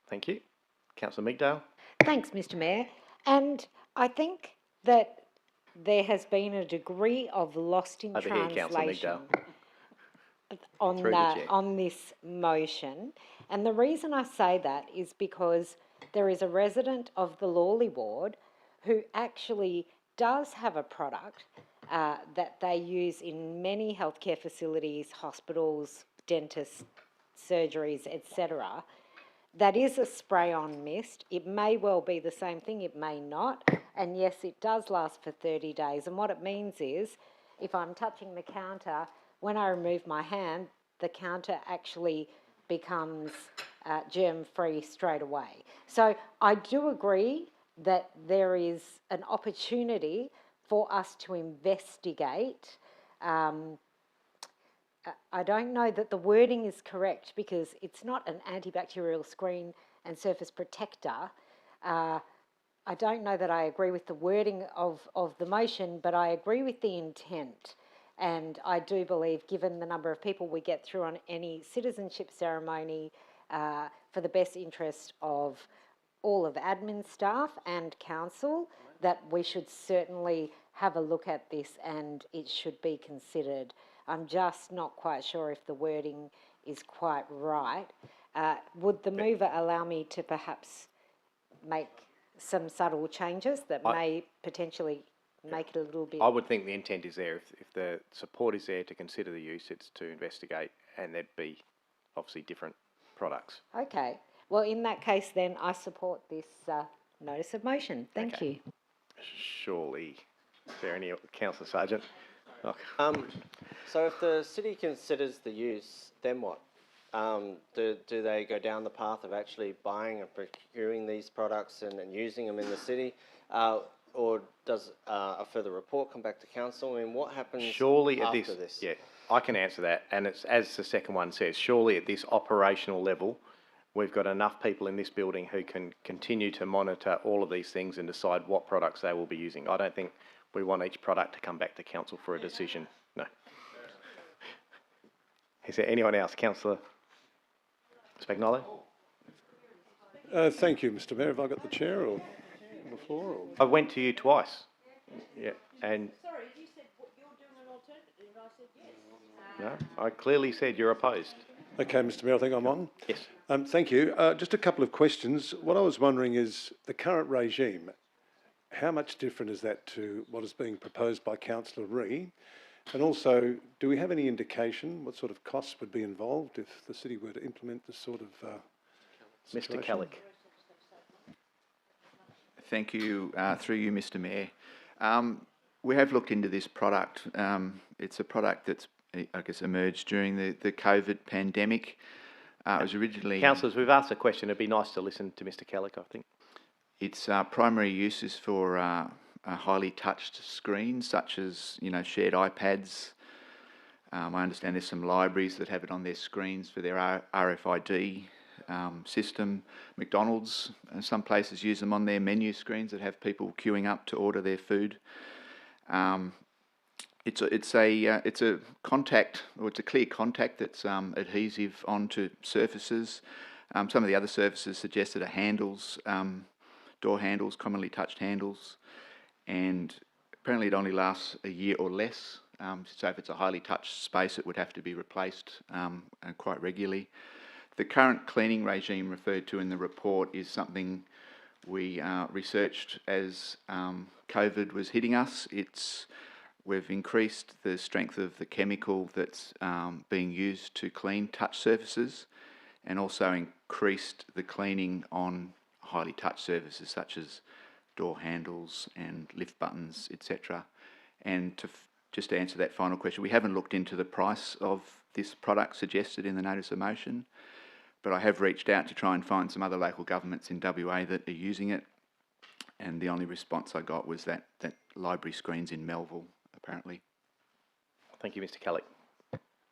Thank you. Councillor Migdale. Thanks, Mr. Mayor. And I think that there has been a degree of lost in Over here, Councillor translation Migdale. on this motion. And the reason I say that is because there is a resident of the Lawley ward who actually does have a product that they use in many healthcare facilities, hospitals, dentists, surgeries, etc. That is a spray-on mist. It may well be the same thing, it may not. And yes, it does last for 30 days. And what it means is, if I'm touching the counter, when I remove my hand, the counter actually becomes germ-free straight away. So I do agree that there is an opportunity for us to investigate. I don't know that the wording is correct because it's not an antibacterial screen and surface protector. I don't know that I agree with the wording of the motion, but I agree with the intent. And I do believe, given the number of people we get through on any citizenship ceremony, for the best interest of all of admin staff and council, that we should certainly have a look at this and it should be considered. I'm just not quite sure if the wording is quite right. Would the mover allow me to perhaps make some subtle changes that may potentially make it a little bit... I would think the intent is there. If the support is there to consider the use, it's to investigate, and there'd be obviously different products. Okay. Well, in that case, then, I support this notice of motion. Thank you. Surely. Is there any... Councillor Sargent? So if the city considers the use, then what? Do they go down the path of actually buying and procuring these products and using them in the city? Or does a further report come back to council? I mean, what happens after this? Yeah, I can answer that. And it's as the second one says, surely at this operational level, we've got enough people in this building who can continue to monitor all of these things and decide what products they will be using. I don't think we want each product to come back to council for a decision. No. Is there anyone else? Councillor Spagnolo? Thank you, Mr. Mayor. Have I got the chair or the floor? Or? I went to you twice. Yeah, and... Sorry, you said you're doing an alternative, and I said yes. No, I clearly said you're opposed. Okay, Mr. Mayor, I think I'm on. Yes. Thank you. Just a couple of questions. What I was wondering is the current regime, how much different is that to what is being proposed by Councillor Ree? And also, do we have any indication what sort of costs would be involved if the city were to implement this sort of Mr. Kellick. Thank you. Through you, Mr. Mayor. We have looked into this product. It's a product that's, I guess, emerged during the COVID pandemic. It was originally... Councillors, we've asked a question. It'd be nice to listen to Mr. Kellick, I think. Its primary use is for highly touched screens, such as, shared iPads. I understand there's some libraries that have it on their screens for their RFID system. McDonald's and some places use them on their menu screens that have people queuing up to order their food. It's a contact, or it's a clear contact that's adhesive onto surfaces. Some of the other surfaces suggested are handles, door handles, commonly touched handles, and apparently it only lasts a year or less. So if it's a highly touched space, it would have to be replaced quite regularly. The current cleaning regime referred to in the report is something we researched as COVID was hitting us. It's we've increased the strength of the chemical that's being used to clean touch surfaces, and also increased the cleaning on highly touched surfaces such as door handles and lift buttons, etc. And just to answer that final question, we haven't looked into the price of this product suggested in the notice of motion, but I have reached out to try and find some other local governments in WA that are using it, and the only response I got was that library screens in Melville, apparently. Thank you, Mr. Kelly.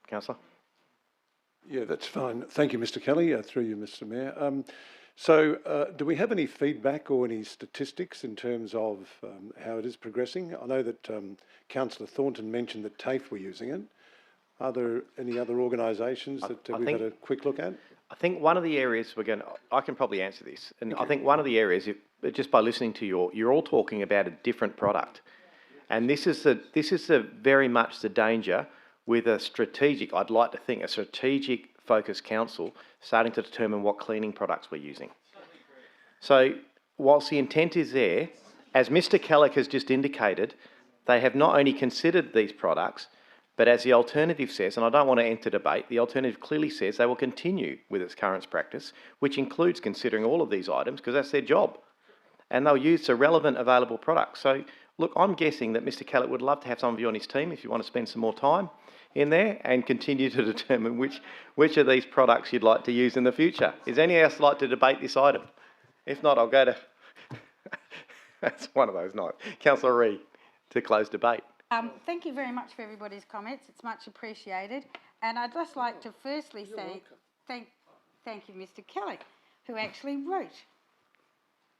Councillor? Yeah, that's fine. Thank you, Mr. Kelly. Through you, Mr. Mayor. So, do we have any feedback or any statistics in terms of how it is progressing? I know that Councillor Thornton mentioned that TAFE were using it. Are there any other organisations that we've had a quick look at? I think one of the areas I can probably answer this, and I think one of the areas, just by listening to you're all talking about a different product, and this is very much the danger with a strategic, I'd like to think, a strategic focused council starting to determine what cleaning products we're using. So, whilst the intent is there, as Mr. Kellick has just indicated, they have not only considered these products, but as the alternative says, and I don't want to enter debate, the alternative clearly says they will continue with its current practice, which includes considering all of these items, because that's their job. And they'll use the relevant available products. So, look, I'm guessing that Mr. Kellett would love to have some of you on his team if you want to spend some more time in there and continue to determine which of these products you'd like to use in the future. Is anyone else like to debate this item? If not, I'll go to... That's one of those nights. Councillor Reid, to close debate. Thank you very much for everybody's comments. It's much appreciated. And I'd just like to firstly say thank you, Mr. Kelly, who actually wrote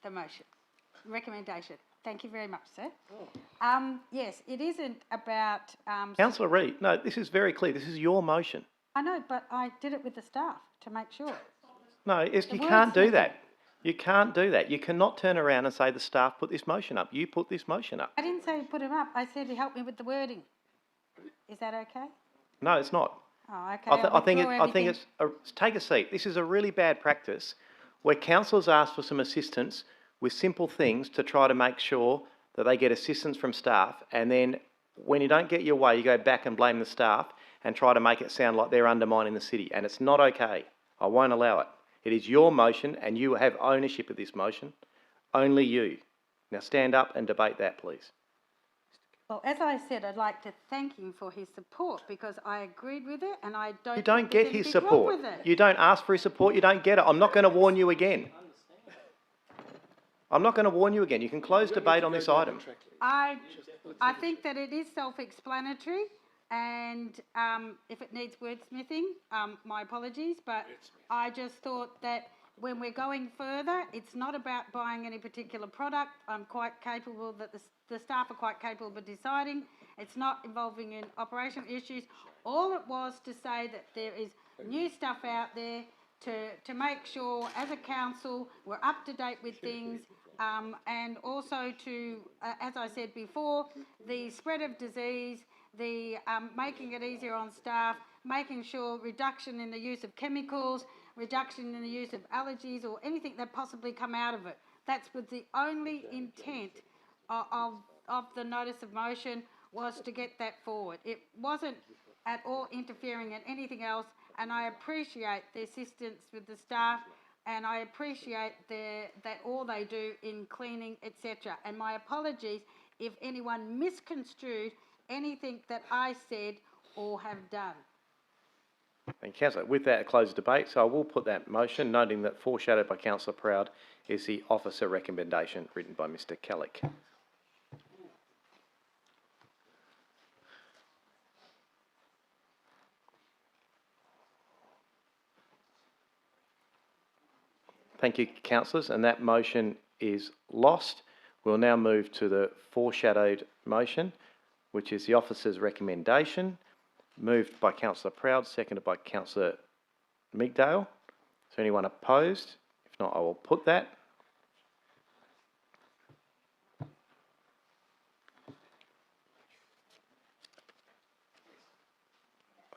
the motion, recommendation. Thank you very much, sir. Yes, it isn't about... Councillor Reid, no, this is very clear. This is your motion. I know, but I did it with the staff to make sure. No, you can't do that. You can't do that. You cannot turn around and say the staff put this motion up. You put this motion up. I didn't say put him up. I said he helped me with the wording. Is that okay? No, it's not. Oh, okay. I think it's take a seat. This is a really bad practice where councillors ask for some assistance with simple things to try to make sure that they get assistance from staff, and then when you don't get your way, you go back and blame the staff and try to make it sound like they're undermining the city, and it's not okay. I won't allow it. It is your motion and you have ownership of this motion. Only you. Now stand up and debate that, please. Well, as I said, I'd like to thank him for his support because I agreed with it and I don't... You don't get his support. You don't ask for his support, you don't get it. I'm not going to warn you again. I'm not going to warn you again. You can close debate on this item. I think that it is self-explanatory, and if it needs wordsmithing, my apologies, but I just thought that when we're going further, it's not about buying any particular product. I'm quite capable that the staff are quite capable of deciding. It's not involving in operation issues. All it was to say that there is new stuff out there to make sure, as a council, we're up to date with things, and also to, as I said before, the spread of disease, the making it easier on staff, making sure reduction in the use of chemicals, reduction in the use of allergies or anything that possibly come out of it. That's was the only intent of the notice of motion, was to get that forward. It wasn't at all interfering in anything else, and I appreciate the assistance with the staff, and I appreciate that all they do in cleaning, etc. And my apologies if anyone misconstrued anything that I said or have done. And Councillor, with that, close debate. So I will put that motion, noting that foreshadowed by Councillor Proud is the officer recommendation written by Mr. Kellick. Thank you, councillors, and that motion is lost. We'll now move to the foreshadowed motion, which is the officer's recommendation, moved by Councillor Proud, seconded by Councillor Meekdale. Is there anyone opposed? If not, I will put that.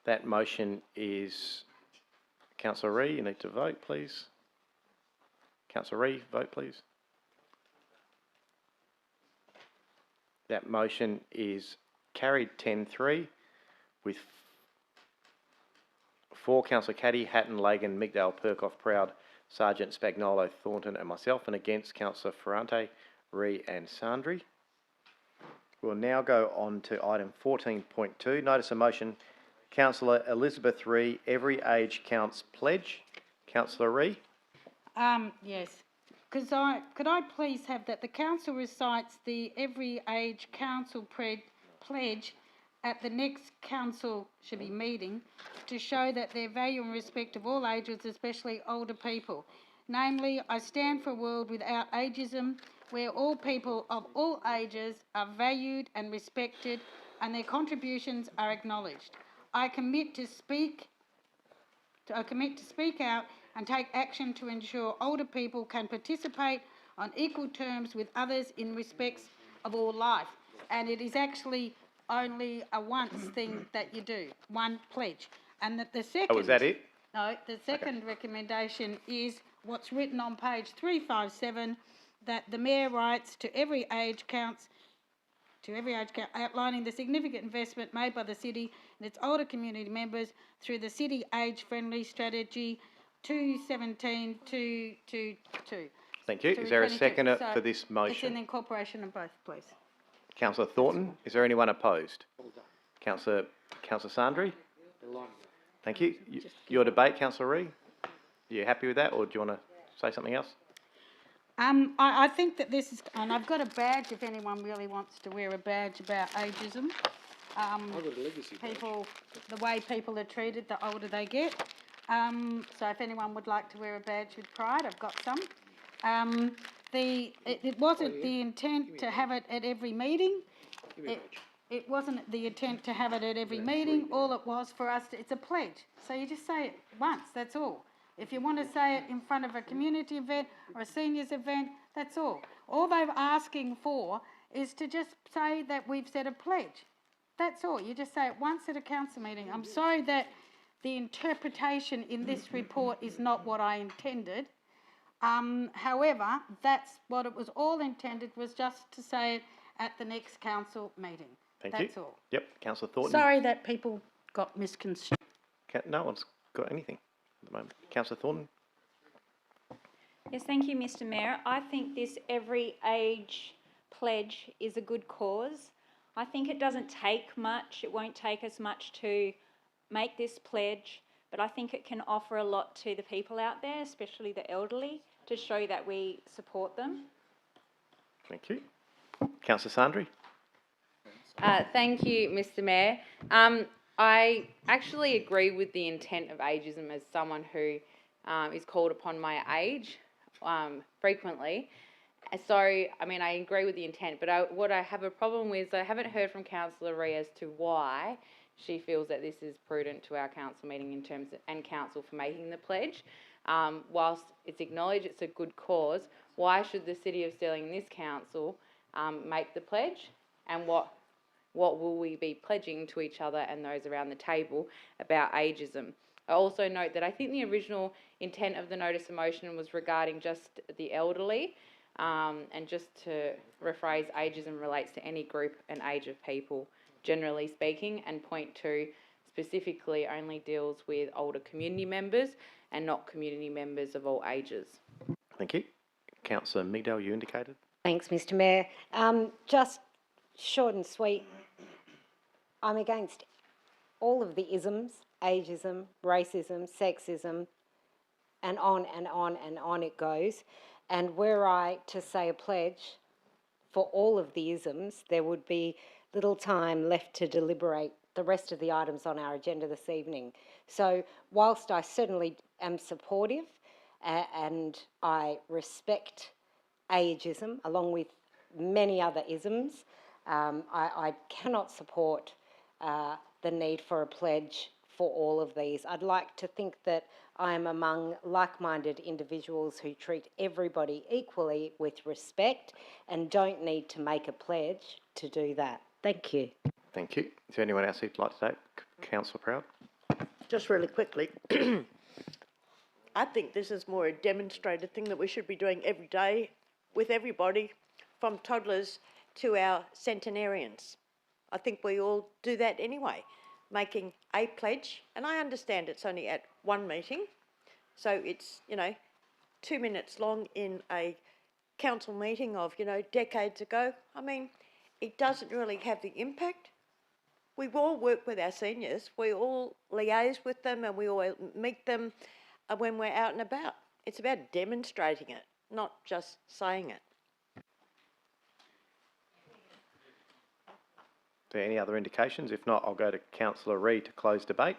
That motion is... Councillor Reid, you need to vote, please. Councillor Reid, vote please. That motion is carried 10-3 with 4 Councillor Caddy, Hatton, Lagan, Migdale, Perkoff, Proud, Sergeant, Spagnolo, Thornton and myself, and against Councillor Ferrante, Ree and Sandri. We'll now go on to item 14.2, notice of motion, Councillor Elizabeth Ree, Every Age Counts pledge. Councillor Ree. Yes. Could I please have that the council recites the Every Age Council pledge at the next council should be meeting to show that their value and respect of all ages, especially older people. Namely, I stand for a world without ageism, where all people of all ages are valued and respected and their contributions are acknowledged. I commit to speak out and take action to ensure older people can participate on equal terms with others in respects of all life. And it is actually only a once thing that you do, one pledge. And that the second... Oh, is that it? No, the second recommendation is what's written on page 357, that the Mayor writes to every age counts, outlining the significant investment made by the city and its older community members through the City Age Friendly Strategy 217-222. Thank you. Is there a seconder for this It's motion? an incorporation of both, please. Councillor Thornton. Is there anyone opposed? Councillor Sandri. Thank you. Your debate, Councillor Ree. Are you happy with that, or do you want to say something else? I think that this is, and I've got a badge if anyone really wants to wear a badge about ageism. I've got a legacy badge. People, the way people are treated, the older they get. So if anyone would like to wear a badge with pride, I've got some. It wasn't the intent to have it at every meeting. It wasn't the intent to have it at every meeting. All it was for us, it's a pledge. So you just say it once, that's all. If you want to say it in front of a community event or a seniors event, that's all. All they're asking for is to just say that we've said a pledge. That's all. You just say it once at a council meeting. I'm sorry that the interpretation in this report is not what I intended. However, that's what it was all intended, was just to say it at the next council meeting. That's all. Yep. Councillor Thornton. Sorry that people got misconstrued. No one's got anything at the moment. Councillor Thornton. Yes, thank you, Mr. Mayor. I think this Every Age pledge is a good cause. I think it doesn't take much. It won't take us much to make this pledge, but I think it can offer a lot to the people out there, especially the elderly, to show that we support them. Thank you. Councillor Sandri. Thank you, Mr. Mayor. I actually agree with the intent of ageism as someone who is called upon my age frequently. So, I mean, I agree with the intent, but what I have a problem with is I haven't heard from Councillor Ree as to why she feels that this is prudent to our council meeting in terms of, and council for making the pledge. Whilst it's acknowledged it's a good cause, why should the City of Stirling and this council make the pledge? And what will we be pledging to each other and those around the table about ageism? I also note that I think the original intent of the notice of motion was regarding just the elderly, and just to rephrase, ageism relates to any group and age of people, generally speaking, and point 2 specifically only deals with older community members and not community members of all ages. Thank you. Councillor Migdale, you indicated. Thanks, Mr. Mayor. Just short and sweet, I'm against all of the isms, ageism, racism, sexism, and on and on and on it goes. And were I to say a pledge for all of the isms, there would be little time left to deliberate the rest of the items on our agenda this evening. So whilst I certainly am supportive and I respect ageism along with many other isms, I cannot support the need for a pledge for all of these. I'd like to think that I am among like-minded individuals who treat everybody equally with respect and don't need to make a pledge to do that. Thank you. Thank you. Is there anyone else who'd like to say? Councillor Proud. Just really quickly, I think this is more a demonstrated thing that we should be doing every day with everybody, from toddlers to our centenarians. I think we all do that anyway, making a pledge. And I understand it's only at one meeting, so it's, 2 minutes long in a council meeting of, decades ago. I mean, it doesn't really have the impact. We all work with our seniors, we all liaise with them, and we all meet them when we're out and about. It's about demonstrating it, not just saying it. Are there any other indications? If not, I'll go to Councillor Reid to close debate.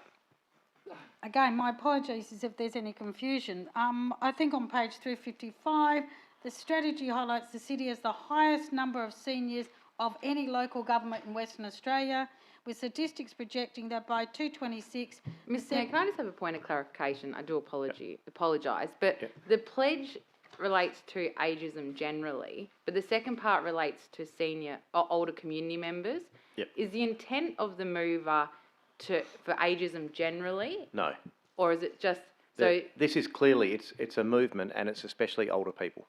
Again, my apologies if there's any confusion. I think on page 355, the strategy highlights the city as the highest number of seniors of any local government in Western Australia, with statistics projecting that by 2026... Mr Mayor, can I just have a point of clarification? I do apologise, but the pledge relates to ageism generally, but the second part relates to senior or older community members. Yep. Is the intent of the mover for ageism generally? No. Or is it just... So this is clearly, it's a movement, and it's especially older people.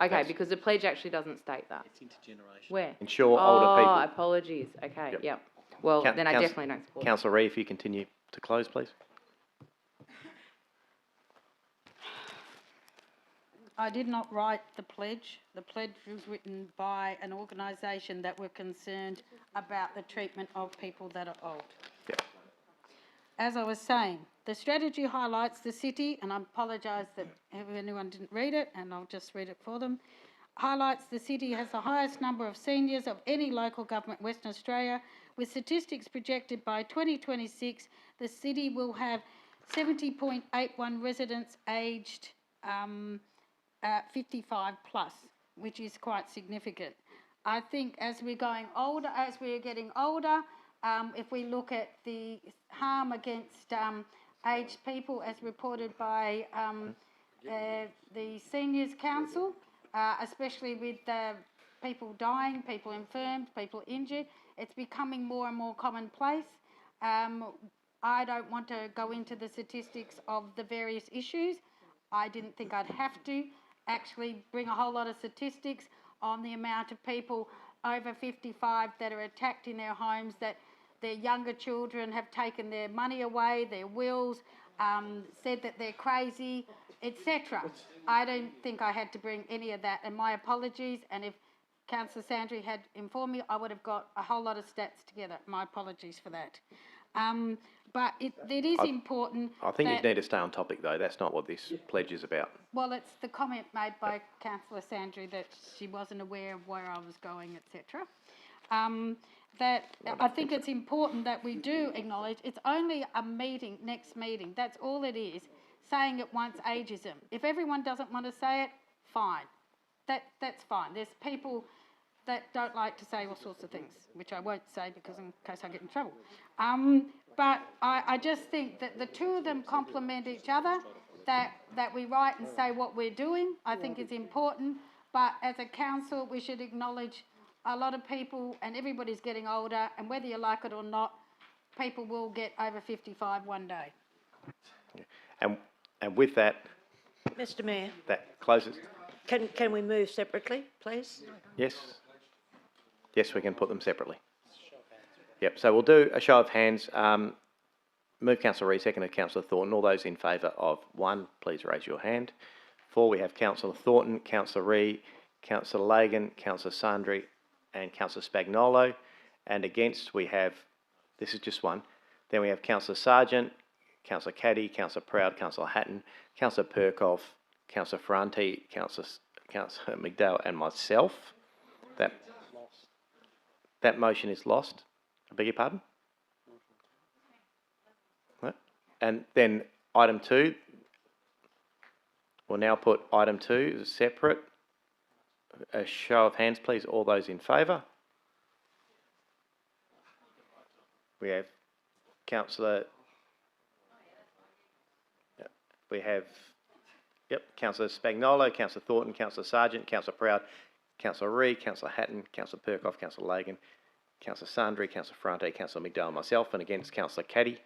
Okay, because the pledge actually doesn't state that. It's intergeneration. Where? Ensure older people. Oh, apologies. Okay, yep. Well, then I definitely don't support it. Councillor Reid, if you continue to close, please. I did not write the pledge. The pledge was written by an organisation that were concerned about the treatment of people that are old. Yep. As I was saying, the strategy highlights the city, and I apologise that anyone didn't read it, and I'll just read it for them. Highlights the city has the highest number of seniors of any local government in Western Australia, with statistics projected by 2026, the city will have 70.81 residents aged 55 plus, which is quite significant. I think as we're getting older, if we look at the harm against aged people as reported by the Seniors Council, especially with people dying, people infirmed, people injured, it's becoming more and more commonplace. I don't want to go into the statistics of the various issues. I didn't think I'd have to actually bring a whole lot of statistics on the amount of people over 55 that are attacked in their homes, that their younger children have taken their money away, their wills, said that they're crazy, etc. I don't think I had to bring any of that, and my apologies, and if Councillor Sandry had informed me, I would have got a whole lot of stats together. My apologies for that. But it is important. I think you need to stay on topic, though. That's not what this pledge is about. Well, it's the comment made by Councillor Sandry that she wasn't aware of where I was going, etc. That I think it's important that we do acknowledge it's only a meeting, next meeting. That's all it is. Saying it once, ageism. If everyone doesn't want to say it, fine. That's fine. There's people that don't like to say all sorts of things, which I won't say because in case I get in trouble. But I just think that the two of them complement each other, that we write and say what we're doing, I think is important. But as a council, we should acknowledge a lot of people, and everybody's getting older, and whether you like it or not, people will get over 55 one day. And with that... Mr Mayor. That closes... Can we move separately, please? Yes. Yes, we can put them separately. Yep, so we'll do a show of hands. Move Councillor Reid, seconded Councillor Thornton. All those in favour of 1, please raise your hand. 4, we have Councillor Thornton, Councillor Reid, Councillor Lagan, Councillor Sandry and Councillor Spagnolo. And against we have, this is just 1, then we have Councillor Sargent, Councillor Caddy, Councillor Proud, Councillor Hatton, Councillor Perkoff, Councillor Ferranti, Councillor McDowell and myself. That motion is lost. I beg your pardon? What? And then item 2, we'll now put item 2 as separate. A show of hands, please. All those in favour? We have Councillor... We have... Yep, Councillor Spagnolo, Councillor Thornton, Councillor Sargent, Councillor Proud, Councillor Reid, Councillor Hatton, Councillor Perkoff, Councillor Lagan, Councillor Sandry, Councillor Ferrante, Councillor McDowell and myself, and against Councillor Caddy.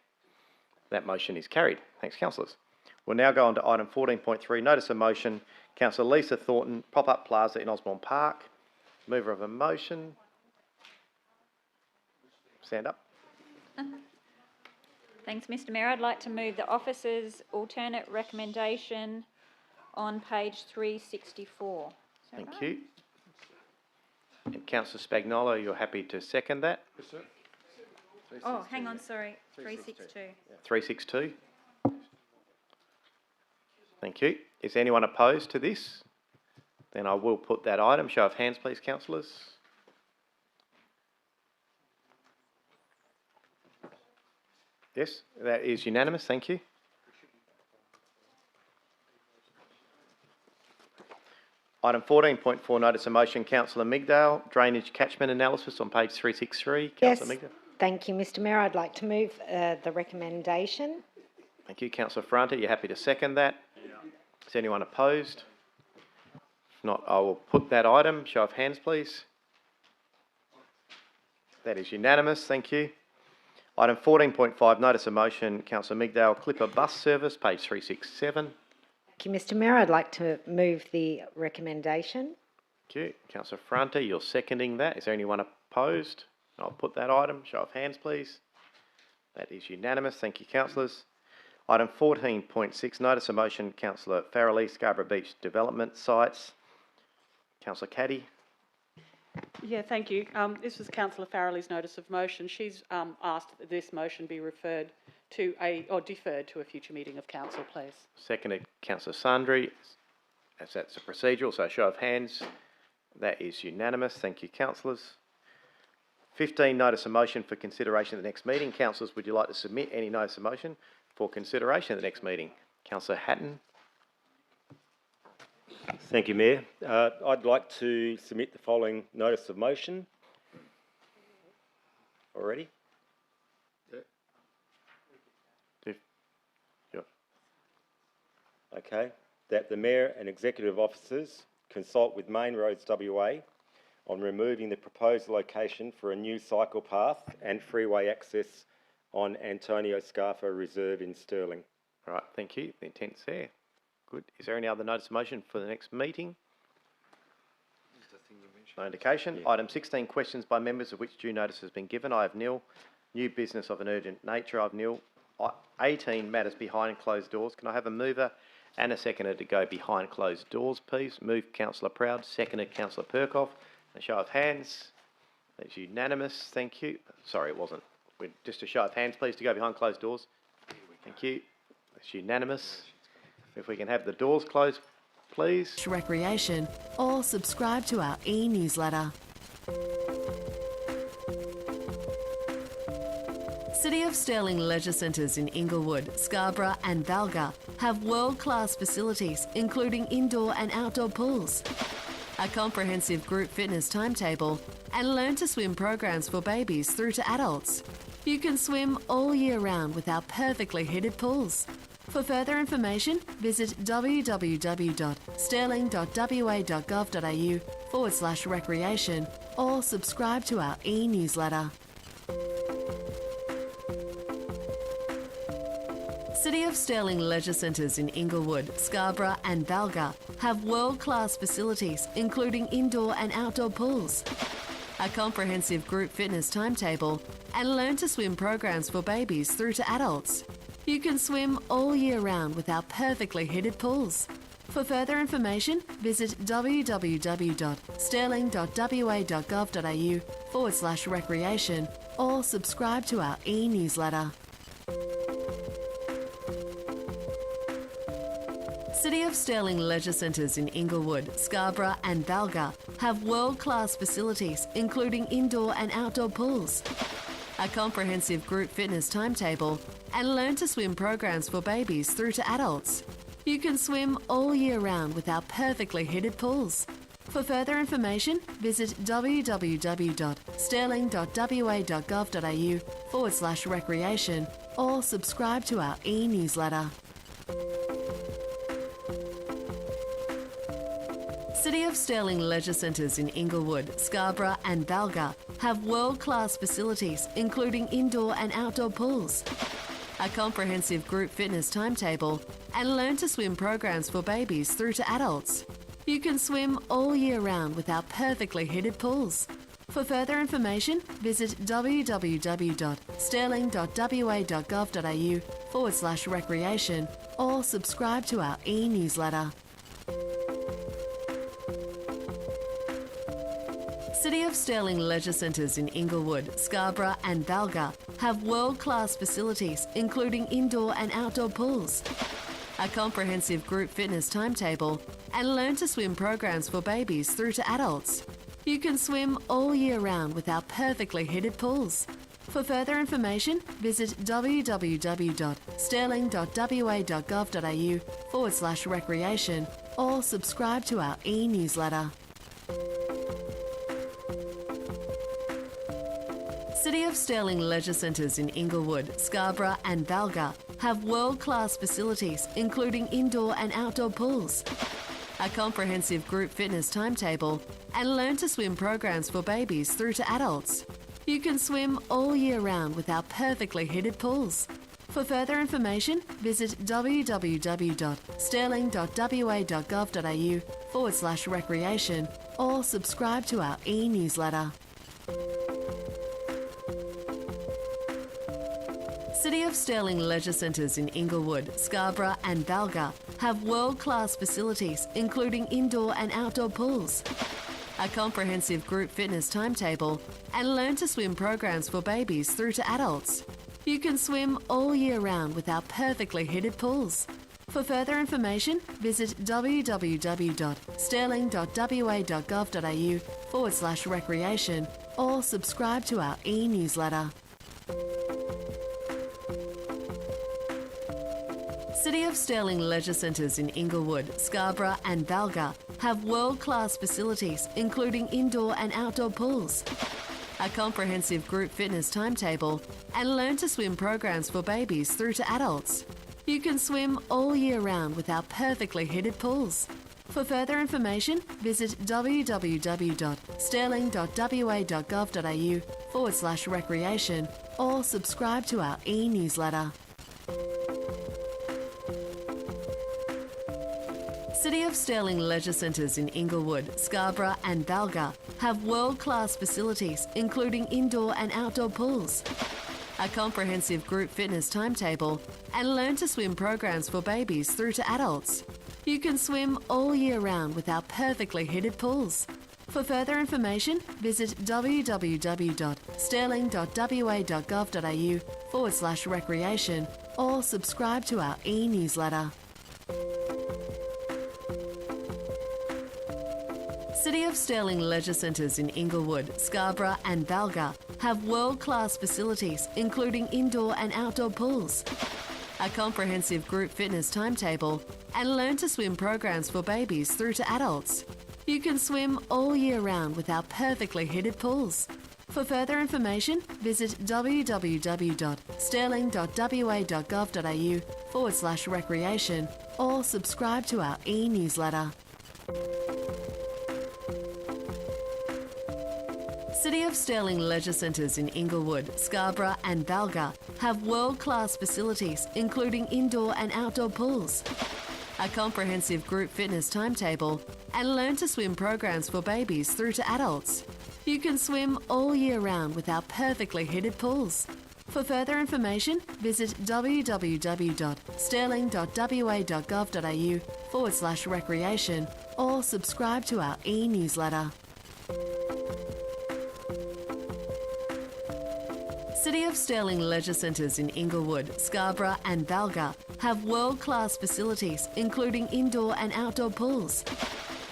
That motion is carried. Thanks, councillors. We'll now go on to item 14.3, notice of motion. Councillor Lisa Thornton, pop-up plaza in Osborne Park. Mover of a motion. stand up. Thanks, Mr Mayor. I'd like to move the officers' alternate recommendation on page 364. Thank you. And Councillor Spagnola, you're happy to second that? Yes, sir. Oh, hang on, sorry, 362. 362. Thank you. Is anyone opposed to this? Then I will put that item. Show of hands, please, councillors. Yes, that is unanimous. Thank you. Item 14.4, notice of motion, Councillor Migdale, drainage catchment analysis on page 363. Councillor Migdale. Thank you, Mr Mayor. I'd like to move the recommendation. Thank you. Councillor Ferrante, you're happy to second that? Is anyone opposed? If not, I will put that item. Show of hands, please. That is unanimous. Thank you. Item 14.5, notice of motion, Councillor Migdale, Clipper bus service, page 367. Thank you, Mr Mayor. I'd like to move the recommendation. Thank you. Councillor Ferrante, you're seconding that. Is there anyone opposed? I'll put that item. Show of hands, please. That is unanimous. Thank you, councillors. Item 14.6, notice of motion, Councillor Farrelly, Scarborough Beach Development Sites. Councillor Caddy. Yeah, thank you. This was Councillor Farrelly's notice of motion. She's asked that this motion be referred to deferred to a future meeting of council, please. Seconded, Councillor Sandri. As that's a procedural, so show of hands. That is unanimous. Thank you, councillors. 15, notice of motion for consideration at the next meeting. Councillors, would you like to submit any notice of motion for consideration at the next meeting? Councillor Hatton. Thank you, Mayor. I'd like to submit the following notice of motion. Already? Okay. That the Mayor and Executive Officers consult with Main Roads WA on removing the proposed location for a new cycle path and freeway access on Antonio Scarfa Reserve in Stirling. All right, thank you. The intent's there. Good. Is there any other notice of motion for the next meeting? No indication. Yeah. Item 16, questions by members of which due notice has been given. I have nil. New business of an urgent nature. I have nil. 18, matters behind closed doors. Can I have a mover and a seconder to go behind closed doors, please? Move Councillor Proud, seconded Councillor Perkoff. A show of hands. That's unanimous. Thank you. Sorry, it wasn't. Just a show of hands, please, to go behind closed doors. Thank you. That's unanimous. If we can have the doors closed, please. Recreation, or subscribe to our e-newsletter. City of Stirling leisure centres in Inglewood, Scarborough and Valga have world-class facilities including indoor and outdoor pools, a comprehensive group fitness timetable and learn to swim programs for babies through to adults. You can swim all year round with our perfectly heated pools. For further information, visit www.stirling.wa.gov.au/recreation or subscribe to our e-newsletter. City of Stirling leisure centres in Inglewood, Scarborough and Valga have world-class facilities including indoor and outdoor pools, a comprehensive group fitness timetable and learn to swim programs for babies through to adults. You can swim all year round with our perfectly heated pools. For further information, visit www.stirling.wa.gov.au/recreation or subscribe to our e-newsletter. City of Stirling leisure centres in Inglewood, Scarborough and Valga have world-class facilities including indoor and outdoor pools, a comprehensive group fitness timetable and learn to swim programs for babies through to adults. You can swim all year round with our perfectly heated pools. For further information, visit www.stirling.wa.gov.au/recreation or subscribe to our e-newsletter. City of Stirling leisure centres in Inglewood, Scarborough and Valga have world-class facilities including indoor and outdoor pools, a comprehensive group fitness timetable and learn to swim programs for babies through to adults. You can swim all year round with our perfectly heated pools. For further information, visit www.stirling.wa.gov.au/recreation or subscribe to our e-newsletter. City of Stirling leisure centres in Inglewood, Scarborough and Valga have world-class facilities including indoor and outdoor pools, a comprehensive group fitness timetable and learn to swim programs for babies through to adults. You can swim all year round with our perfectly heated pools. For further information, visit www.stirling.wa.gov.au/recreation or subscribe to our e-newsletter. City of Stirling leisure centres in Inglewood, Scarborough and Valga have world-class facilities including indoor and outdoor pools, a comprehensive group fitness timetable and learn to swim programs for babies through to adults. You can swim all year round with our perfectly heated pools. For further information, visit www.stirling.wa.gov.au/recreation or subscribe to our e-newsletter. City of Stirling leisure centres in Inglewood, Scarborough and Valga have world-class facilities including indoor and outdoor pools, a comprehensive group fitness timetable and learn to swim programs for babies through to adults. You can swim all year round with our perfectly heated pools. For further information, visit www.stirling.wa.gov.au/recreation or subscribe to our e-newsletter. City of Stirling leisure centres in Inglewood, Scarborough and Valga have world-class facilities including indoor and outdoor pools, a comprehensive group fitness timetable and learn to swim programs for babies through to adults. You can swim all year round with our perfectly heated pools. For further information, visit www.stirling.wa.gov.au/recreation or subscribe to our e-newsletter. City of Stirling leisure centres in Inglewood, Scarborough and Valga have world-class facilities including indoor and outdoor pools, a comprehensive group fitness timetable and learn to swim programs for babies through to adults. You can swim all year round with our perfectly heated pools. For further information, visit www.stirling.wa.gov.au/recreation or subscribe to our e-newsletter. City of Stirling leisure centres in Inglewood, Scarborough and Valga have world-class facilities including indoor and outdoor pools, a comprehensive group fitness timetable and learn to swim programs for babies through to adults. You can swim all year round with our perfectly heated pools. For further information, visit www.stirling.wa.gov.au/recreation or subscribe to our e-newsletter. City of Stirling leisure centres in Inglewood, Scarborough and Valga have world-class facilities including indoor and outdoor pools, a comprehensive group fitness timetable and learn to swim programs for babies through to adults. You can swim all year round with our perfectly heated pools. For further information, visit www.stirling.wa.gov.au/recreation or subscribe to our e-newsletter. City of Stirling leisure centres in Inglewood, Scarborough and Valga have world-class facilities including indoor and outdoor pools,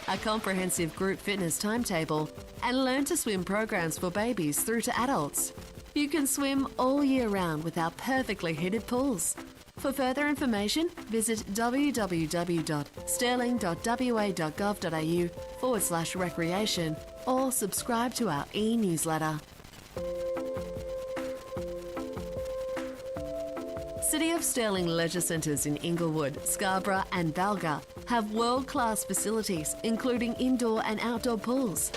a comprehensive group fitness timetable and learn to swim programs for babies through to adults. You can swim all year round with our perfectly heated pools. For further information, visit www.stirling.wa.gov.au/recreation or subscribe to our e-newsletter. City of Stirling leisure centres in Inglewood, Scarborough and Valga have world-class facilities including indoor and outdoor pools,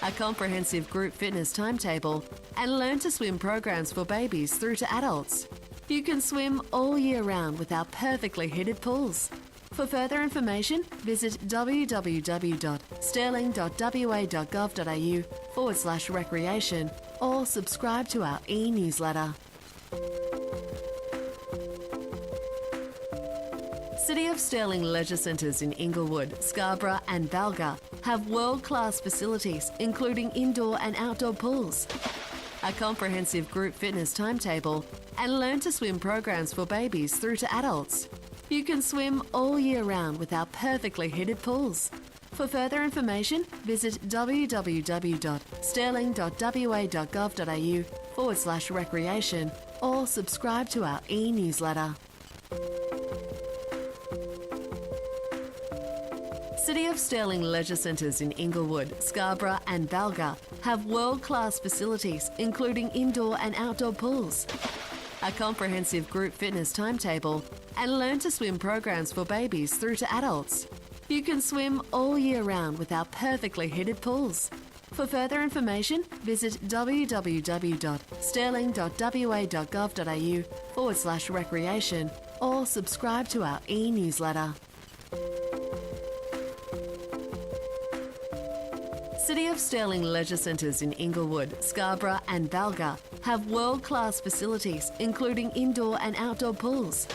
a comprehensive group fitness timetable and learn to swim programs for babies through to adults. You can swim all year round with our perfectly heated pools. For further information, visit www.stirling.wa.gov.au/recreation or subscribe to our e-newsletter. City of Stirling leisure centres in Inglewood, Scarborough and Valga have world-class facilities including indoor and outdoor pools, a comprehensive group fitness timetable and learn to swim programs for babies through to adults. You can swim all year round with our perfectly heated pools. For further information, visit www.stirling.wa.gov.au/recreation or subscribe to our e-newsletter. City of Stirling leisure centres in Inglewood, Scarborough and Valga have world-class facilities including indoor and outdoor pools, a comprehensive group fitness timetable and learn to swim programs for babies through to adults. You can swim all year round with our perfectly heated pools. For further information, visit www.stirling.wa.gov.au/recreation or subscribe to our e-newsletter. City of Stirling leisure centres in Inglewood, Scarborough and Valga have world-class facilities including indoor and outdoor pools,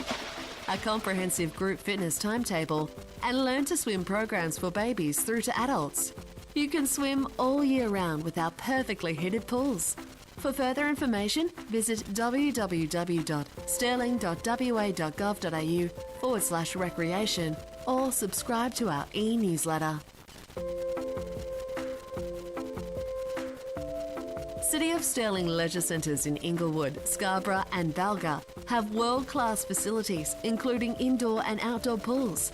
a comprehensive group fitness timetable and learn to swim programs for babies through to adults. You can swim all year round with our perfectly heated pools. For further information, visit www.stirling.wa.gov.au/recreation or subscribe to our e-newsletter. City of Stirling leisure centres in Inglewood, Scarborough and Valga have world-class facilities including indoor and outdoor pools,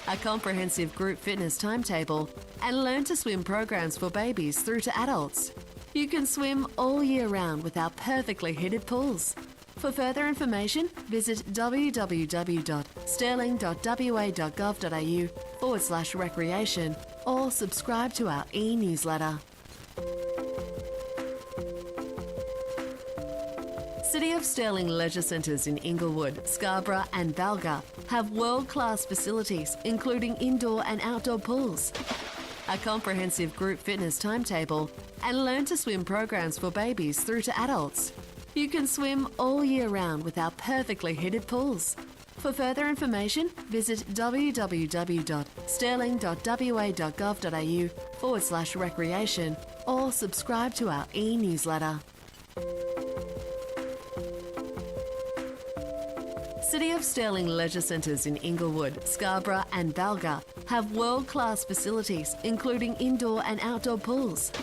a comprehensive group fitness timetable and learn to swim programs for babies through to adults. You can swim all year round with our perfectly heated pools. For further information, visit www.stirling.wa.gov.au/recreation or subscribe to our e-newsletter. City of Stirling leisure centres in Inglewood, Scarborough and Valga have world-class facilities including indoor and outdoor pools, a comprehensive group fitness timetable and learn to swim programs for babies through to adults. You can swim all year round with our perfectly heated pools. For further information, visit www.stirling.wa.gov.au/recreation or subscribe to our e-newsletter. City of Stirling leisure centres in Inglewood, Scarborough and Valga have world-class facilities including indoor and outdoor pools,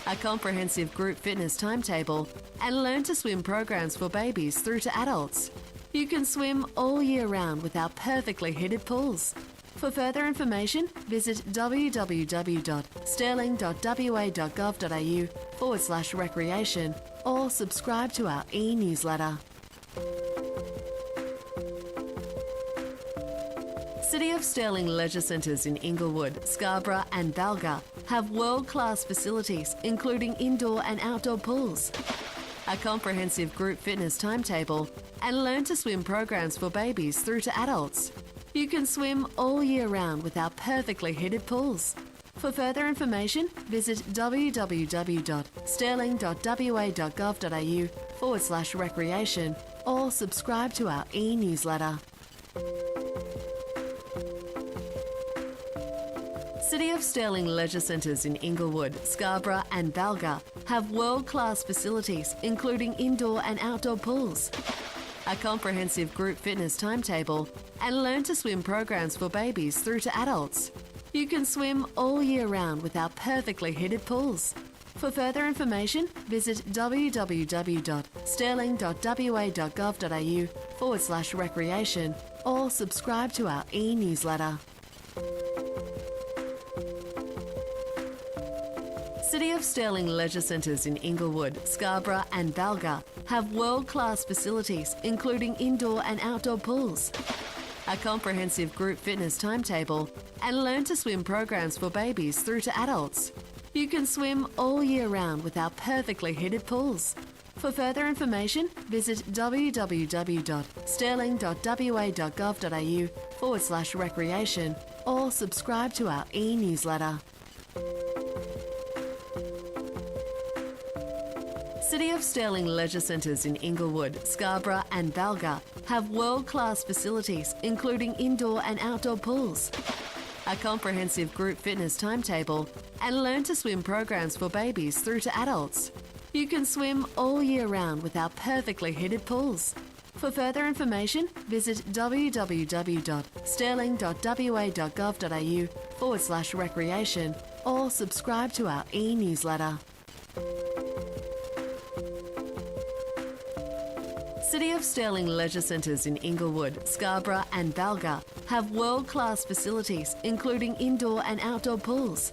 a comprehensive group fitness timetable and learn to swim programs for babies through to adults. You can swim all year round with our perfectly heated pools. For further information, visit www.stirling.wa.gov.au/recreation or subscribe to our e-newsletter. City of Stirling leisure centres in Inglewood, Scarborough and Valga have world-class facilities including indoor and outdoor pools, a comprehensive group fitness timetable and learn to swim programs for babies through to adults. You can swim all year round with our perfectly heated pools. For further information, visit www.stirling.wa.gov.au/recreation or subscribe to our e-newsletter. City of Stirling leisure centres in Inglewood, Scarborough and Valga have world-class facilities including indoor and outdoor pools, a comprehensive group fitness timetable and learn to swim programs for babies through to adults. You can swim all year round with our perfectly heated pools. For further information, visit www.stirling.wa.gov.au/recreation or subscribe to our e-newsletter. City of Stirling leisure centres in Inglewood, Scarborough and Valga have world-class facilities including indoor and outdoor pools, a comprehensive group fitness timetable and learn to swim programs for babies through to adults. You can swim all year round with our perfectly heated pools. For further information, visit www.stirling.wa.gov.au/recreation or subscribe to our e-newsletter. City of Stirling leisure centres in Inglewood, Scarborough and Valga have world-class facilities including indoor and outdoor pools, a comprehensive group fitness timetable and learn to swim programs for babies through to adults. You can swim all year round with our perfectly heated pools. For further information, visit www.stirling.wa.gov.au/recreation or subscribe to our e-newsletter. City of Stirling leisure centres in Inglewood, Scarborough and Valga have world-class facilities including indoor and outdoor pools,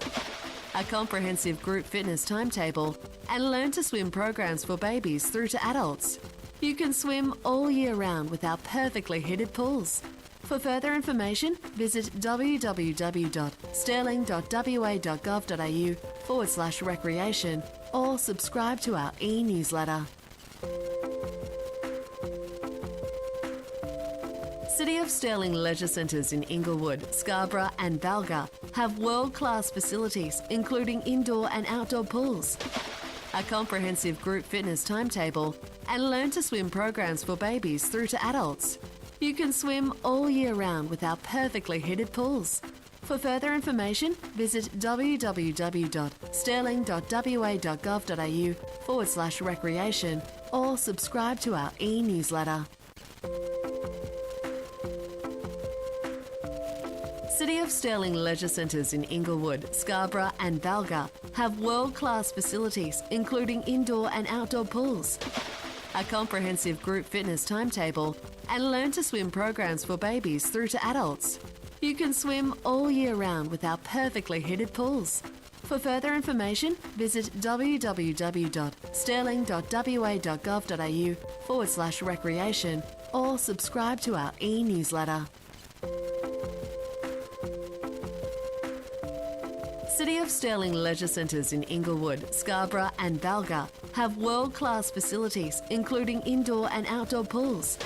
a comprehensive group fitness timetable and learn to swim programs for babies through to adults. You can swim all year round with our perfectly heated pools. For further information, visit www.stirling.wa.gov.au/recreation or subscribe to our e-newsletter. City of Stirling leisure centres in Inglewood, Scarborough and Valga have world-class facilities including indoor and outdoor pools, a comprehensive group fitness timetable and learn to swim programs for babies through to adults. You can swim all year round with our perfectly heated pools. For further information, visit www.stirling.wa.gov.au/recreation or subscribe to our e-newsletter. City of Stirling leisure centres in Inglewood, Scarborough and Valga have world-class facilities including indoor and outdoor pools, a comprehensive group fitness timetable and learn to swim programs for babies through to adults. You can swim all year round with our perfectly heated pools. For further information, visit www.stirling.wa.gov.au/recreation or subscribe to our e-newsletter. City of Stirling leisure centres in Inglewood, Scarborough and Valga have world-class facilities including indoor and outdoor pools,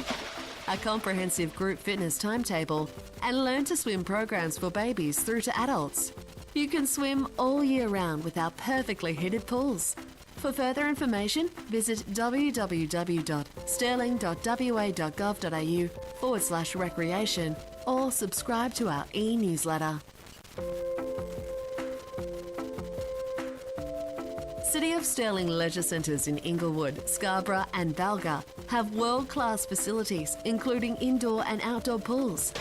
a comprehensive group fitness timetable and learn to swim programs for babies through to adults. You can swim all year round with our perfectly heated pools. For further information, visit www.stirling.wa.gov.au/recreation or subscribe to our e-newsletter. City of Stirling leisure centres in Inglewood, Scarborough and Valga have world-class facilities including indoor and outdoor pools,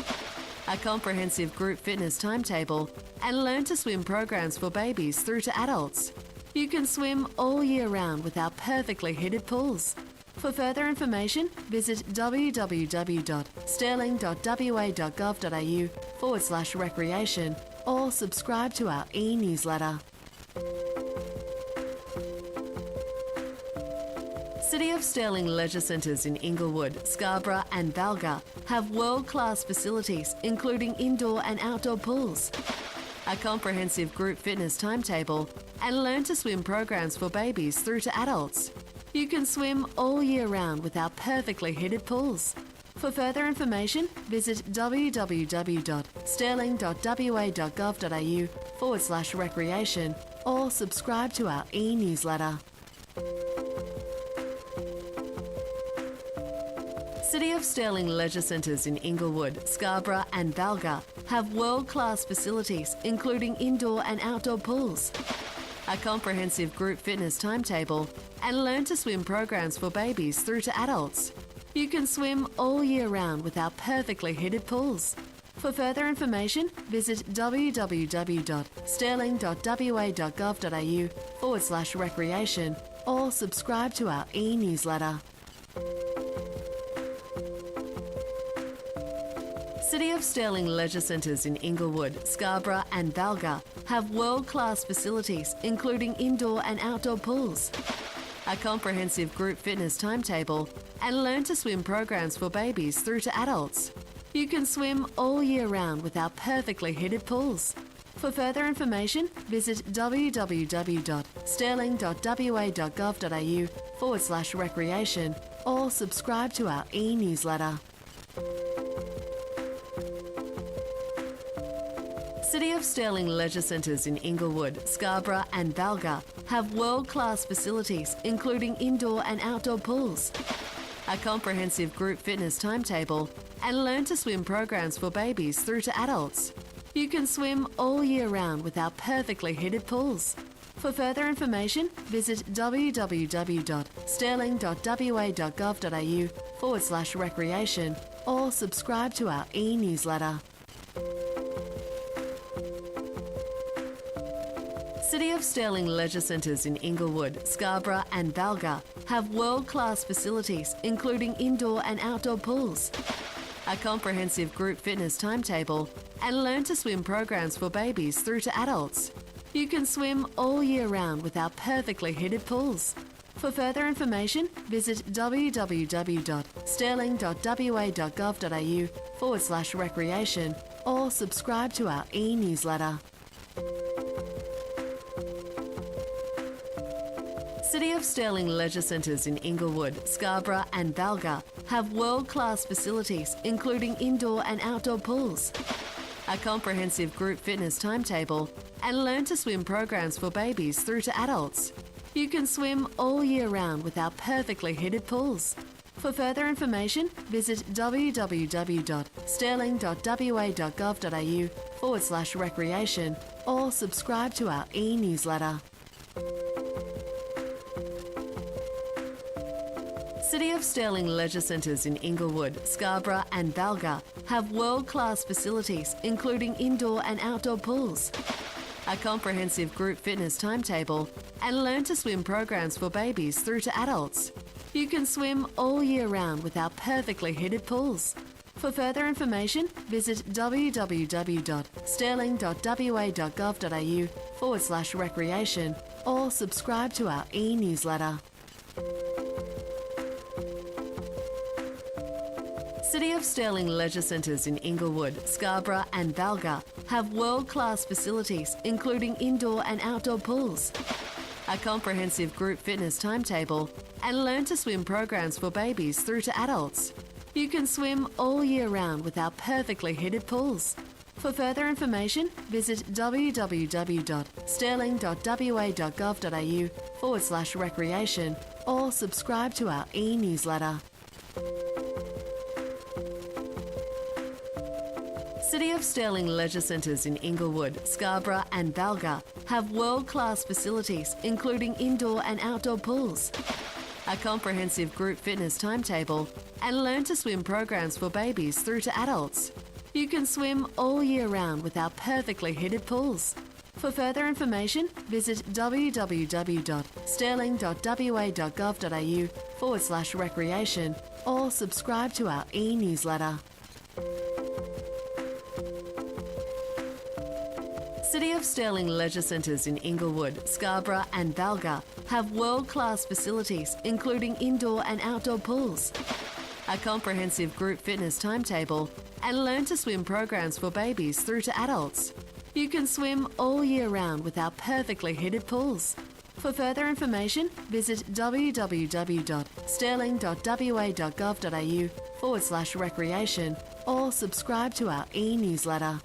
a comprehensive group fitness timetable and learn to swim programs for babies through to adults. You can swim all year round with our perfectly heated pools. For further information, visit www.stirling.wa.gov.au/recreation or subscribe to our e-newsletter. City of Stirling leisure centres in Inglewood, Scarborough and Valga have world-class facilities including indoor and outdoor pools, a comprehensive group fitness timetable and learn to swim programs for babies through to adults. You can swim all year round with our perfectly heated pools. For further information, visit www.stirling.wa.gov.au/recreation or subscribe to our e-newsletter. City of Stirling leisure centres in Inglewood, Scarborough and Valga have world-class facilities including indoor and outdoor pools, a comprehensive group fitness timetable and learn to swim programs for babies through to adults. You can swim all year round with our perfectly heated pools. For further information, visit www.stirling.wa.gov.au/recreation or subscribe to our e-newsletter. City of Stirling leisure centres in Inglewood, Scarborough and Valga have world-class facilities including indoor and outdoor pools, a comprehensive group fitness timetable and learn to swim programs for babies through to adults. You can swim all year round with our perfectly heated pools. For further information, visit www.stirling.wa.gov.au/recreation or subscribe to our e-newsletter. City of Stirling leisure centres in Inglewood, Scarborough and Valga have world-class facilities including indoor and outdoor pools, a comprehensive group fitness timetable and learn to swim programs for babies through to adults. You can swim all year round with our perfectly heated pools. For further information, visit www.stirling.wa.gov.au/recreation or subscribe to our e-newsletter. City of Stirling leisure centres in Inglewood, Scarborough and Valga have world-class facilities including indoor and outdoor pools, a comprehensive group fitness timetable and learn to swim programs for babies through to adults. You can swim all year round with our perfectly heated pools. For further information, visit www.stirling.wa.gov.au/recreation or subscribe to our e-newsletter. City of Stirling leisure centres in Inglewood, Scarborough and Valga have world-class facilities including indoor and outdoor pools, a comprehensive group fitness timetable and learn to swim programs for babies through to adults. You can swim all year round with our perfectly heated pools. For further information, visit www.stirling.wa.gov.au/recreation or subscribe to our e-newsletter. City of Stirling leisure centres in Inglewood, Scarborough and Valga have world-class facilities including indoor and outdoor pools, a comprehensive group fitness timetable and learn to swim programs for babies through to adults. You can swim all year round with our perfectly heated pools. For further information, visit www.stirling.wa.gov.au/recreation or subscribe to our e-newsletter. City of Stirling leisure centres in Inglewood, Scarborough and Valga have world-class facilities including indoor and outdoor pools, a comprehensive group fitness timetable and learn to swim programs for babies through to adults. You can swim all year round with our perfectly heated pools. For further information, visit www.stirling.wa.gov.au/recreation or subscribe to our e-newsletter. City of Stirling leisure centres in Inglewood, Scarborough and Valga have world-class facilities including indoor and outdoor pools, a comprehensive group fitness timetable and learn to swim programs for babies through to adults. You can swim all year round with our perfectly heated pools. For further information, visit www.stirling.wa.gov.au/recreation or subscribe to our e-newsletter. City of Stirling leisure centres in Inglewood, Scarborough and Valga have world-class facilities including indoor and outdoor pools, a comprehensive group fitness timetable and learn to swim programs for babies through to adults. You can swim all year round with our perfectly heated pools. For further information, visit www.stirling.wa.gov.au/recreation or subscribe to our e-newsletter.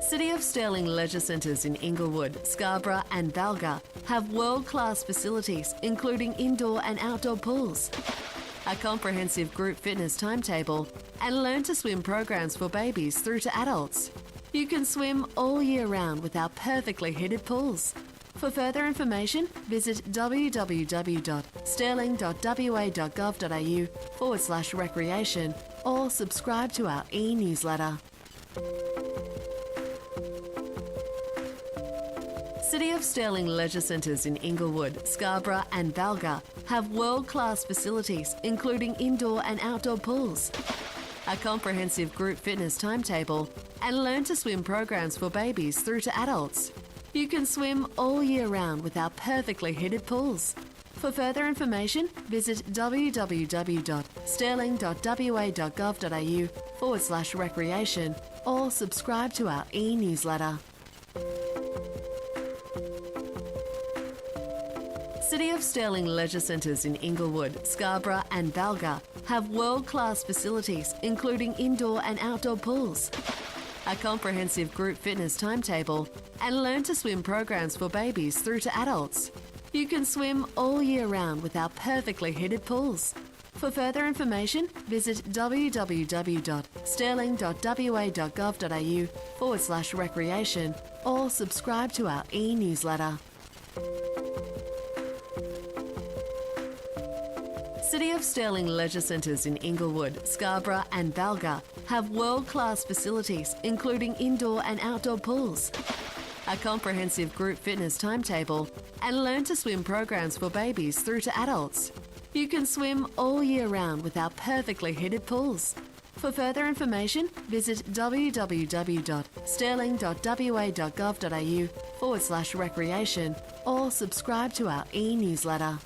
City of Stirling leisure centres in Inglewood, Scarborough and Valga have world-class facilities including indoor and outdoor pools, a comprehensive group fitness timetable and learn to swim programs for babies through to adults. You can swim all year round with our perfectly heated pools. For further information, visit www.stirling.wa.gov.au/recreation or subscribe to our e-newsletter. City of Stirling leisure centres in Inglewood, Scarborough and Valga have world-class facilities including indoor and outdoor pools, a comprehensive group fitness timetable and learn to swim programs for babies through to adults. You can swim all year round with our perfectly heated pools. For further information, visit www.stirling.wa.gov.au recreation or subscribe to our e-newsletter. City of Stirling leisure centres in Inglewood, Scarborough and Valga have world-class facilities including indoor and outdoor pools, a comprehensive group fitness timetable and learn to swim programs for babies through to adults. You can swim all year round with our perfectly heated pools. For further information, visit www.stirling.wa.gov.au/recreation or subscribe to our e-newsletter. City of Stirling leisure centres in Inglewood, Scarborough and Valga have world-class facilities including indoor and outdoor pools, a comprehensive group fitness timetable and learn to swim programs for babies through to adults. You can swim all year round with our perfectly heated pools. For further information, visit www.stirling.wa.gov.au/recreation or subscribe to our e-newsletter.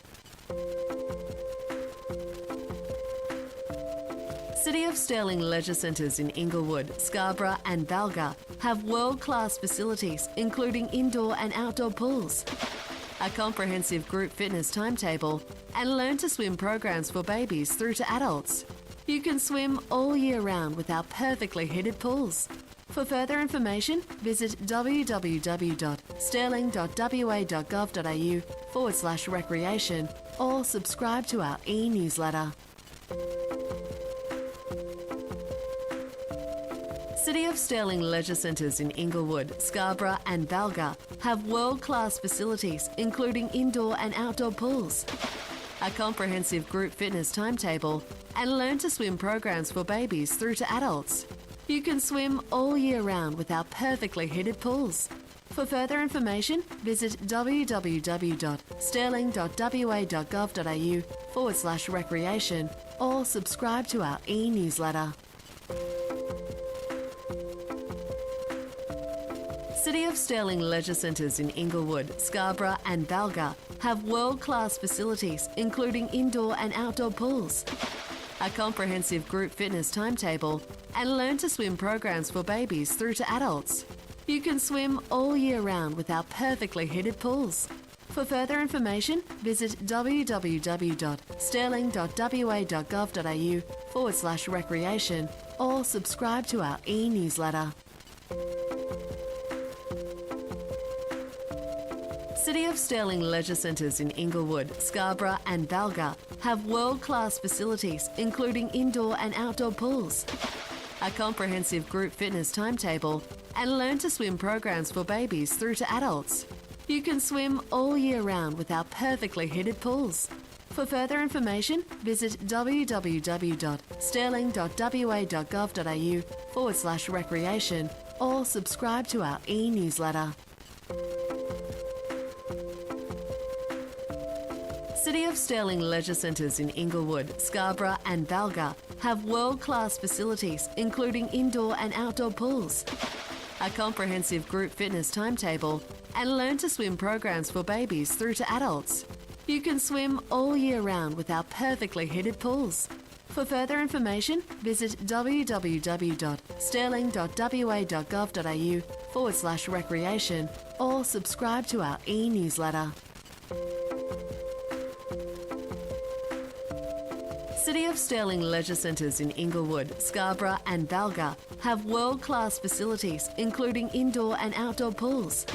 City of Stirling leisure centres in Inglewood, Scarborough and Valga have world-class facilities including indoor and outdoor pools, a comprehensive group fitness timetable and learn to swim programs for babies through to adults. You can swim all year round with our perfectly heated pools. For further information, visit www.stirling.wa.gov.au/recreation or subscribe to our e-newsletter. City of Stirling leisure centres in Inglewood, Scarborough and Valga have world-class facilities including indoor and outdoor pools, a comprehensive group fitness timetable and learn to swim programs for babies through to adults. You can swim all year round with our perfectly heated pools. For further information, visit www.stirling.wa.gov.au/recreation or subscribe to our e-newsletter. City of Stirling leisure centres in Inglewood, Scarborough and Valga have world-class facilities including indoor and outdoor pools, a comprehensive group fitness timetable and learn to swim programs for babies through to adults. You can swim all year round with our perfectly heated pools. For further information, visit www.stirling.wa.gov.au/recreation or subscribe to our e-newsletter. City of Stirling leisure centres in Inglewood, Scarborough and Valga have world-class facilities including indoor and outdoor pools, a comprehensive group fitness timetable and learn to swim programs for babies through to adults. You can swim all year round with our perfectly heated pools. For further information, visit www.stirling.wa.gov.au/recreation or subscribe to our e-newsletter. City of Stirling leisure centres in Inglewood, Scarborough and Valga have world-class facilities including indoor and outdoor pools, a comprehensive group fitness timetable and learn to swim programs for babies through to adults. You can swim all year round with our perfectly heated pools. For further information, visit www.stirling.wa.gov.au/recreation or subscribe to our e-newsletter. City of Stirling leisure centres in Inglewood, Scarborough and Valga have world-class facilities including indoor and outdoor pools,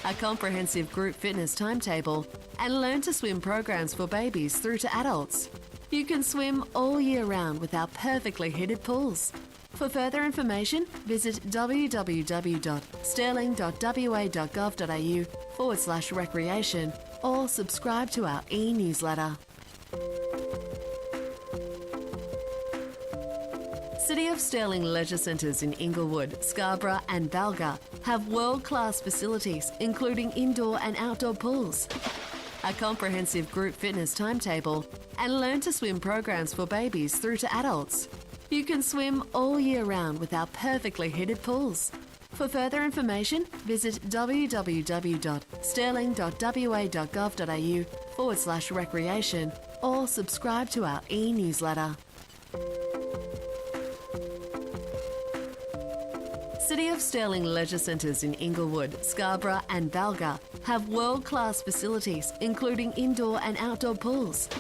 a comprehensive group fitness timetable and learn to swim programs for babies through to adults. You can swim all year round with our perfectly heated pools. For further information, visit www.stirling.wa.gov.au/recreation or subscribe to our e-newsletter. City of Stirling leisure centres in Inglewood, Scarborough and Valga have world-class facilities including indoor and outdoor pools, a comprehensive group fitness timetable and learn to swim programs for babies through to adults. You can swim all year round with our perfectly heated pools. For further information, visit www.stirling.wa.gov.au/recreation or subscribe to our e-newsletter. City of Stirling leisure centres in Inglewood, Scarborough and Valga have world-class facilities including indoor and outdoor pools,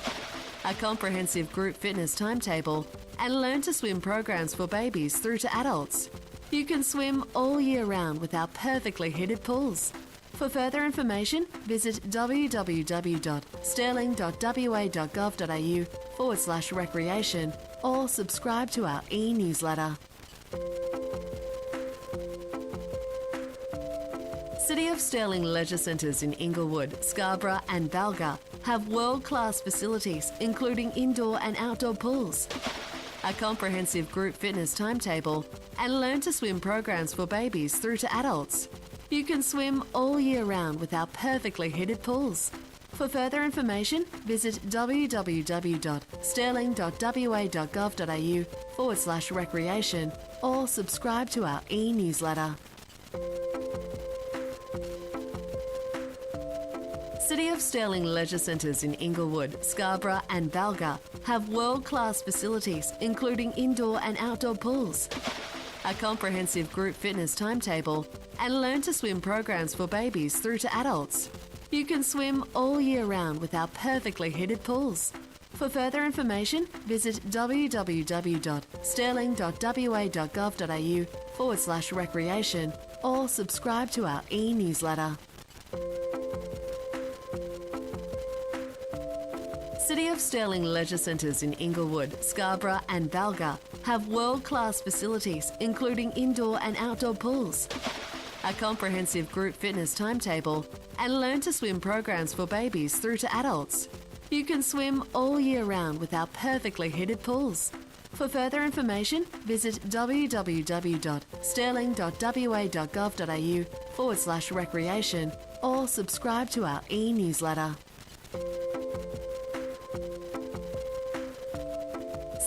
a comprehensive group fitness timetable and learn to swim programs for babies through to adults. You can swim all year round with our perfectly heated pools. For further information, visit www.stirling.wa.gov.au/recreation or subscribe to our e-newsletter. City of Stirling leisure centres in Inglewood, Scarborough and Valga have world-class facilities including indoor and outdoor pools, a comprehensive group fitness timetable and learn to swim programs for babies through to adults. You can swim all year round with our perfectly heated pools. For further information, visit www.stirling.wa.gov.au/recreation or subscribe to our e-newsletter. City of Stirling leisure centres in Inglewood, Scarborough and Valga have world-class facilities including indoor and outdoor pools, a comprehensive group fitness timetable and learn to swim programs for babies through to adults. You can swim all year round with our perfectly heated pools. For further information, visit www.stirling.wa.gov.au/recreation or subscribe to our e-newsletter. City of Stirling leisure centres in Inglewood, Scarborough and Valga have world-class facilities including indoor and outdoor pools, a comprehensive group fitness timetable and learn to swim programs for babies through to adults. You can swim all year round with our perfectly heated pools. For further information, visit www.stirling.wa.gov.au/recreation or subscribe to our e-newsletter.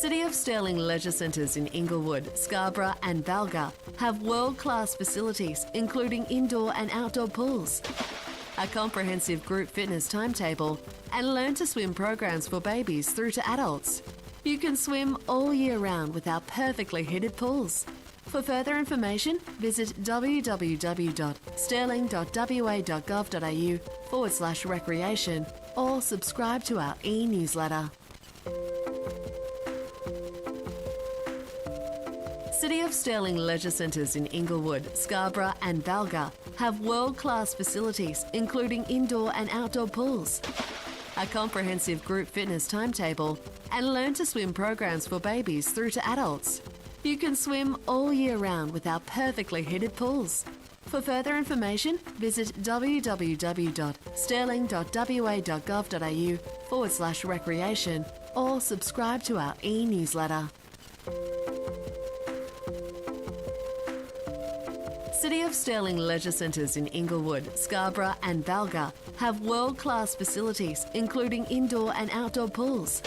City of Stirling leisure centres in Inglewood, Scarborough and Valga have world-class facilities including indoor and outdoor pools, a comprehensive group fitness timetable and learn to swim programs for babies through to adults. You can swim all year round with our perfectly heated pools. For further information, visit www.stirling.wa.gov.au/recreation or subscribe to our e-newsletter. City of Stirling leisure centres in Inglewood, Scarborough and Valga have world-class facilities including indoor and outdoor pools, a comprehensive group fitness timetable and learn to swim programs for babies through to adults. You can swim all year round with our perfectly heated pools. For further information, visit www.stirling.wa.gov.au/recreation or subscribe to our e-newsletter. City of Stirling leisure centres in Inglewood, Scarborough and Valga have world-class facilities including indoor and outdoor pools,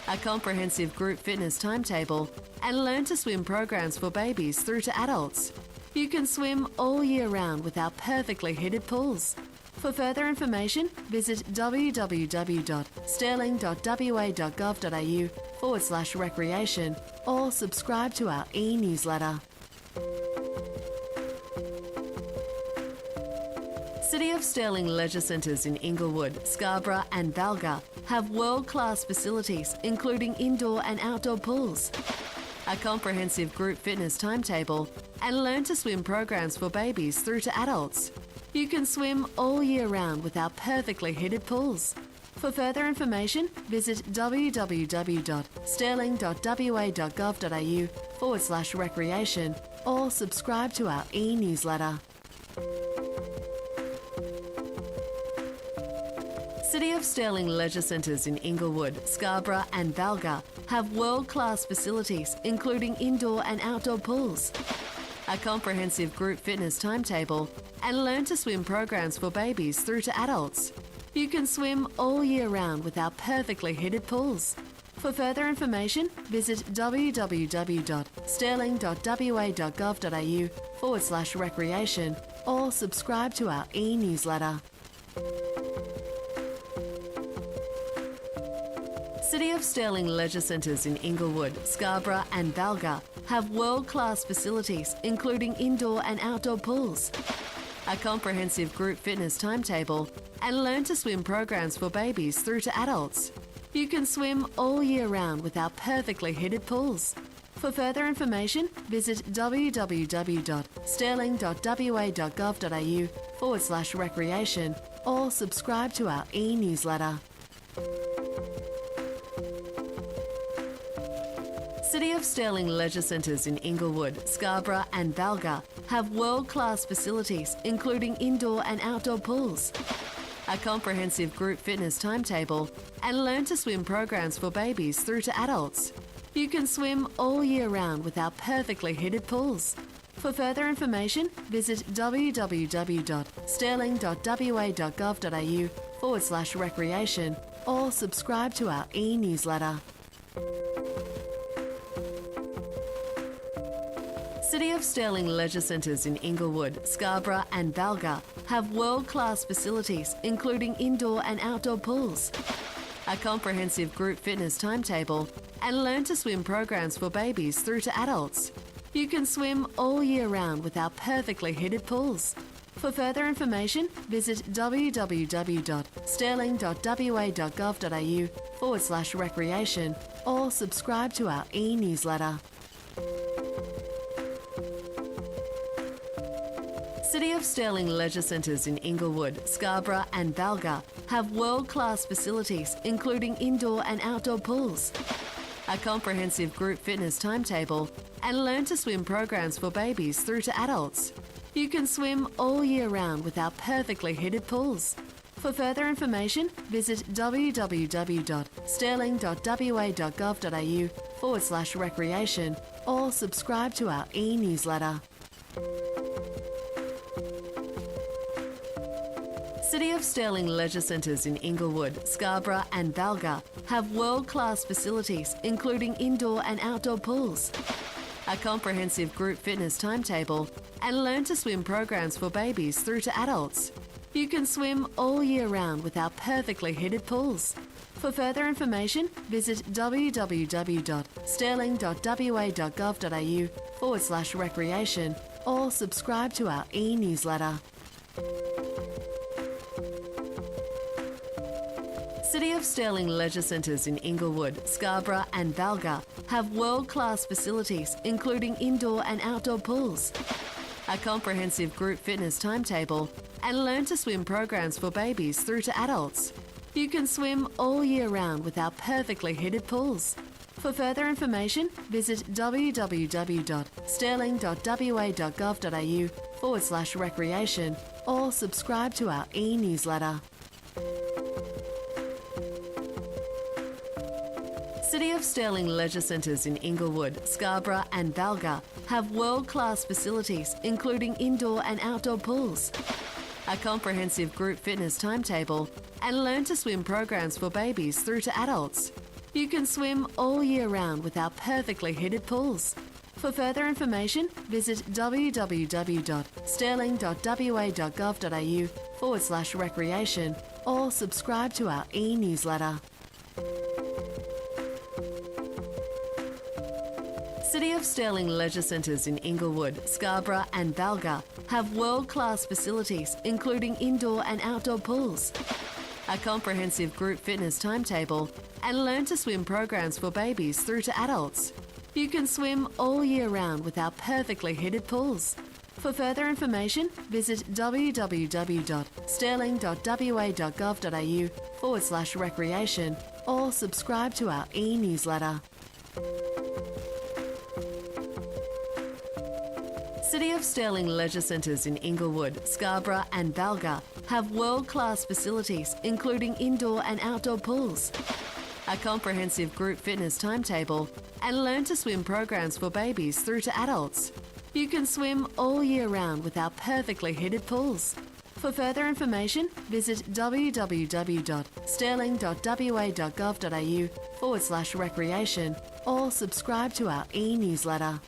a comprehensive group fitness timetable and learn to swim programs for babies through to adults. You can swim all year round with our perfectly heated pools. For further information, visit www.stirling.wa.gov.au/recreation or subscribe to our e-newsletter. City of Stirling leisure centres in Inglewood, Scarborough and Valga have world-class facilities including indoor and outdoor pools, a comprehensive group fitness timetable and learn to swim programs for babies through to adults. You can swim all year round with our perfectly heated pools. For further information, visit www.stirling.wa.gov.au/recreation or subscribe to our e-newsletter. City of Stirling leisure centres in Inglewood, Scarborough and Valga have world-class facilities including indoor and outdoor pools, a comprehensive group fitness timetable and learn to swim programs for babies through to adults. You can swim all year round with our perfectly heated pools. For further information, visit www.stirling.wa.gov.au/recreation or subscribe to our e-newsletter. City of Stirling leisure centres in Inglewood, Scarborough and Valga have world-class facilities, including indoor and outdoor pools, a comprehensive group fitness timetable, and learn to swim programs for babies through to adults. You can swim all year round with our perfectly heated pools. For further information, visit www.stirling.wa.gov.au/recreation or subscribe to our e-newsletter. City of Stirling leisure centres in Inglewood, Scarborough and Valga have world-class facilities, including indoor and outdoor pools, a comprehensive group fitness timetable, and learn to swim programs for babies through to adults. You can swim all year round with our perfectly heated pools. For further information, visit www.stirling.wa.gov.au/recreation or subscribe to our e-newsletter. City of Stirling leisure centres in Inglewood, Scarborough and Valga have world-class facilities, including indoor and outdoor pools, a comprehensive group fitness timetable, and learn to swim programs for babies through to adults. You can swim all year round with our perfectly heated pools. For further information, visit www.stirling.wa.gov.au/recreation or subscribe to our e-newsletter. City of Stirling leisure centres in Inglewood, Scarborough and Valga have world-class facilities, including indoor and outdoor pools, a comprehensive group fitness timetable, and learn to swim programs for babies through to adults. You can swim all year round with our perfectly heated pools. For further information, visit www.stirling.wa.gov.au/recreation or subscribe to our e-newsletter. City of Stirling leisure centres in Inglewood, Scarborough and Valga have world-class facilities, including indoor and outdoor pools, a comprehensive group fitness timetable, and learn to swim programs for babies through to adults. You can swim all year round with our perfectly heated pools. For further information, visit www.stirling.wa.gov.au/recreation or subscribe to our e-newsletter. City of Stirling leisure centres in Inglewood, Scarborough and Valga have world-class facilities, including indoor and outdoor pools, a comprehensive group fitness timetable, and learn to swim programs for babies through to adults. You can swim all year round with our perfectly heated pools. For further information, visit www.stirling.wa.gov.au/recreation or subscribe to our e-newsletter. City of Stirling leisure centres in Inglewood, Scarborough and Valga have world-class facilities, including indoor and outdoor pools, a comprehensive group fitness timetable, and learn to swim programs for babies through to adults. You can swim all year round with our perfectly heated pools. For further information, visit www.stirling.wa.gov.au/recreation or subscribe to our e-newsletter. City of Stirling leisure centres in Inglewood, Scarborough and Valga have world-class facilities, including indoor and outdoor pools, a comprehensive group fitness timetable, and learn to swim programs for babies through to adults. You can swim all year round with our perfectly heated pools. For further information, visit www.stirling.wa.gov.au/recreation or subscribe to our e-newsletter. City of Stirling leisure centres in Inglewood, Scarborough and Valga have world-class facilities, including indoor and outdoor pools, a comprehensive group fitness timetable, and learn to swim programs for babies through to adults. You can swim all year round with our perfectly heated pools. For further information, visit www.stirling.wa.gov.au/recreation or subscribe to our e-newsletter.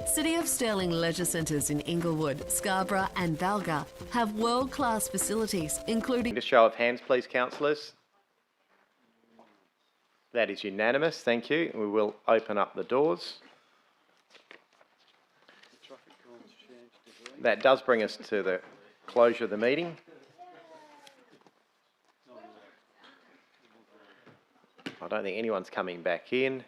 City of Stirling leisure centres in Inglewood, Scarborough and Valga have world-class facilities, including... Just show of hands, please, councillors. That is unanimous, thank you. We will open up the doors. That does bring us to the closure of the meeting. I don't think anyone's coming back in.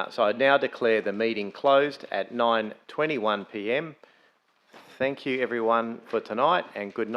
So I now declare the meeting closed at 9:21 p.m. Thank you everyone for tonight and good night.